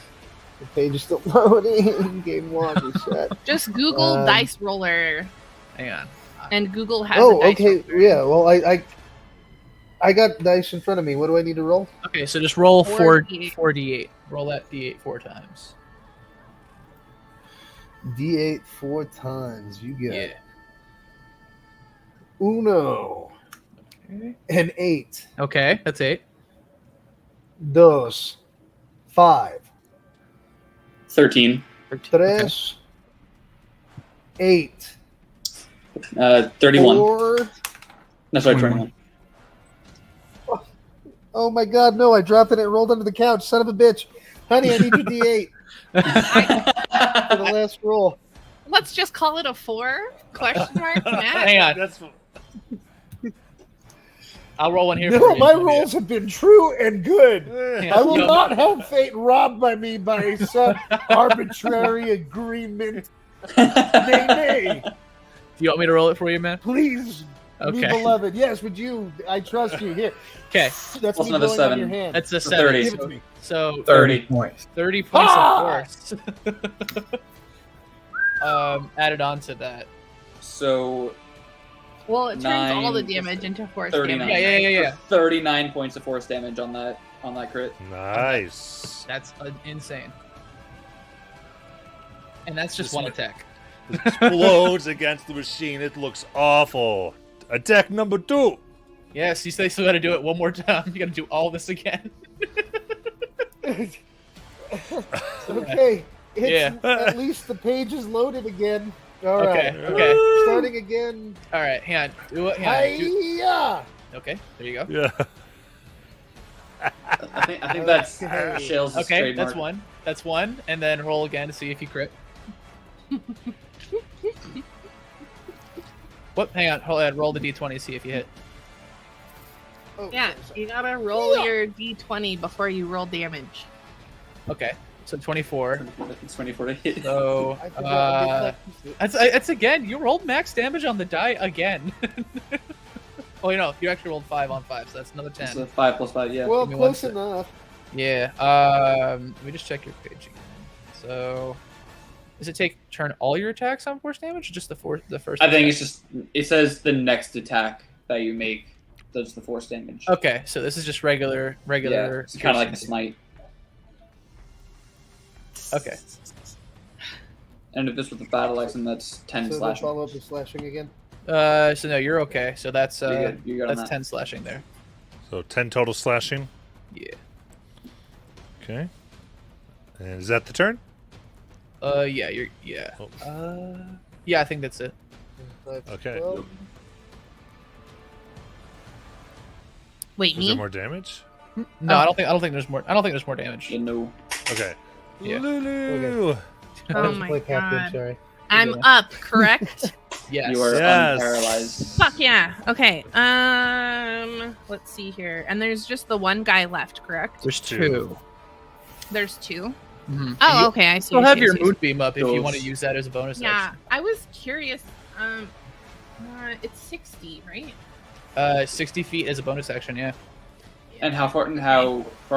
The page is still loading. Game one reset. Just Google Um, dice roller, Hang on. and Google has. Oh, a dice okay. roller. Yeah. Well, I got dice in front of me. What do I need to roll? Okay, so just roll 4d8. 4d8. Roll that d8 4 times. D8 4 times. You get Yeah. uno, Okay. an 8, Okay, that's 8. dos, 5, 13. 3, 8, 31. 4. No, sorry, 21. Oh my God, no! I dropped it and it rolled under the couch. Son of a bitch, honey, I need your D8 for the last roll. Let's just call it a 4? Question mark, Matt. Hang on. That's I'll roll one here for No, you. my rolls have been true and good. Yeah. I will No. not have fate robbed by me by some arbitrary agreement. Nay, Do you want me to roll it for you, man? please, Okay. be beloved. Yes, would you? I trust you. Here, Okay, that's Plus me another blowing on 7. your hand. that's a So 7. 30. Give it to me. So 30. points. 30 points Ah! of force. Added on to that. So Well, it turns all the 9, damage into force 39. damage. Yeah. 39 points of force damage on that crit. nice. That's insane. And that's just one attack. Explodes against the machine. It looks awful. Attack number 2. Yes, you still got to do it one more time. You got to do all this again. Okay, it's, Yeah. at least the page is loaded again. All right, Okay. starting again. All right, hang on. Do it. Hang on. Hiya! Okay, there you go. Yeah. I think that's Okay. Shale's Okay, trademark. that's one. That's one, and then roll again to see if you crit. What? Hang on. Hold on. Roll the d20. See if you hit. Oh, Yeah, sorry. you gotta roll your d20 before you roll damage. Okay. So 24. It's 24 to hit. So I forgot that's again. You rolled max damage on the die again. Oh, you know, you actually rolled 5 on 5, so that's another 10. So 5 plus 5, yeah. Well, Give me one close sec. enough. Yeah. Let me just check your page again. So, does it turn all your attacks on force damage, or just the first? I think attack? it's just, it says the next attack that you make does the force damage. Okay, so this is just regular. Yeah, it's kind of like a smite. Okay. And if this was a battle axe, then that's 10 So then slashing. follow up with slashing again. So no, you're okay. So that's You're good. You're good on that's that. 10 slashing there. So 10 total slashing. Yeah. Okay. And is that the turn? Yeah, Oh. Yeah, I think that's it. 5, Okay. 12. Wait, Is me? there more damage? No, Oh. I don't think there's more. I don't think there's more damage. You know. Okay. Yeah. Lulu. Oh my Play captain, god. sorry. I'm Yeah. up, correct? Yes. You are Yes. unparalyzed. Fuck yeah. Okay. Let's see here. And there's just the one guy left, correct? There's Two. 2. There's 2. Mm-hmm. Oh, okay. I see. Still I have see, I your see. moonbeam up if you Those- want to use that as a bonus Yeah, action. I was curious. It's 60, right? 60 feet as a bonus action. Yeah. And how far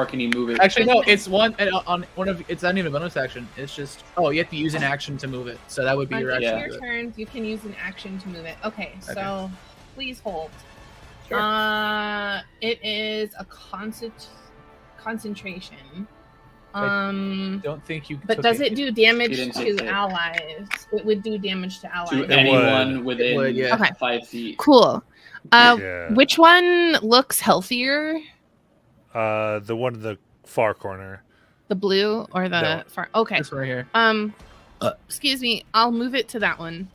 can you move it? Actually, no. It's one on one of. It's not even a bonus action. It's just. Oh, you have to use an action to move it. So that would be On your each action. of to your do it. turns, you can use an action to move it. Okay, so Okay. please hold. Sure. It is a concentration. Don't think you. But took does it do damage You didn't to take it. allies? It would do damage to allies. To It anyone would. within It would, yeah. Okay. 5 feet. Cool. Yeah. Which one looks healthier? The one in the far corner. The blue or the No. far? Okay. This one right here. Excuse me. I'll move it to that one.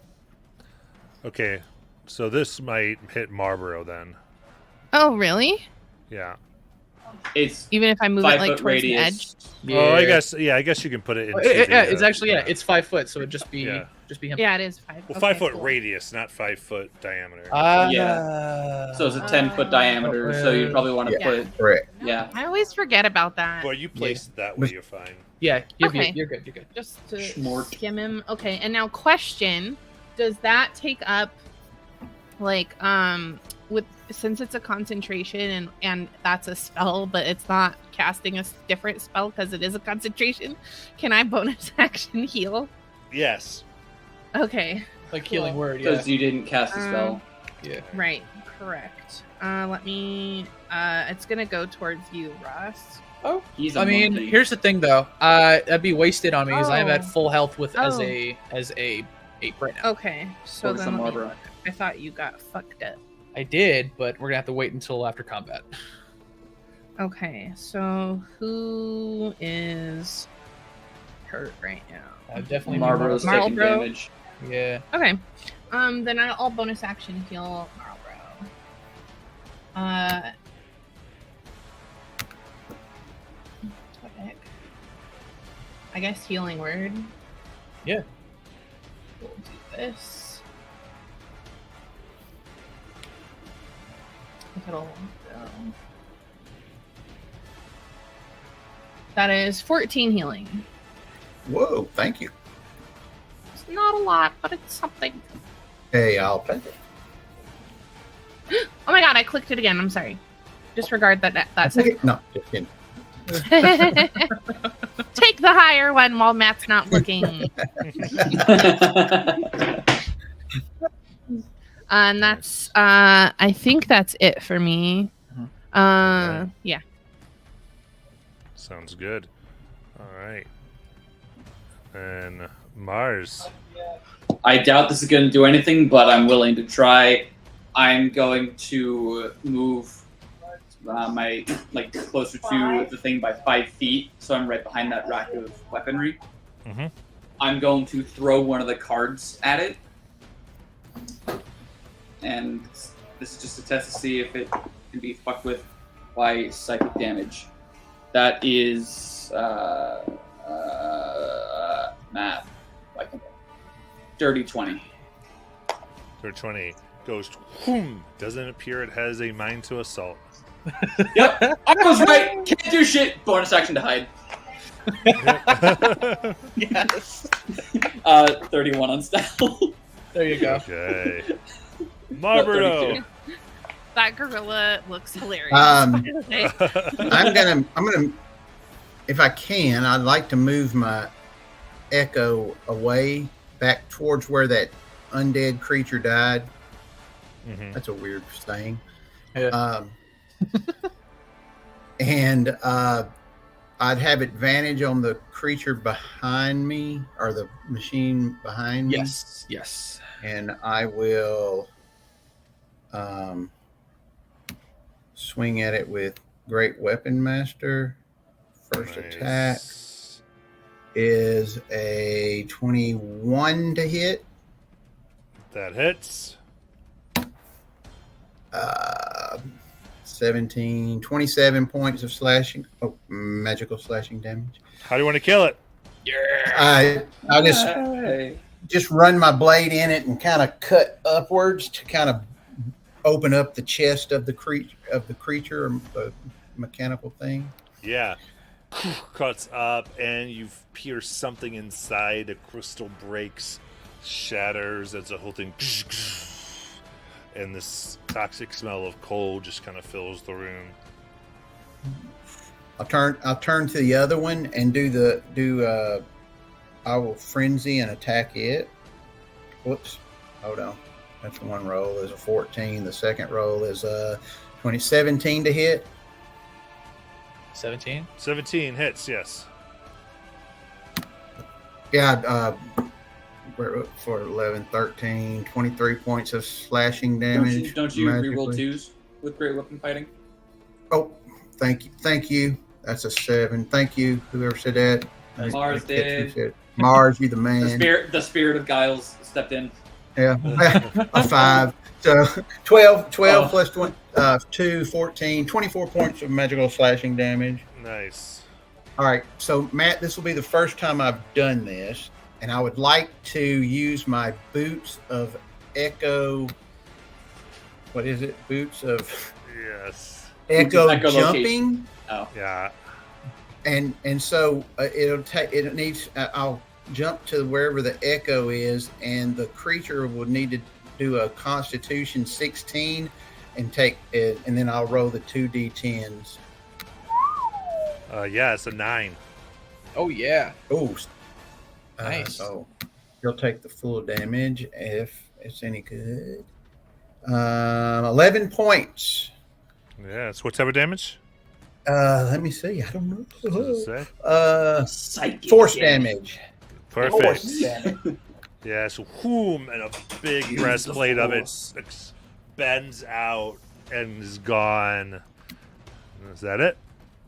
Okay. So this might hit Marlboro then. Oh, really? Yeah. It's Even if I move 5 it like foot towards the edge? radius. Oh, I guess you can put it in. Yeah, it's actually it's 5 foot, so it'd just be Yeah. him. Yeah, it is 5. Well, Okay, 5 foot cool. radius, not 5 foot diameter. So it's a 10-foot diameter, so you'd probably want to Yeah. put... Correct. Yeah. I always forget about that. Well, you place it that way, you're fine. Yeah, you're Okay. good. You're good. You're good. Just to Schmort. skim him. Okay, and now question: does that take up, like, with since it's a concentration and that's a spell, but it's not casting a different spell because it is a concentration? Can I bonus action heal? Yes. Okay, Like Cool. healing word. Yeah. Because you didn't cast a spell. Yeah. right, correct. Let me It's gonna go towards you, Ross. Oh, He's a I mean, monkey. here's the thing though. That'd be wasted on me because I'm at Oh. full health with as Oh. a ape right now. Okay, so Focus then on let me Barbara. look. I thought you got fucked up. I did, but we're gonna have to wait until after combat. Okay, so who is hurt right now? I've definitely Marlboro's Marlboro. taking damage. Yeah. Okay, then I'll bonus action heal Marlboro. What the heck? I guess healing word. Yeah. We'll do this. I think it'll go. That is 14 healing. Whoa, thank you. It's not a lot, but it's something. Hey, I'll take it. Oh my god, I clicked it again. I'm sorry. Disregard that second. No, just kidding. Take the higher one while Matt's not looking. And that's I think that's it for me. Okay. Yeah. Sounds good. All right. And Mars. I doubt this is going to do anything, but I'm willing to try. I'm going to move my closer to the thing by 5 feet, so I'm right behind that rack of weaponry. Mhm. I'm going to throw one of the cards at it, and this is just a test to see if it can be fucked with by psychic damage. That is math. Like dirty 20. Their 20 goes. Whoom. Doesn't appear it has a mind to assault. Yep, I was right. Can't do shit. Bonus action to hide. Yes. 31 on stealth. There you go. Okay. Marlboro. 32. That gorilla looks hilarious. I'm gonna, if I can, I'd like to move my echo away back towards where that undead creature died. Mhm. That's a weird thing. Yeah. And I'd have advantage on the creature behind me or the machine behind me. Yes. Yes. And I will swing at it with Great Weapon Master. First attack Nice. is a 21 to hit. That hits. 27 points of slashing. Oh, magical slashing damage. How do you want to kill it? I'll Hey. just run my blade in it and kind of cut upwards to kind of open up the chest of the creature, the mechanical thing. Yeah. Cuts up, and you've pierced something inside. The crystal breaks, shatters as the whole thing. And this toxic smell of coal just kind of fills the room. I'll turn to the other one and I will frenzy and attack it. Whoops. Hold on. That's one roll is a 14. The second roll is a 17 to hit. 17. 17 hits, yes. Yeah, we're up for 11, 13, 23 points of slashing damage. Don't you reroll magically. 2s with great weapon fighting? Oh, thank you. That's a 7. Thank you, whoever said that. Mars did. Said, Mars, you the man. The spirit of Giles stepped in. Yeah, a 5. So 12 Oh. plus 20, 2, 14, 24 points of magical slashing damage. Nice. All right, so Matt, this will be the first time I've done this, and I would like to use my boots of echo. What is it? Boots of Yes. echo Echolocation. jumping, Oh. Yeah. and so it'll take. It needs. I'll jump to wherever the echo is, and the creature will need to do a Constitution 16 and take it, and then I'll roll the 2d10s. Yeah, it's a 9. Oh yeah. Oh, Nice. So you'll take the full damage if it's any good. 11 points. Yes. What type of damage? Let me see. I don't know. Does it say? Psychic Force damage. Perfect. Force damage. Yeah, so whoom, and a big Use breastplate the of it force. bends out and is gone. Is that it?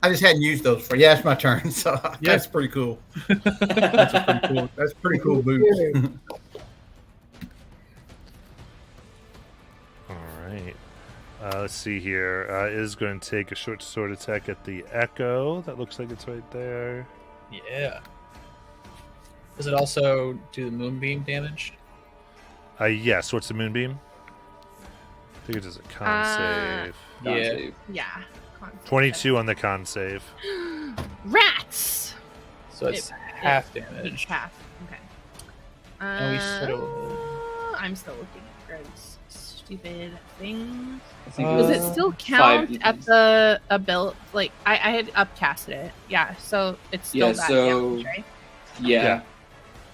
I just hadn't used those for. Yeah, it's my turn. So that's pretty cool. That's pretty cool. That's pretty cool boots. All right. Let's see here. Is going to take a short sword attack at the Echo. That looks like it's right there. Yeah. Does it also do the moonbeam damage? Yes. What's the moonbeam? I think it does a con save. Yeah. Yeah. Con- 22 on the con save. Rats. So it's half damage. Half. Okay. And we said it was- I'm still looking at Greg's stupid things. I think Does it Uh, still count 5d10. at the ability? Like I had upcasted it. Yeah. So it's still Yeah, that so- damage, right? Yeah.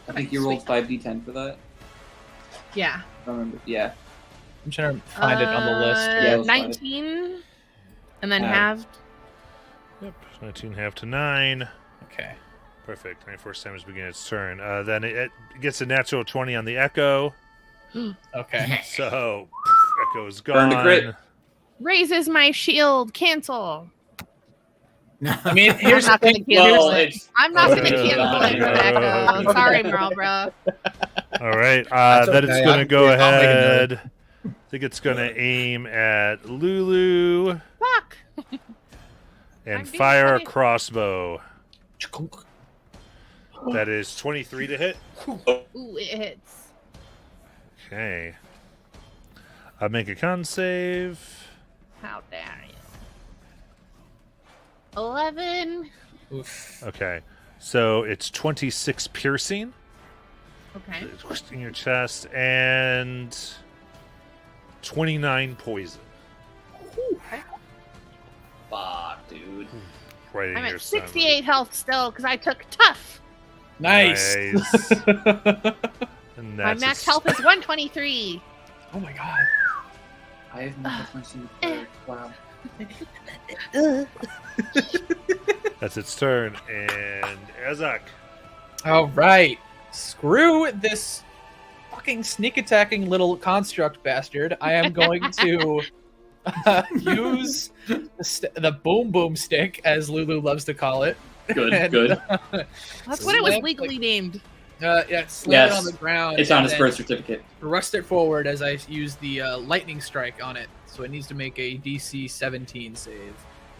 I think you rolled Sweet. 5d10 for that. Yeah. I don't remember. Yeah. I'm trying to find it on the list. Yeah, Here. let's find it. 19, and then Yeah. halved. Yep. 19 half to 9. Okay. Perfect. 94 damage begin its turn. Then it gets a natural 20 on the Echo. Okay. So Echo's Burn gone. to crit. Raises my shield. Cancel. I mean, here's I'm the not thing. gonna cancel Well, it. it's I'm not gonna Uh, cancel it for Echo. Sorry, Marlboro. All right. That's Then it's okay. going to go I'll make a ahead. I think it's going to aim at Lulu Fuck. and I'm being fire a funny. crossbow. That is 23 to hit. Ooh, it hits. Okay. I'll make a con save. How dare you? 11. Oof. Okay. So it's 26 piercing Okay. in your chest and 29 poison Fuck, dude. right in I'm your at stomach. 68 health still because I took tough. Nice. Nice. And My that's max a- health is 123. Oh my god. I have no difference in the player. Wow. That's its turn. And Ezek. All right. Screw this fucking sneak attacking little construct bastard. I am going to use the boom boom stick, as Lulu loves to call it. Good, And, good. That's what it was Slam, legally named. Yeah, slam it Yes. on the ground. It's on and his then birth certificate. Thrust it forward as I use the lightning strike on it. So it needs to make a DC 17 save.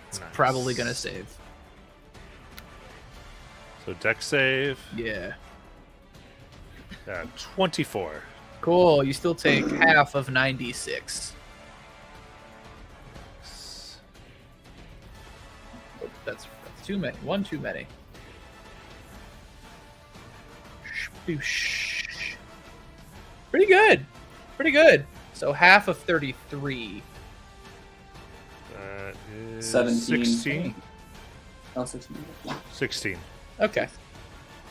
It's Nice. probably gonna save. So dex save. Yeah. 24. Cool. You still take half of 96. Oh, that's too many. One too many. Shboosh. Pretty good. Pretty good. So half of 33. That is 17. 16. Oh, 16. 16. Okay.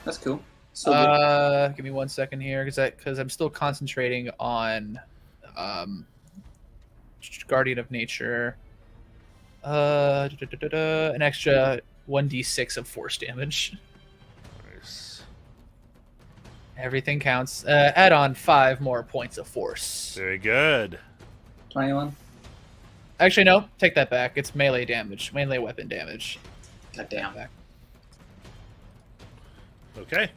That's cool. So good. Give me 1 second here, because I'm still concentrating on Guardian of Nature. An extra 1d6 of force damage. Nice. Everything counts. Add on 5 more points of force. Very good. 21. Actually, no. Take that back. It's melee damage. Melee weapon damage. God damn. Back. Okay.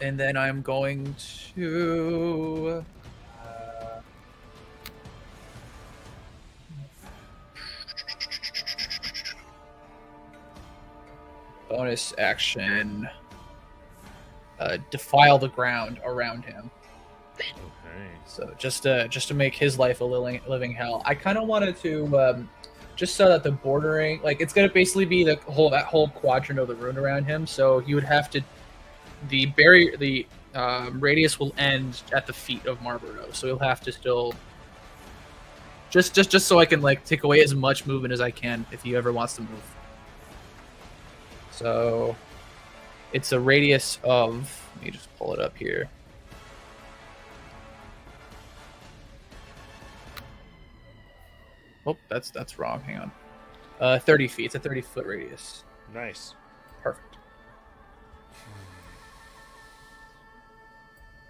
And then I'm going to... bonus action. Defile the ground around him. Okay. So just to make his life a living hell. I kind of wanted to just so that the bordering, like, it's gonna basically be that whole quadrant of the rune around him. So you would have to the radius will end at the feet of Marlboro. So you'll have to still just so I can like take away as much movement as I can if he ever wants to move. So it's a radius of, let me just pull it up here. Oh, that's wrong. Hang on. 30 feet. It's a 30-foot radius. Nice. Perfect.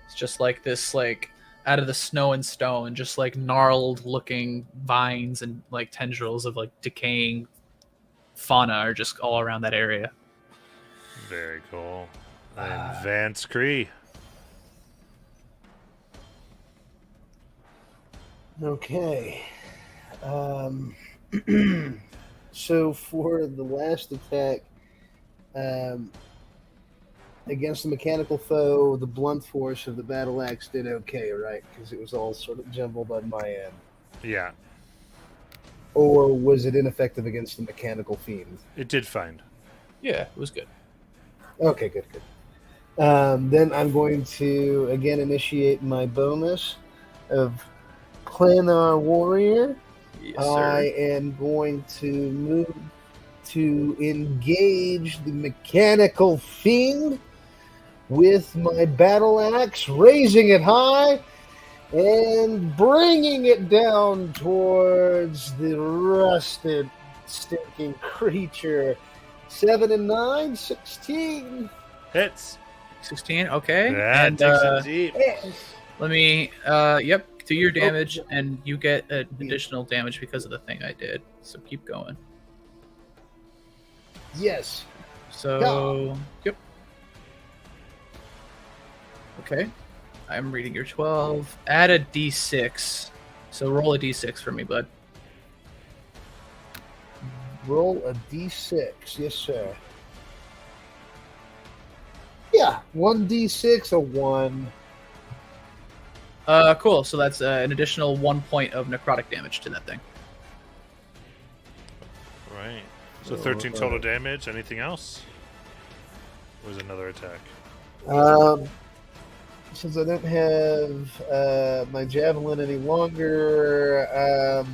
It's just like this, like out of the snow and stone, just like gnarled-looking vines and like tendrils of like decaying fauna are just all around that area. Very cool. And Vance Cree. Okay. So for the last attack, against the mechanical foe, the blunt force of the battle axe did okay, right? Because it was all sort of jumbled on my end. Yeah, Or was it ineffective against the mechanical fiend? it did fine. Yeah, it was good. Okay, good. Then I'm going to again initiate my bonus of Planar Warrior. Yes, I sir. am going to move to engage the mechanical fiend with my battle axe, raising it high and bringing it down towards the rusted, stinking creature. 7 and 9, 16. Hits. 16. Okay. Yeah, And takes it deep. let me. Yep. Do your damage, and you get additional damage because of the thing I did. So keep going. Yes. So, yep. Okay. I'm reading your 12. Add a d6. So roll a d6 for me, bud. Roll a d6. Yes, sir. Yeah, 1d6, a 1. Cool. So that's an additional 1 point of necrotic damage to that thing. Right. So 13 total damage. Anything else? Or was it another attack? Since I don't have my javelin any longer,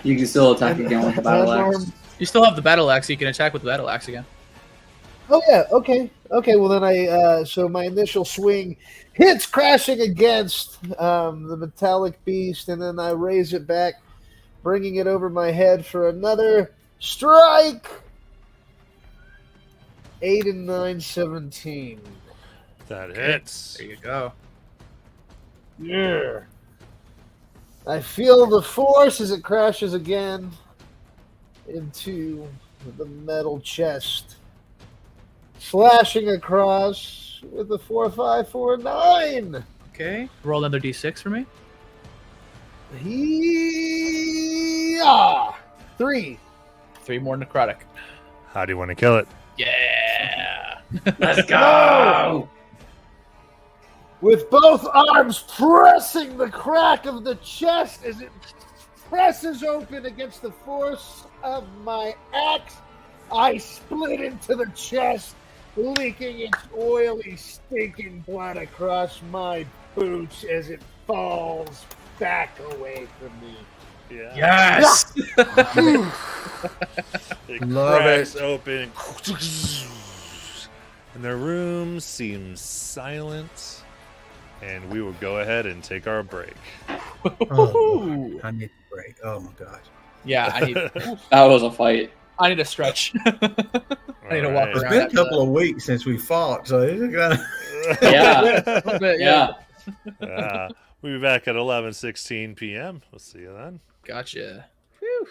You can still attack again with the battle axe. unarmed- You still have the battle axe, so you can attack with the battle axe again. Oh yeah, okay. Well then so my initial swing hits crashing against the metallic beast, and then I raise it back, bringing it over my head for another strike. 8 and 9, 17. That hits. There you go. Yeah. I feel the force as it crashes again into the metal chest, slashing across with a 4, 5, 4, 9. Okay. Roll another d6 for me. Yeah. 3. 3 more necrotic. How do you want to kill it? Yeah. Let's go! With both arms pressing the crack of the chest as it presses open against the force of my axe, I split into the chest, leaking its oily, stinking blood across my boots as it falls back away from me. Yeah. Yes. It Love cracks it. open. And the room seems silent. And we will go ahead and take our break. Oh, I need a break. Oh my gosh. Yeah, I need. That was a fight. I need a stretch. I need to walk Alright. It's around. been a after couple of weeks since we fought, so it's gonna... Yeah. that. A little bit, Yeah. We'll be back at 11:16 p.m. We'll see you then. Gotcha. Whew.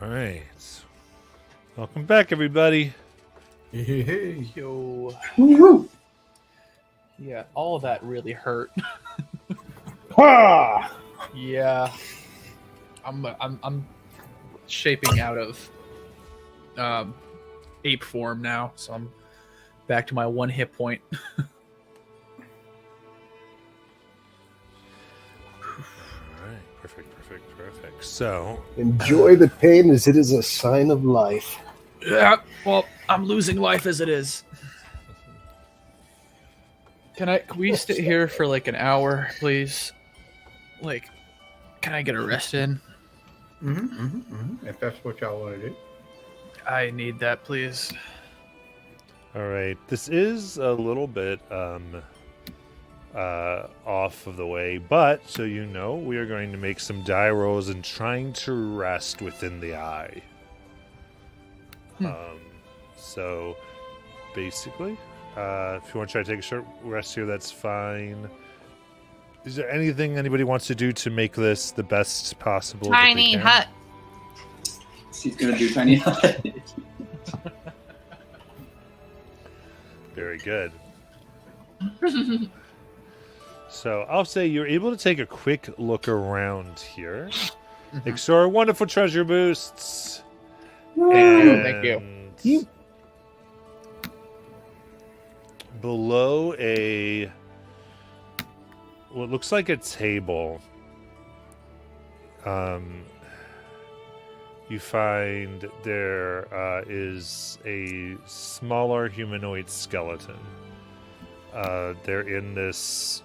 All right. Welcome back, everybody. Yo. Woo-hoo. Yeah, all of that really hurt. Ha! Yeah. I'm shaping out of ape form now, so I'm back to my 1 hit point. All right. Perfect. So, Enjoy the pain as it is a sign of life. Yeah, well, I'm losing life as it is. Can we stay here for like an hour, please? Like, can I get a rest in? If that's what y'all want to do. I need that, please. all right. This is a little bit off of the way, but so you know, we are going to make some die rolls and trying to rest within the eye. So basically, if you want to try to take a short rest here, that's fine. Is there anything anybody wants to do to make this the best possible? that they Tiny can? hut. She's gonna do tiny hut. Very good. So I'll say you're able to take a quick look around here. Explore wonderful treasure boosts. And Thank you. below what looks like a table, you find there is a smaller humanoid skeleton. They're in this,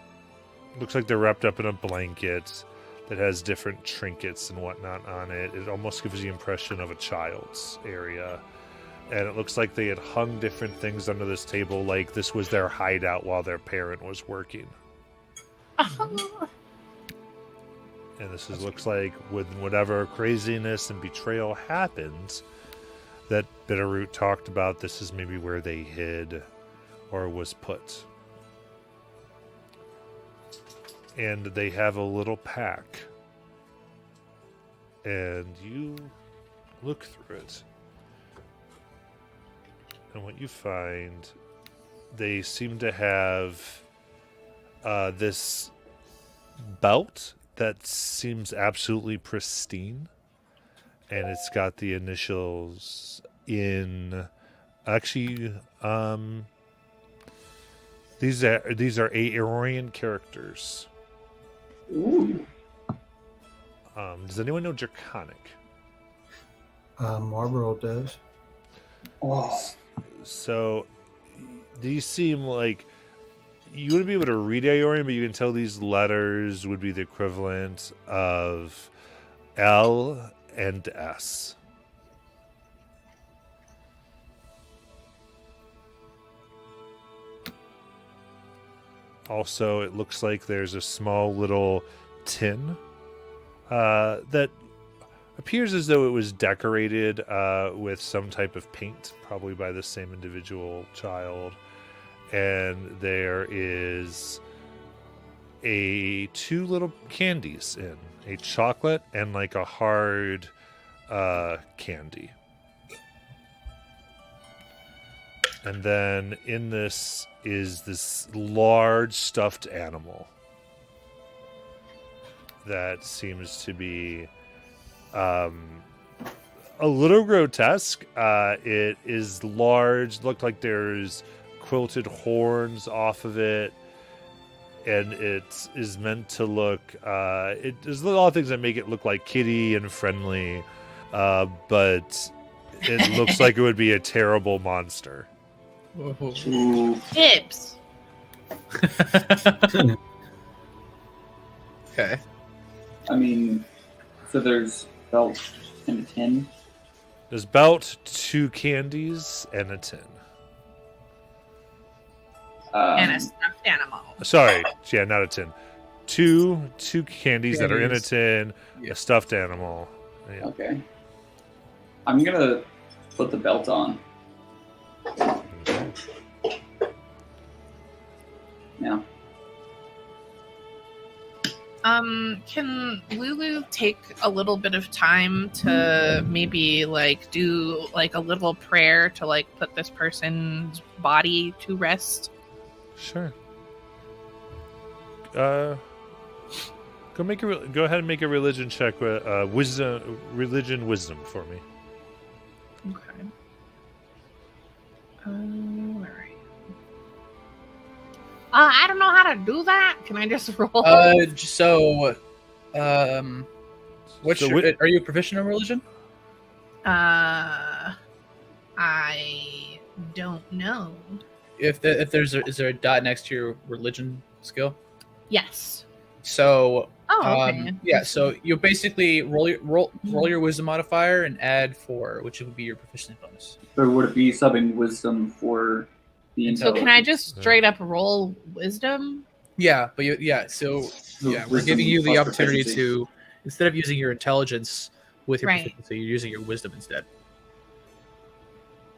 looks like they're wrapped up in a blanket that has different trinkets and whatnot on it. It almost gives the impression of a child's area. And it looks like they had hung different things under this table, like this was their hideout while their parent was working. And this looks like with whatever craziness and betrayal happens that Bitterroot talked about, this is maybe where they hid or was put. And they have a little pack. And you look through it. And what you find, they seem to have this belt that seems absolutely pristine. And it's got the initials in... Actually, these are Aeorian characters. Ooh. Does anyone know Draconic? Marlboro does. Oh. So these seem like you wouldn't be able to read Aeorian, but you can tell these letters would be the equivalent of L and S. Also, it looks like there's a small little tin that appears as though it was decorated with some type of paint, probably by the same individual child. And there is two little candies in, a chocolate and like a hard candy. And then in this is this large stuffed animal that seems to be a little grotesque. It is large, looked like there's quilted horns off of it, and it is meant to look there's a lot of things that make it look like kitty and friendly, but it looks like it would be a terrible monster. Ooh. Dibs. Okay. I mean, so there's belt and a tin. There's belt, 2 candies, and a tin. And a stuffed animal. Sorry, yeah, not a tin. Two candies that are in a tin, Yeah. a stuffed animal. Yeah. Okay. I'm gonna put the belt on. Yeah. Can Lulu take a little bit of time to maybe like do like a little prayer to like put this person's body to rest? Sure. Go ahead and make a religion check with wisdom for me. Okay. Where are you? I don't know how to do that. Can I just roll? What's So your, are you proficient in religion? I don't know. Is there a dot next to your religion skill? Yes. So Oh, okay. yeah, so you basically roll your wisdom modifier and add 4, which would be your proficiency bonus. Or would it be subbing wisdom for the So can I intelligence? just straight up roll wisdom? Yeah, but so yeah, we're Wisdom giving you the plus opportunity proficiency. to, instead of using your intelligence with your Right. proficiency, you're using your wisdom instead.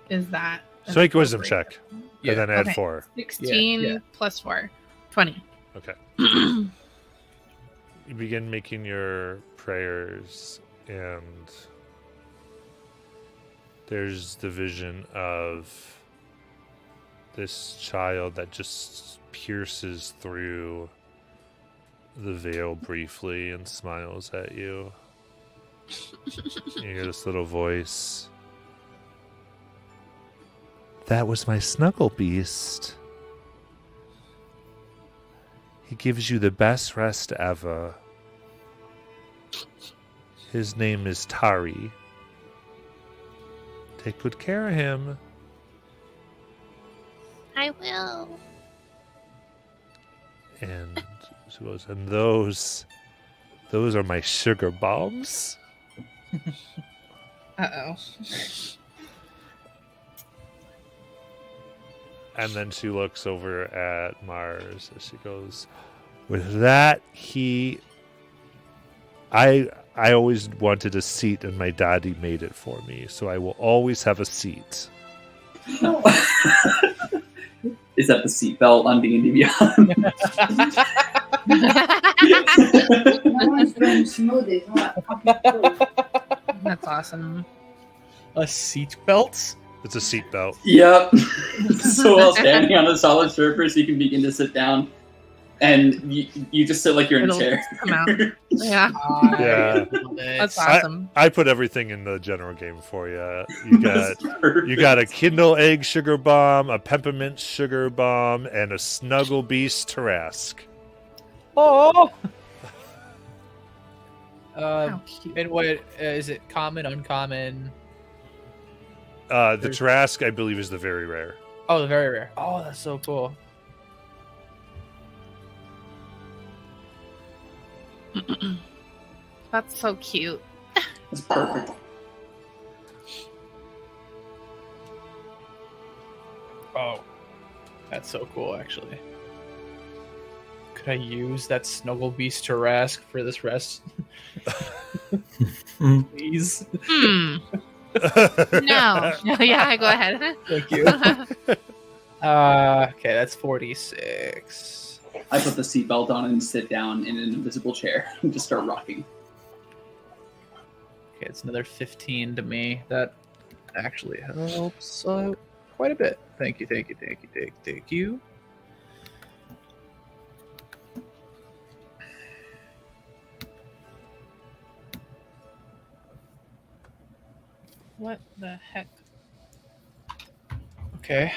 Is that So make a wisdom appropriate? check, Yeah. and then add Okay. 4. 16 Yeah. plus 4. 20. Okay. You begin making your prayers, and there's the vision of this child that just pierces through the veil briefly and smiles at you. You hear this little voice. That was my snuggle beast. He gives you the best rest ever. His name is Tari. Take good care of him. I will. And those are my sugar bombs. Uh-oh. And then she looks over at Mars as she goes, with that, I always wanted a seat and my daddy made it for me, so I will always have a seat. Is that the seatbelt on D&D Beyond? That's awesome. A seat belt? It's a seat belt. Yep. So while standing on a solid surface, you can begin to sit down, and you just sit like you're in a It'll chair. come out. Yeah. Yeah. That's awesome. I put everything in the general game for you. You got a Kindle egg sugar bomb, a peppermint sugar bomb, and a Snuggle Beast Tarask. Oh! How cute. And what is it? Common, uncommon? The Tarask, I believe, is the very rare. Oh, the very rare. Oh, that's so cool. That's so cute. That's perfect. Oh, that's so cool, actually. Could I use that Snuggle Beast Tarask for this rest? Please? No. Yeah, go ahead. Thank you. Okay, that's 46. I put the seatbelt on and sit down in an invisible chair and just start rocking. Okay, it's another 15 to me. That actually helps quite a bit. Thank you, thank you, thank you, thank you. What the heck? Okay.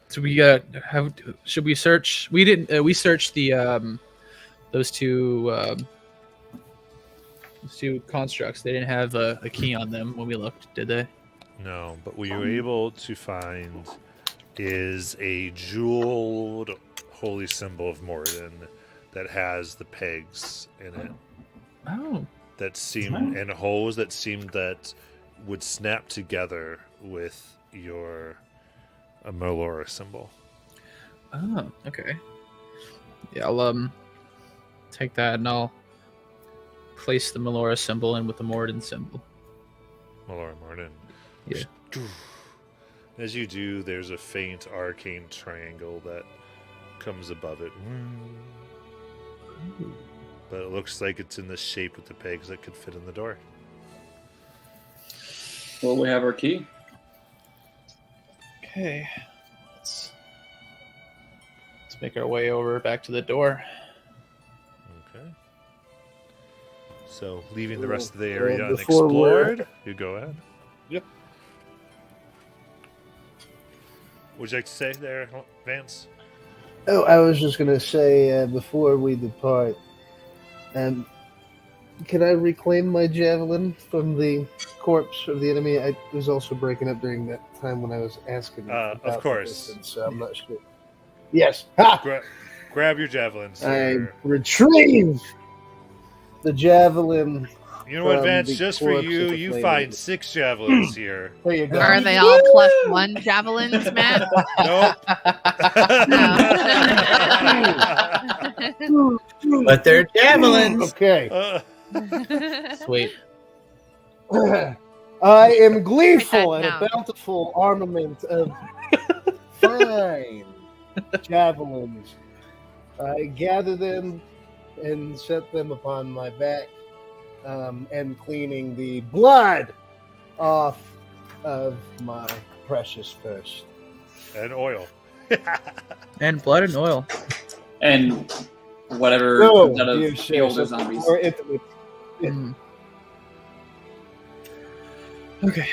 So we should we search? We didn't. We searched the those two constructs. They didn't have a key on them when we looked, did they? No, but what you were able to find is a jeweled holy symbol of Moradin that has the pegs in it Oh. that seem and holes that seemed that would snap together with your Melora symbol. Oh. Okay. Yeah, I'll take that and I'll place the Melora symbol in with the Moradin symbol. Melora Moradin. Yeah. As you do, there's a faint arcane triangle that comes above it. but it looks like it's in the shape with the pegs that could fit in the door. Well, we have our key. Okay. Let's make our way over back to the door. Okay. So, leaving the rest of the Well, area before unexplored, you go ahead. Yep. Would you like to say there, Vance? Oh, I was just going to say before we depart, can I reclaim my javelin from the corpse of the enemy? I was also breaking up during that time when I was asking. Of about the course. distance, so I'm not sure. Yes. Ha! Grab your javelins. I retrieve the javelin. You know what, from Vance? the just for corpse you, of the you flame. find 6 javelins here. There you go. Are they all +1 javelins, Matt? Nope. But they're javelins. Okay. Sweet. I am gleeful Write at that a down. bountiful armament of fine javelins. I gather them and set them upon my back, and cleaning the blood off of my precious purse. And oil. And blood and oil. And whatever No, comes out of dear the sir, older so zombies. more intimate. Mm. Okay.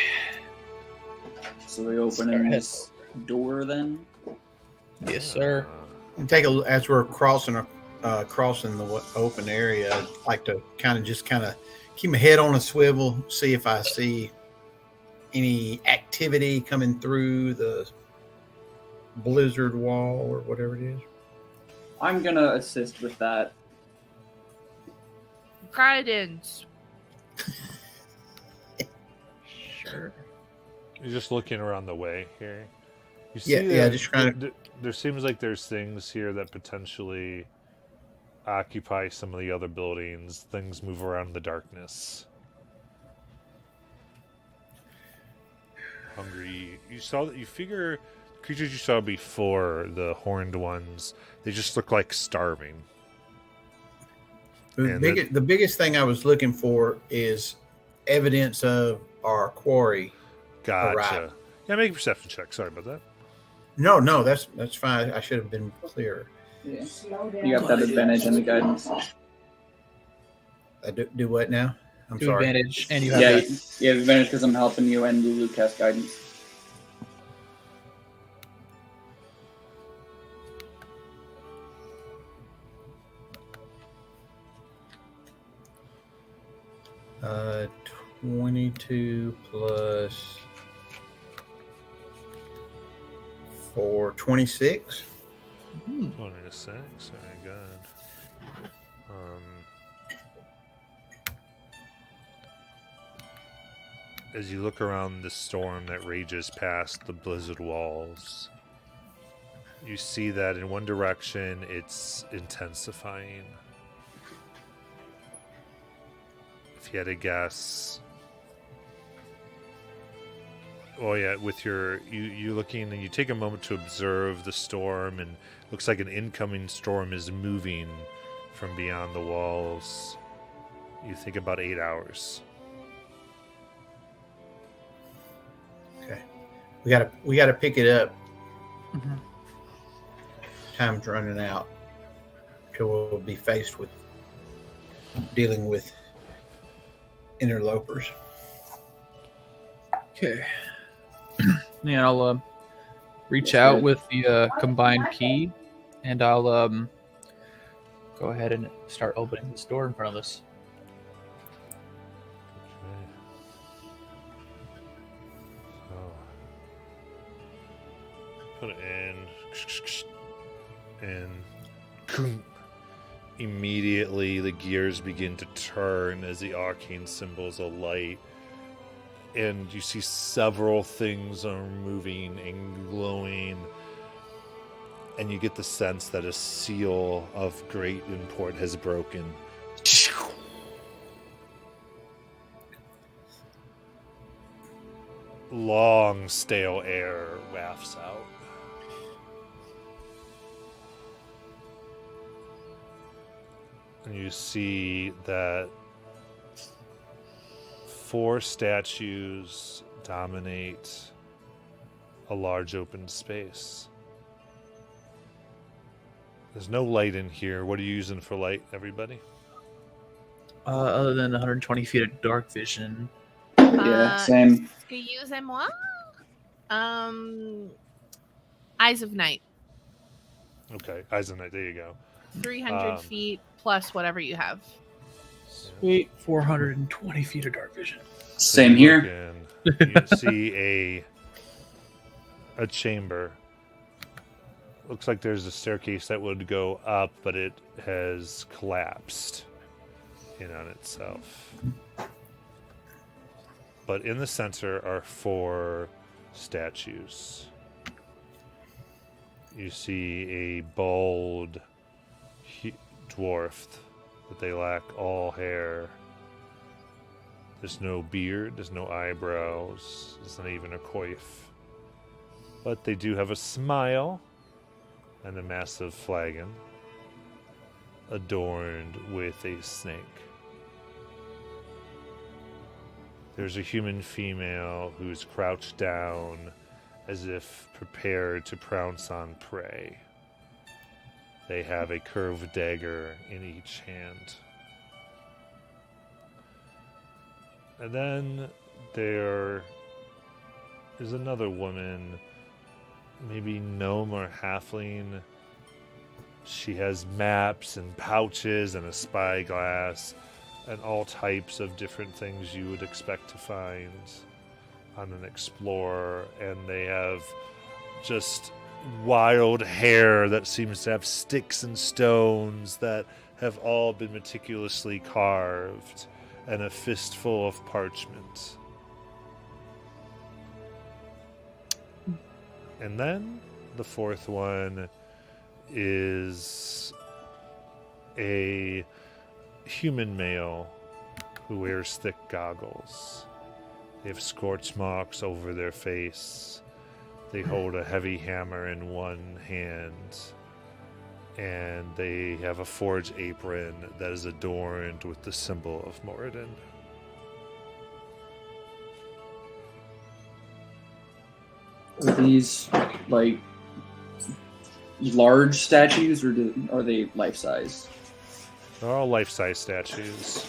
So we open in this door then. Yes, sir. And as we're crossing the open area, I'd like to kind of keep my head on a swivel, see if I see any activity coming through the blizzard wall or whatever it is. I'm gonna assist with that. Guidance. Sure. You're just looking around the way here. You see Yeah, that just trying to. there seems like there's things here that potentially occupy some of the other buildings. Things move around in the darkness. Hungry. You saw that. You figure creatures you saw before, the horned ones, they just look like starving. The biggest thing I was looking for is evidence of our quarry. Gotcha. Arrival. Yeah, make a perception check. Sorry about that. No, that's fine. I should have been clearer. Yeah. You got that advantage in the guidance. I do what now? I'm Do sorry. advantage, and you have Yeah, that. you have advantage because I'm helping you and Lulu cast guidance. Uh, 22 plus 4, 26. 26. Very good. As you look around the storm that rages past the blizzard walls, you see that in one direction it's intensifying. If you had to guess, oh yeah, with you looking, and you take a moment to observe the storm, and it looks like an incoming storm is moving from beyond the walls. You think about 8 hours. Okay, we gotta pick it up. Mhm. Time's running out. So we'll be faced with dealing with interlopers. Okay. Yeah, I'll reach out with the combined key, and I'll go ahead and start opening this door in front of us. Put it in, and immediately the gears begin to turn as the arcane symbols alight, and you see several things are moving and glowing, and you get the sense that a seal of great import has broken. Long, stale air wafts out. And you see that 4 statues dominate a large open space. There's no light in here. What are you using for light, everybody? Other than 120 feet of dark vision. Yeah, same. Excusez-moi. Eyes of Night. Okay, eyes of night. There you go. 300 feet plus whatever you have. Sweet. 420 feet of dark vision. Same here. You see a chamber. Looks like there's a staircase that would go up, but it has collapsed in on itself. But in the center are 4 statues. You see a bald dwarf, but they lack all hair. There's no beard, there's no eyebrows, there's not even a coif. But they do have a smile and a massive flagon adorned with a snake. There's a human female who's crouched down as if prepared to pounce on prey. They have a curved dagger in each hand. And then there is another woman, maybe gnome or halfling. She has maps and pouches and a spyglass and all types of different things you would expect to find on an explorer. And they have just wild hair that seems to have sticks and stones that have all been meticulously carved, and a fistful of parchment. And then the 4th one is a human male who wears thick goggles. They have scorch marks over their face. They hold a heavy hammer in one hand, and they have a forge apron that is adorned with the symbol of Moradin. Are these like large statues, or are they life size? They're all life-size statues.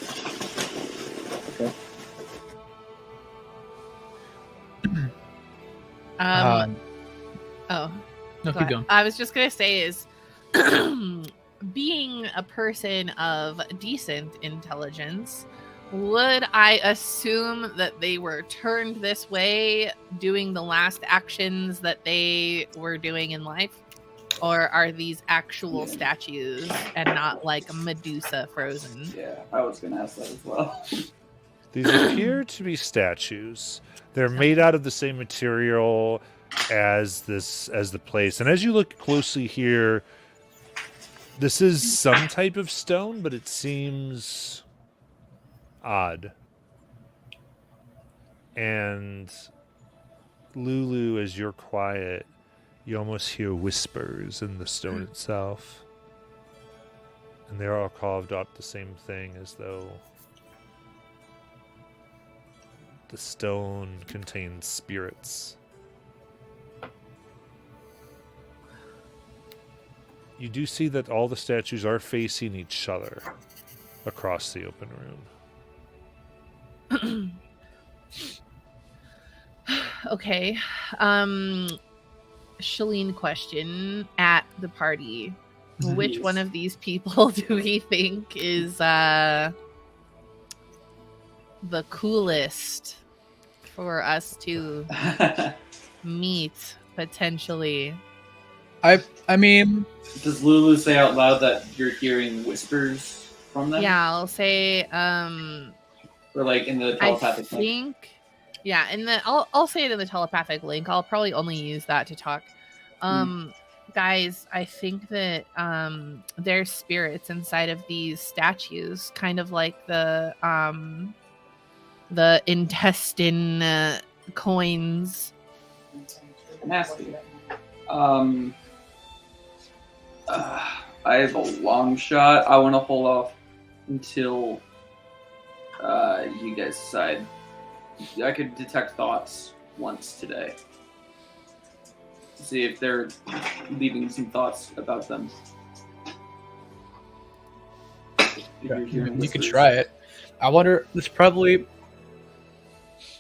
Okay. Oh, No, go keep ahead. going. I was just gonna say is being a person of decent intelligence, would I assume that they were turned this way doing the last actions that they were doing in life? Or are these actual statues and not like Medusa frozen? Yeah, I was gonna ask that as well. These appear to be statues. They're made out of the same material as the place. And as you look closely here, this is some type of stone, but it seems odd. And Lulu, as you're quiet, you almost hear whispers in the stone itself. And they're all carved out the same thing, as though the stone contains spirits. You do see that all the statues are facing each other across the open room. Okay. Shalene question at the party. Which one of these people do we think is the coolest for us to meet potentially? I mean, Does Lulu say out loud that you're hearing whispers from them? Yeah, I'll say Or like in the I telepathic link? think yeah, in the I'll say it in the telepathic link. I'll probably only use that to talk. Guys, I think that there's spirits inside of these statues, kind of like the intestine coins. Nasty. I have a long shot. I want to hold off until you guys decide. I could detect thoughts once today to see if they're leaving some thoughts about them. If you're hearing You could whispers. try it. I wonder. It's probably.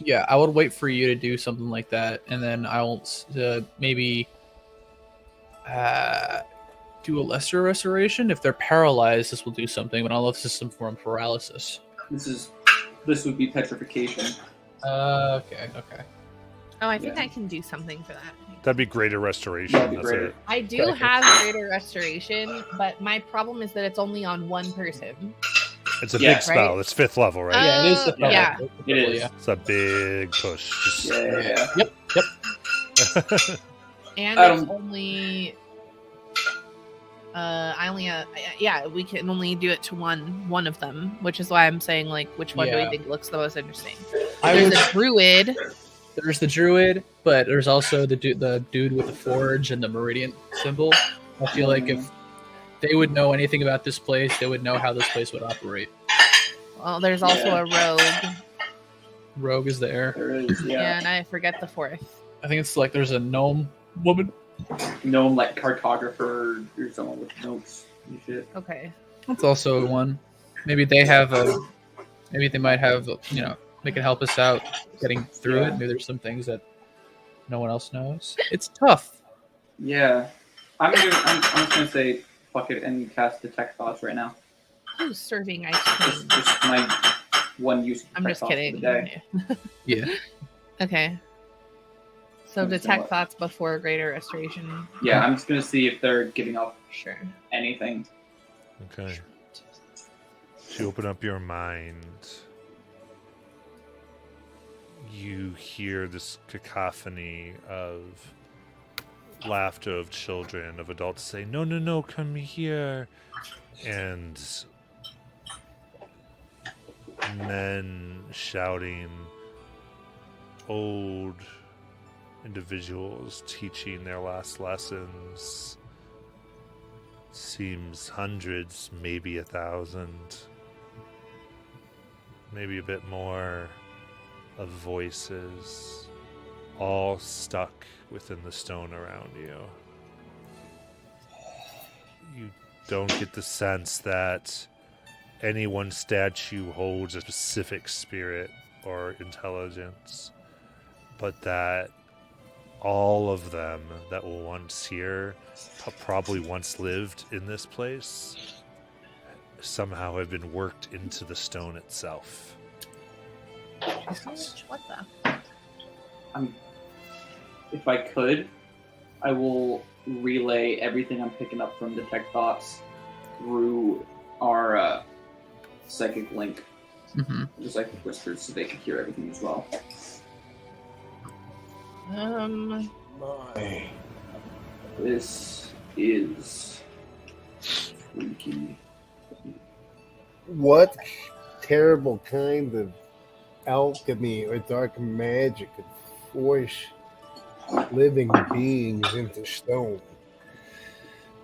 Yeah, I would wait for you to do something like that, and then I'll maybe do a lesser restoration. If they're paralyzed, this will do something, but I don't know if this is some form of paralysis. This would be petrification. Okay. Oh, I think Yeah. I can do something for that. That'd be greater restoration. That'd be That's greater. it. I do Okay. have greater restoration, but my problem is that it's only on one person. It's a Yeah. big spell. Right? It's 5th level, right? Yeah, it is the Yeah. It is. Yeah. It's a big push. Just- Yeah. Yep. And I it's don't- only I only yeah, we can only do it to one of them, which is why I'm saying like which one do we Yeah. think looks the most interesting? I There's would. a druid. There's the druid, but there's also the dude with the forge and the meridian symbol. I feel like if they would know anything about this place, they would know how this place would operate. Well, there's also Yeah. a rogue. Rogue is there. There is, yeah. And I forget the fourth. I think it's like there's a gnome woman. Gnome like cartographer or someone with notes and shit. Okay. That's also one. Maybe they have a. Maybe they might have. They can help us out getting through Yeah. it. Maybe there's some things that no one else knows. It's tough. Yeah. I'm just gonna say fuck it and cast detect thoughts right now. Who's serving ice Just, cream? just my one use. Of I'm detect just thoughts kidding. For the day. Yeah. Okay. So I'm just gonna detect thoughts before greater restoration. Yeah, I'm just gonna see if they're giving off Sure. anything. Okay. So you open up your mind. You hear this cacophony of laughter of children, of adults say, "No, no, no, come here," and men shouting, old individuals teaching their last lessons. Seems hundreds, maybe 1,000, maybe a bit more, of voices, all stuck within the stone around you. You don't get the sense that any one statue holds a specific spirit or intelligence, but that all of them that were once here, probably once lived in this place, somehow have been worked into the stone itself. What the? If I could, I will relay everything I'm picking up from detect thoughts through our psychic link, Mm-hmm. the psychic whispers, so they can hear everything as well. My. This is freaky. What terrible kind of alchemy or dark magic could force living beings into stone?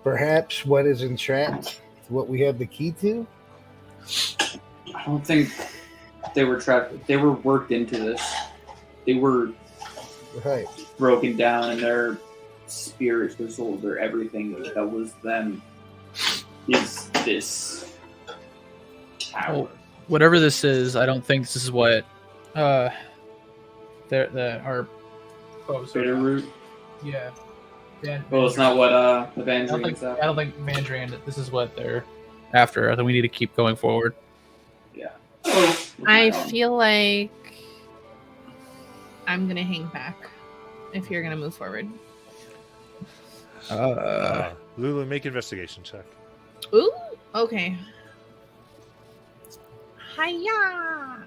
Perhaps what is entrapped is what we have the key to? I don't think they were trapped. They were worked into this. They were Right. broken down, and their spirits, their souls, their everything that was them is this tower. Oh, whatever this is, I don't think this is what our Bitterroot. yeah. Well, it's not what the I Van don't Dream's think Vandrian. This is what they're after. I think we need to keep going forward. I feel like I'm gonna hang back if you're gonna move forward. Lulu, make investigation check. Ooh, okay. Hiya!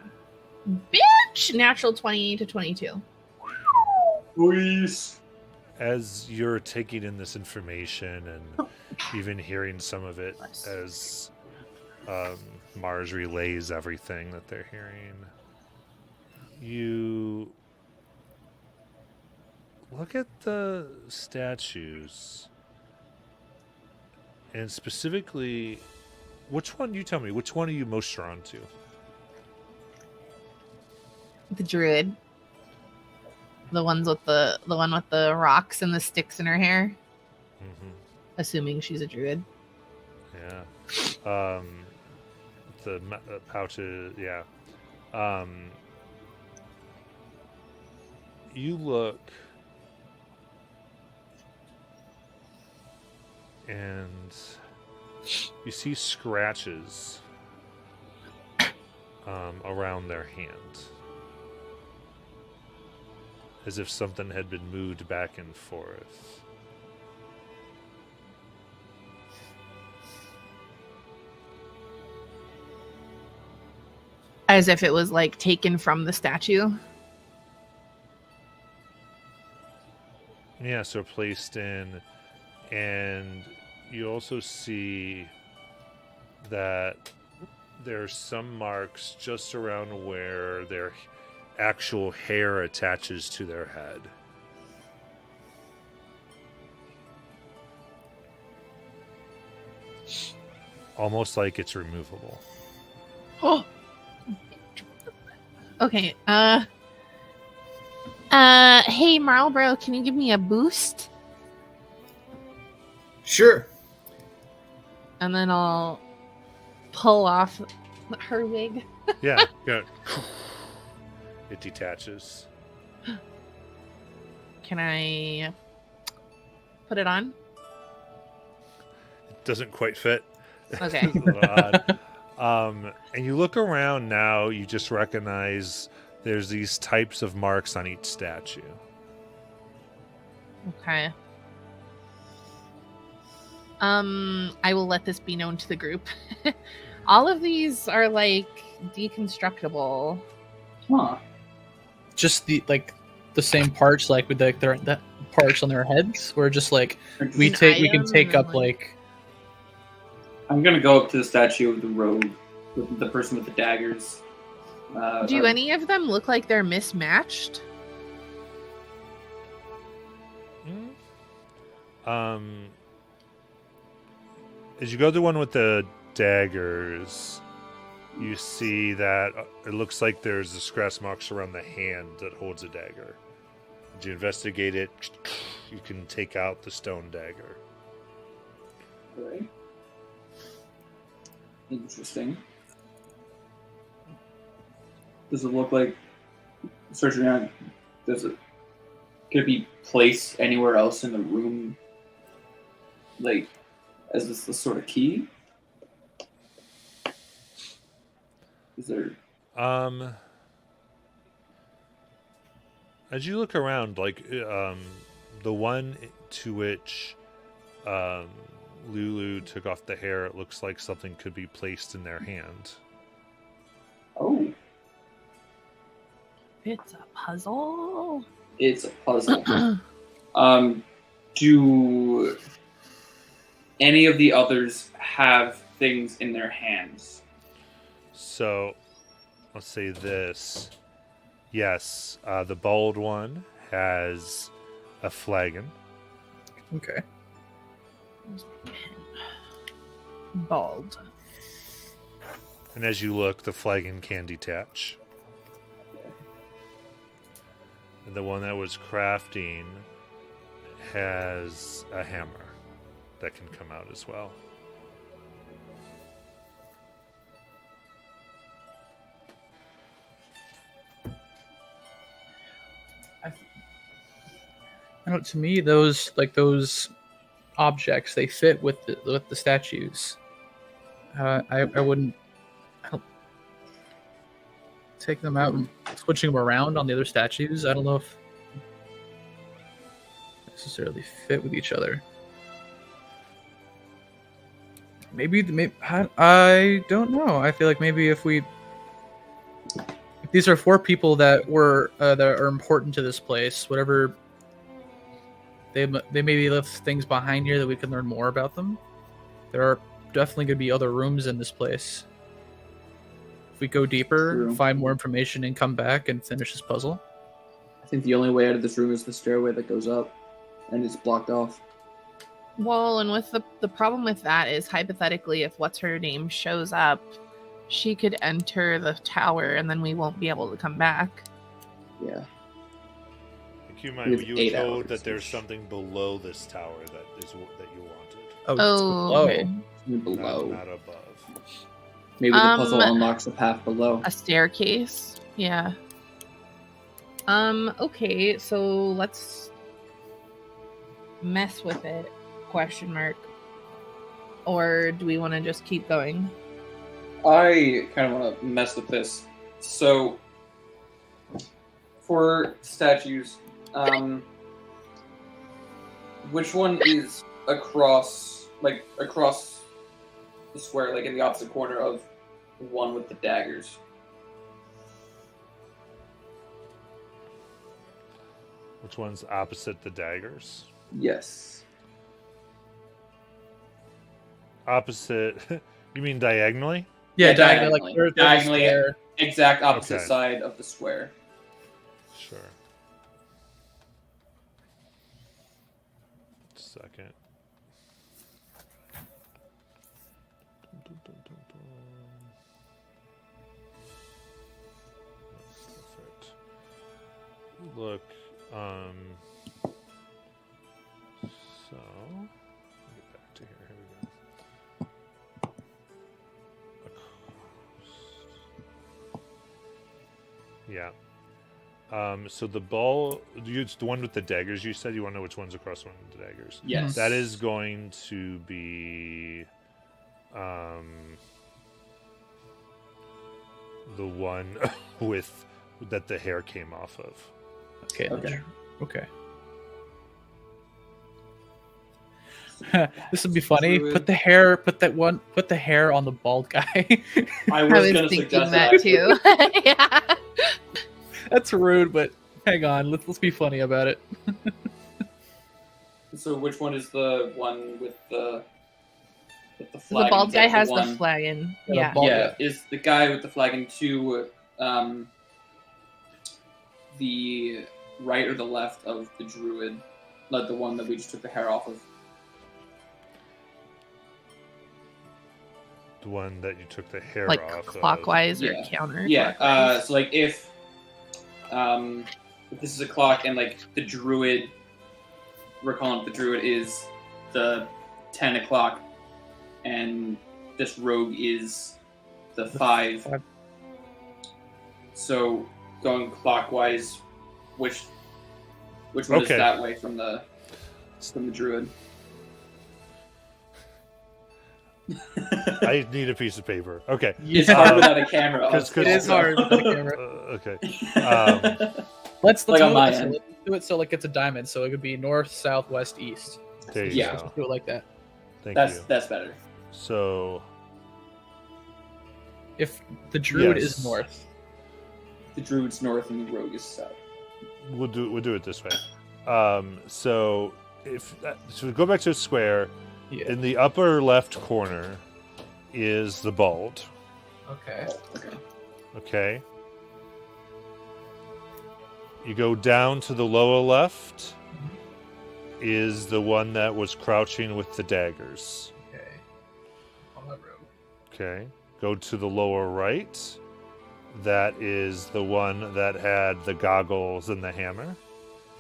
Bitch! Natural 20 to 22. Please. As you're taking in this information and even hearing some of it as Mars relays everything that they're hearing, you look at the statues, and specifically which one? You tell me. Which one are you most drawn to? The druid. The one with the rocks and the sticks in her hair. Mm-hmm. Assuming she's a druid. Yeah. The pouches. Yeah. You look, and you see scratches around their hand, as if something had been moved back and forth. As if it was like taken from the statue. Yeah, so placed in, and you also see that there's some marks just around where their actual hair attaches to their head. Almost like it's removable. Oh. Okay. Hey Marlboro, can you give me a boost? Sure. And then I'll pull off her wig. Yeah. It detaches. Can I put it on? It doesn't quite fit. Okay. It's a little odd. And you look around now, you just recognize there's these types of marks on each statue. Okay. I will let this be known to the group. All of these are like deconstructable. Huh. Just the same parts, like with the parts on their heads, or just like we An can item take and, up like- like I'm gonna go up to the statue of the rogue, the person with the daggers. Do any of them look like they're mismatched? As you go to the one with the daggers, you see that it looks like there's the scratch marks around the hand that holds a dagger. As you investigate it, you can take out the stone dagger. Okay. Interesting. Does it look like searching around? Could it be placed anywhere else in the room? Like, as this sort of key? Is there? As you look around, like the one to which Lulu took off the hair, it looks like something could be placed in their hand. Oh, It's a puzzle. it's a puzzle. Do any of the others have things in their hands? So, let's say this. Yes, the bold one has a flagon. okay. Bald. And as you look, the flagon can detach. And the one that was crafting has a hammer that can come out as well. I don't. To me, those objects, they fit with the statues. I wouldn't take them out and switching them around on the other statues. I don't know if necessarily fit with each other. Maybe I don't know. I feel like maybe if these are 4 people that are important to this place, whatever. They maybe left things behind here that we can learn more about them. There are definitely going to be other rooms in this place. If we go deeper, True. find more information, and come back and finish this puzzle. I think the only way out of this room is the stairway that goes up, and it's blocked off. Well, and with the problem with that is hypothetically, if what's her name shows up, she could enter the tower, and then we won't be able to come back. Yeah. Keep in We mind, have you 8 were told hours. that there's something below this tower that you wanted, Oh, Oh, okay. Below. not above. Maybe the puzzle Um, unlocks the path below. A staircase. Yeah. Okay, so let's mess with it. Question mark. Or do we want to just keep going? I kind of want to mess with this. So, for statues, which one is across the square, like in the opposite corner of the one with the daggers? Which one's opposite the daggers? Yes. Opposite? You mean diagonally? Yeah, Yeah, diagonally. Like diagonally. there's a Diagonally. stair. Exact opposite Okay. side of the square. Sure. Second. Perfect. Look, so get back to here. Here we go. Yeah. So the ball, it's the one with the daggers. You said you want to know which one's across the one with the daggers. Yes. That is going to be, the one with that the hair came off of. Okay. Okay. Okay. This would be funny. Druid. Put the hair on the bald guy. I I was, was gonna thinking suggest that too. Yeah. That's rude, but hang on. Let's be funny about it. So which one is the one with the The flag? bald guy has the one? flagon. Yeah, the Yeah. bald- Yeah, is the guy with the flagon to the right or the left of the druid, like the one that we just took the hair off of? The one that you took the hair Like off clockwise or Yeah. counter. Yeah. So like if this is a clock and like the druid, we're calling it the druid is the 10 o'clock, and this rogue is the 5. five. So going clockwise, which one is Okay. that way from the druid? I need a piece of paper. Okay. It's Yeah. hard without a camera. 'Cause- It is hard with the camera. Okay. Let's Like on do my it. So end. let's do it so like it's a diamond. So it could be north, south, west, east. There you Yeah. go. Let's do it like that. Thank That's you. that's better. So If the druid Yes. is north, The druid's north and the rogue is south. we'll do it this way. So we go back to a square. yeah. In the upper left corner is the bald. Okay. Okay. Okay. You go down to the lower left is the one that was crouching with the daggers. Okay. On that road. Okay. Go to the lower right. That is the one that had the goggles and the hammer.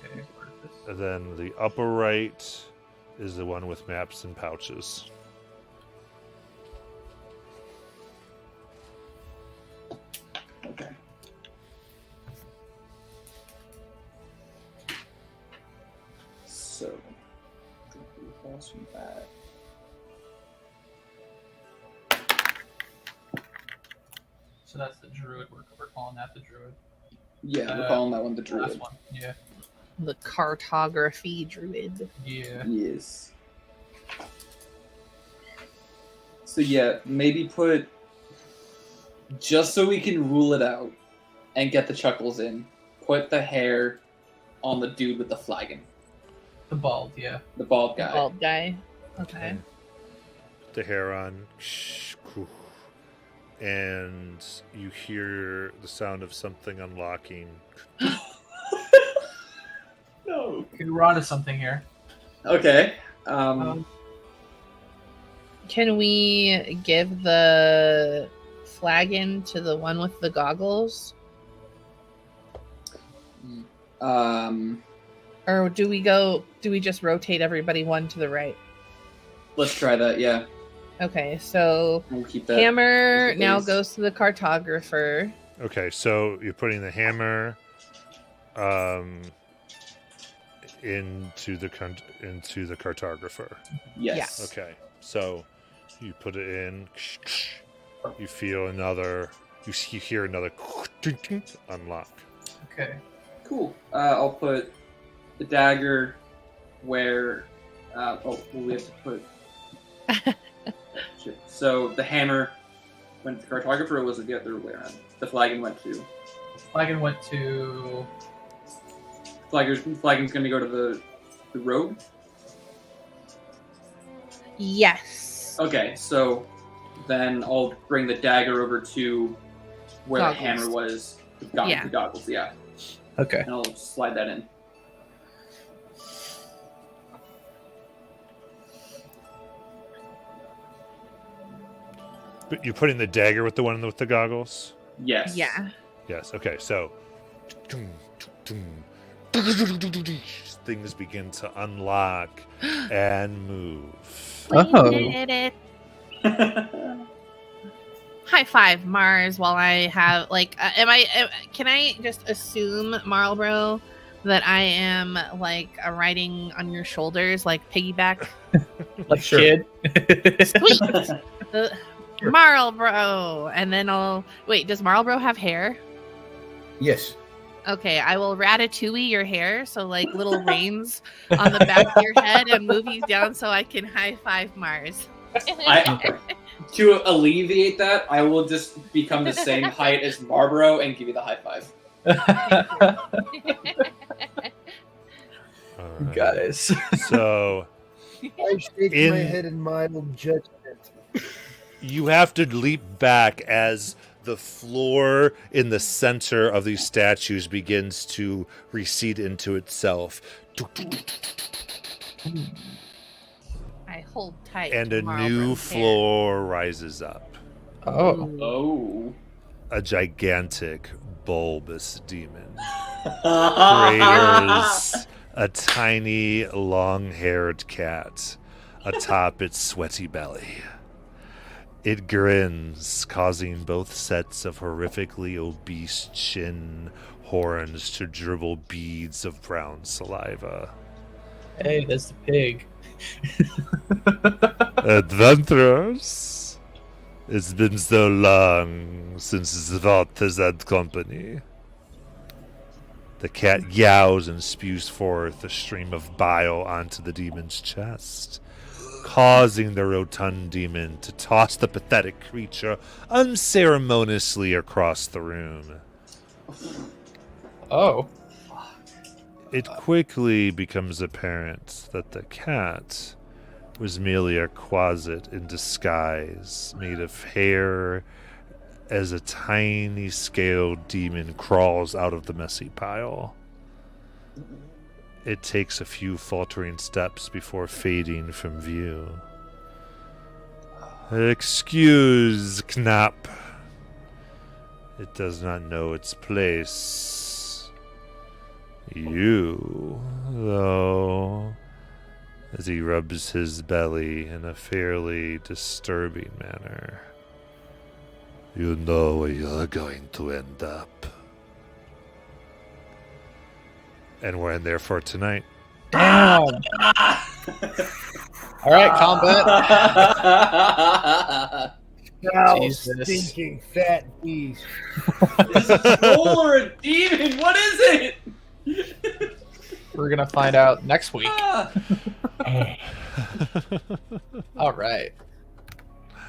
Okay. Where is this? And then the upper right is the one with maps and pouches. Okay. So, across from that. So that's the druid. We're calling that the druid. Yeah, we're calling that one the Last druid. one. Yeah. The cartography druid. Yeah. Yes. So yeah, maybe put, just so we can rule it out and get the chuckles in, put the hair on the dude with the flagon, The bald. Yeah. the bald guy. Bald guy. Okay. The hair on. And you hear the sound of something unlocking. No. Okay, we're onto something here. Okay. Can we give the flagon to the one with the goggles? Or do we just rotate everybody one to the right? Let's try that, yeah. Okay, so We'll keep that. hammer as the now base. goes to the cartographer. Okay, so you're putting the hammer into the cartographer. Yes. Okay, so you put it in. You feel another. You hear another unlock. Okay. Cool. I'll put the dagger where. We have to put. Shit. So the hammer went to the cartographer, or was it the other way around? The flagon went to. Flagon went to. Flagon's going to go to the rogue. Yes. Okay, so then I'll bring the dagger over to where Goggles. the hammer was. The goggles, yeah. Okay. And I'll slide that in. But you're putting the dagger with the one with the goggles? Yes. Yeah. Yes. Okay, so things begin to unlock and move. Oh. We did it. High five, Mars. While I have can I just assume, Marlboro, that I am riding on your shoulders, like piggyback? Like Sure. kid. Sweet. Marlboro, and then I'll wait. Does Marlboro have hair? Yes. Okay, I will ratatouille your hair, so like little reins on the back of your head, and move you down so I can high five Mars. To alleviate that, I will just become the same height as Marlboro and give you the high five. All right. Guys. So I shake In- my head in mild judgment. you have to leap back as the floor in the center of these statues begins to recede into itself. I hold tight. And to a Marlboro's new hair. floor rises up. Oh. Oh. A gigantic, bulbous demon craters a tiny, long-haired cat atop its sweaty belly. It grins, causing both sets of horrifically obese chin horns to dribble beads of brown saliva. Hey, that's the pig. Adventurers, it's been so long since Zvot has had company. The cat yows and spews forth a stream of bile onto the demon's chest, causing the rotund demon to toss the pathetic creature unceremoniously across the room. Oh. It quickly becomes apparent that the cat was merely a quasit in disguise, made of hair, as a tiny scaled demon crawls out of the messy pile. It takes a few faltering steps before fading from view. Excuse, Knapp. It does not know its place. You, though, as he rubs his belly in a fairly disturbing manner. You know where you're going to end up. And we're in there for tonight. Damn. All right, combat. Now, Jesus. stinking fat beast. Is it a troll or a demon? What is it? We're gonna find out next week. Ah. All right.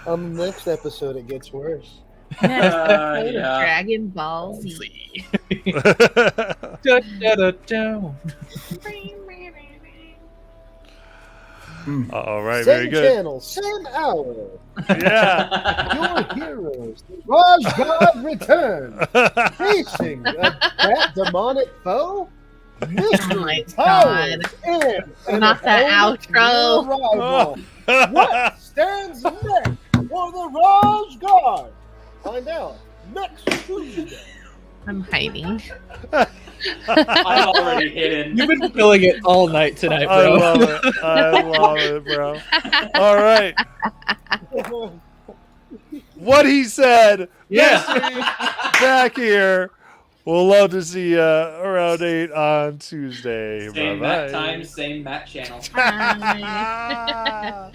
On the next episode, it gets worse. Next episode of Yeah. Dragon Ball Z. All right, Same very good. channel, same hour. Yeah. Your heroes, the Raj God return, facing a demonic foe. Mystery my powers God. and Not that outro. Arrival. What stands next for the Rose Guard? Find out next Tuesday. I'm hiding. I'm already hidden. You've been killing it all night tonight, I bro. love it. I love it, bro. All right. What he said. Yeah. Mystery back here. We'll love to see you around 8 on Tuesday. Same Bye-bye. Matt time, same Matt channel. Bye.